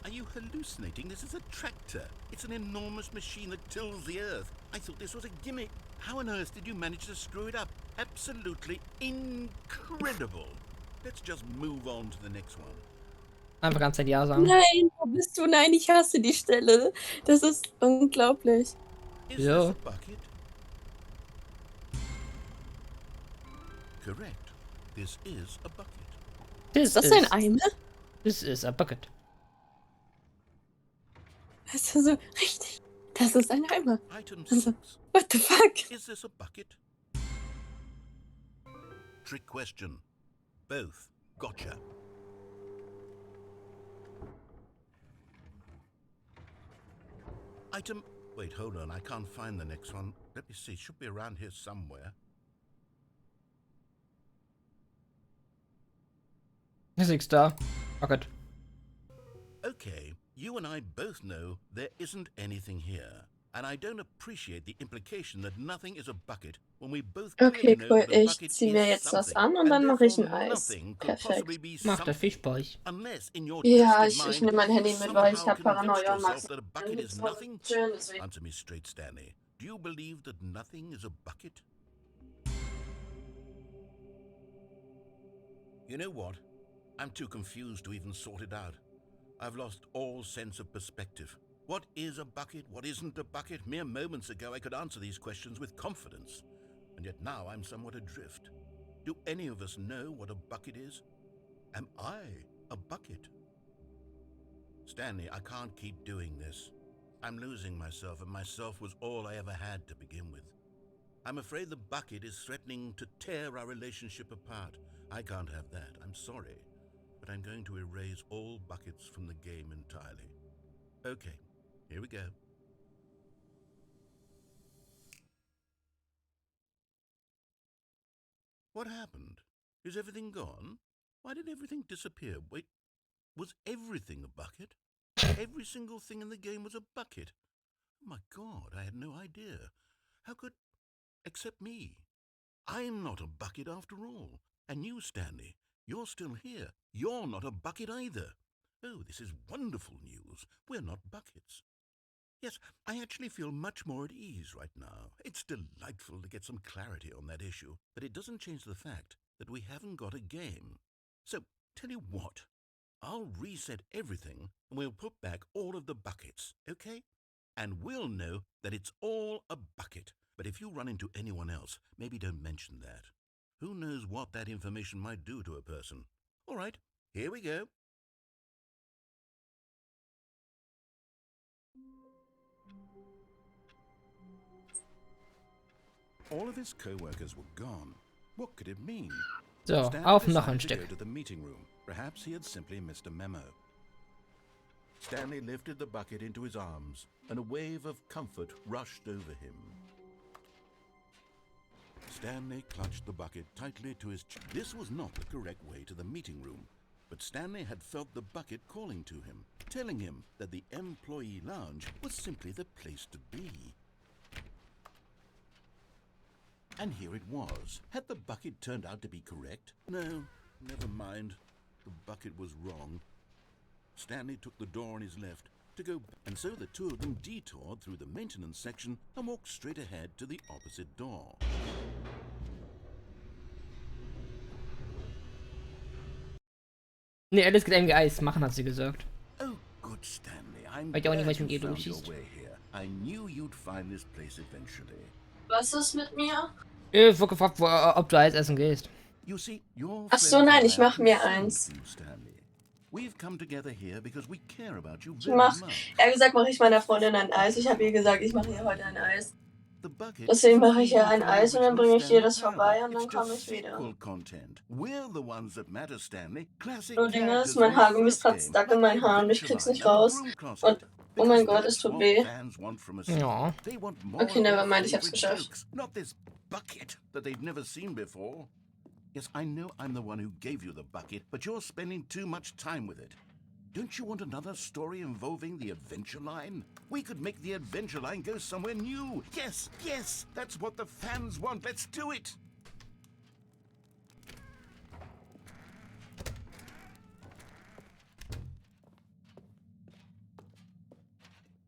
Are you hallucinating? This is a tractor. It's an enormous machine that tills the earth. I thought this was a gimmick. How on earth did you manage to screw it up? Absolutely incredible. Let's just move on to the next one. Einfach ganz Zeit Ja sagen. Nein, wo bist du? Nein, ich hasse die Stelle. Das ist unglaublich. Is Yeah. this a bucket? Correct. This is a bucket. This Ist das ein Eimer? This is a bucket. Weißt du, so richtig. Das ist ein Eimer. Item Also, 6. what the fuck? Is this a bucket? Trick question. Both. Gotcha. Item... Wait, hold on. I can't find the next one. Let me see. Should be around here somewhere. Ist nichts da. Bucket. Okay, you and I both know there isn't anything here. And I don't appreciate the implication that nothing is a bucket when we both Okay, clearly know cool. that a Ich bucket ziehe mir is jetzt was something, an und and dann mache ich ein therefore Eis. nothing could possibly Perfekt. be Macht der something. Fischbäuch. Unless in your Ja, twisted ich mind nehme mein Handy you mit, weil ich somehow habe convinced Paranoia und mag yourself es that a bucket nicht is so nothing. schön, deswegen. Answer me straight, Stanley. Do you believe that nothing is a bucket? You know what? I'm too confused to even sort it out. I've lost all sense of perspective. What is a bucket? What isn't a bucket? Mere moments ago I could answer these questions with confidence. And yet now I'm somewhat adrift. Do any of us know what a bucket is? Am I a bucket? Stanley, I can't keep doing this. I'm losing myself, and myself was all I ever had to begin with. I'm afraid the bucket is threatening to tear our relationship apart. I can't have that. I'm sorry. But I'm going to erase all buckets from the game entirely. Okay, here we go. What happened? Is everything gone? Why did everything disappear? Wait, was everything a bucket? Every single thing in the game was a bucket. Oh my God, I had no idea. How could... except me. I'm not a bucket after all. And you, Stanley, you're still here. You're not a bucket either. Oh, this is wonderful news. We're not buckets. Yes, I actually feel much more at ease right now. It's delightful to get some clarity on that issue, but it doesn't change the fact that we haven't got a game. So, tell you what, I'll reset everything and we'll put back all of the buckets, okay? And we'll know that it's all a bucket. But if you run into anyone else, maybe don't mention that. Who knows what that information might do to a person? All right, here we go. All of his co-workers were gone. What could it mean? So, Stanley auf noch decided ein to Stück. go to the meeting room. Perhaps he had simply missed a memo. Stanley lifted the bucket into his arms, and a wave of comfort rushed over him. Stanley clutched the bucket tightly to his chest. This was not the correct way to the meeting room, but Stanley had felt the bucket calling to him, telling him that the employee lounge was simply the place to be. And here it was. Had the bucket turned out to be correct? No, never mind. The bucket was wrong. Stanley took the door on his left to go, and so the two of them detoured through the maintenance section and walked straight ahead to the opposite door. Nee, Alice geht irgendwie Eis machen, hat sie gesagt. Oh, good Stanley. I'm Weiß ich auch nicht, glad was mit you ihr found los your ist. way here. I knew you'd find this place eventually. Was ist mit mir? Ich wurde gefragt, ob du Eis essen gehst. You see, your Ach so, friends nein, and I ich are mach mir concerned eins. for you, Stanley. We've come together here because we care about you Ich very mach, much. ehrlich gesagt, mache ich meiner Freundin ein Eis. Ich habe ihr gesagt, ich mache ihr heute ein Eis. The bucket Deswegen isn't mache ich ihr even ein from the Eis und dann original bringe ich ihr Stanley das vorbei Parable. und dann It's komme just ich wieder. sequel content. We're the ones that matter, Stanley. Classic Nur Ding characters ist, mein from the Haargummi first kratzt game, stuck in like mein the Haar und ich adventure krieg's line nicht and the raus. broom Und, closet. oh mein Because Gott, es that's tut what weh. fans want from us. Ja. They want more Okay, of their nevermind, ich hab's favorite geschafft. jokes, not this bucket that they've never seen before. Yes, I know I'm the one who gave you the bucket, but you're spending too much time with it. Don't you want another story involving the adventure line? We could make the adventure line go somewhere new. Yes, yes, that's what the fans want. Let's do it.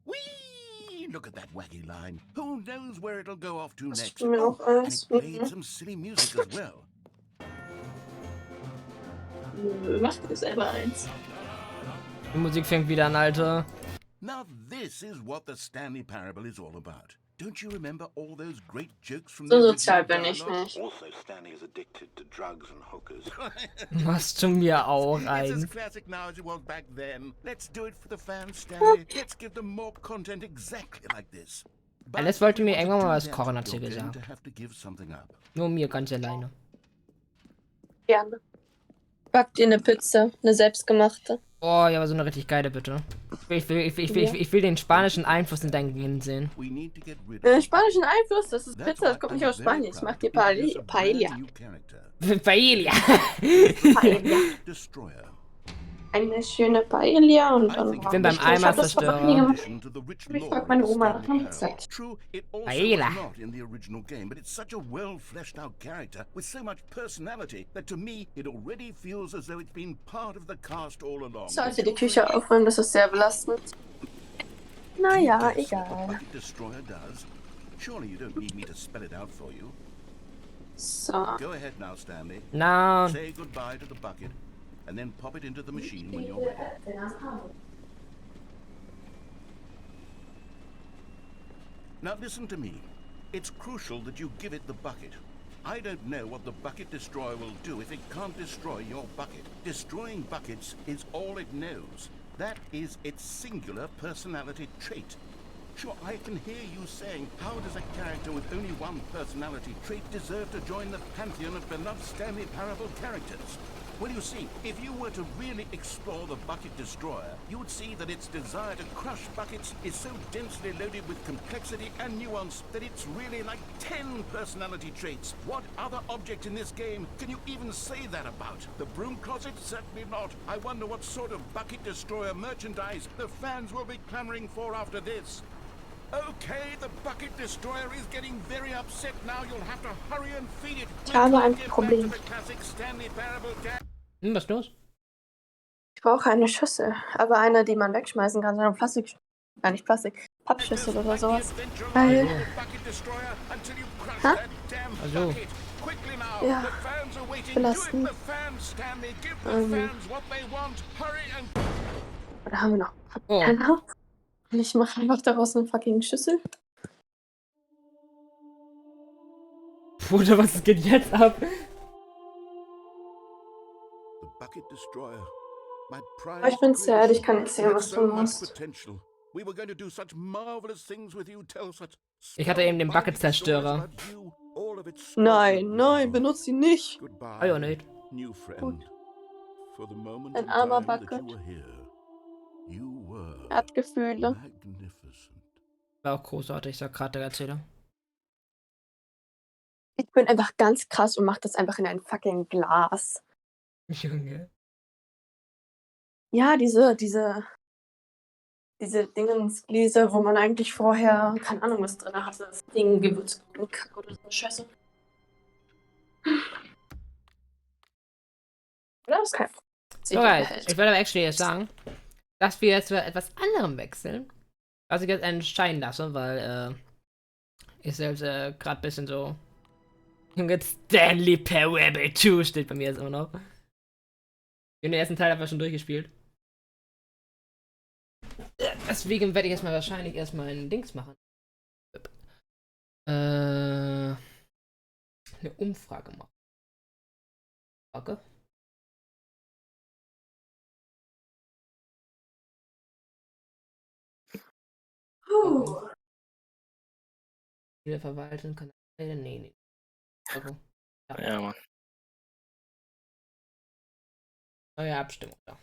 Whee! Look at that wacky line. Who knows where it'll go off to Hast next? du mir noch Oh, and eins? it played some silly music as well. Nö, mach dir selber eins. Die Musik fängt wieder an, Alter. Now this is what the Stanley Parable is all about. Don't you remember all those great jokes from So the sozial original bin ich dialogue? nicht. Also, Stanley is addicted to drugs and hookers. Machst du mir auch It's as ein. classic now as it was back then. Let's do it for the fans, Stanley. Let's give them more content exactly like this. But Alice if wollte you mir want to irgendwann mal do was that, kochen, hat sie you're going gesagt. to have to give something up. Nur mir ganz alleine. Gerne. Back dir eine Pizza, eine selbstgemachte. Oh, ja, aber so eine richtig geile, bitte. Ich will den spanischen Einfluss in dein Gehirn sehen. We need to get rid of Spanischen Einfluss, das ist That's Pizza, das why kommt I'm nicht aus very Spanien. Ich proud mach to dir introduce a Paella. brand new character. Paella. Paella. Destroyer. Eine schöne Paella und dann Ich bin beim ich hab das noch nie Eimerzerstörer. gemacht. Ich frag meine Oma nach dem Rezept. True, it also Paella. was not in the original game, but it's such a well-fleshed-out character with so much personality that to me it already feels as though it's been part of the cast all along. Ich sollte die Küche aufräumen, das ist sehr belastend. Naja, Can you guess what the egal. Bucket Destroyer does? Surely you don't need me to spell it out for you. So. Go ahead now, Stanley. Na, Say goodbye to the bucket, and then pop it into the machine when you're ready. Now listen to me. It's crucial that you give it the bucket. I don't know what the Bucket Destroyer will do if it can't destroy your bucket. Destroying buckets is all it knows. That is its singular personality trait. Sure, I can hear you saying, how does a character with only one personality trait deserve to join the pantheon of beloved Stanley Parable characters? Well, you see, if you were to really explore the Bucket Destroyer, you would see that its desire to crush buckets is so densely loaded with complexity and nuance that it's really like 10 personality traits. What other object in this game can you even say that about? The broom closet? Certainly not. I wonder what sort of Bucket Destroyer merchandise the fans will be clamoring for after this. Okay, the Bucket Destroyer is getting very upset now. You'll have to hurry and feed it. Ich habe ein Get back to Problem. the classic Stanley Parable was ist los? Ich brauche eine Schüssel, aber eine, die man wegschmeißen kann, sondern Plastik. Nicht Plastik, Pappschüssel oder sowas. Weil, ha? Also, Ja, belastend. Oder haben wir noch oh. Pappteller? Und ich mache einfach daraus eine fucking Schüssel. Bruder, was geht jetzt ab? The Bucket Destroyer. My Aber ich bin sad, ich kann nicht sehen, was du machst. We were going to do such marvelous things with you, tell such Ich hatte eben den Bucket-Zerstörer. Nein, benutzt ihn nicht. Ah ja, nicht. New friend. Gut. For the moment Ein in armer time that Bucket. you were here, you were Er hat Gefühle. magnificent. War auch großartig, sagt gerade der Erzähler. Ich bin einfach ganz krass und mach das einfach in ein fucking Glas. Junge. Ja, diese Dingensgläser, wo man eigentlich vorher, keine Ahnung, was drin hatte. Das Ding, Gewürz und Kack oder so Scheiße. Oder? Das ist kein So, guys, ich würde aber actually jetzt sagen, dass wir jetzt zu etwas anderem wechseln. Was ich jetzt entscheiden lasse, weil, ich selbst, gerade ein bisschen so. Junge, Stanley Parable 2 steht bei mir jetzt immer noch. Den ersten Teil habe ich schon durchgespielt. Deswegen werde ich jetzt mal wahrscheinlich erstmal ein Dings machen. Eine Umfrage machen. Okay. Wieder verwalten kann. Nee. Okay. Ja, Mann. Neue Abstimmung. Ja.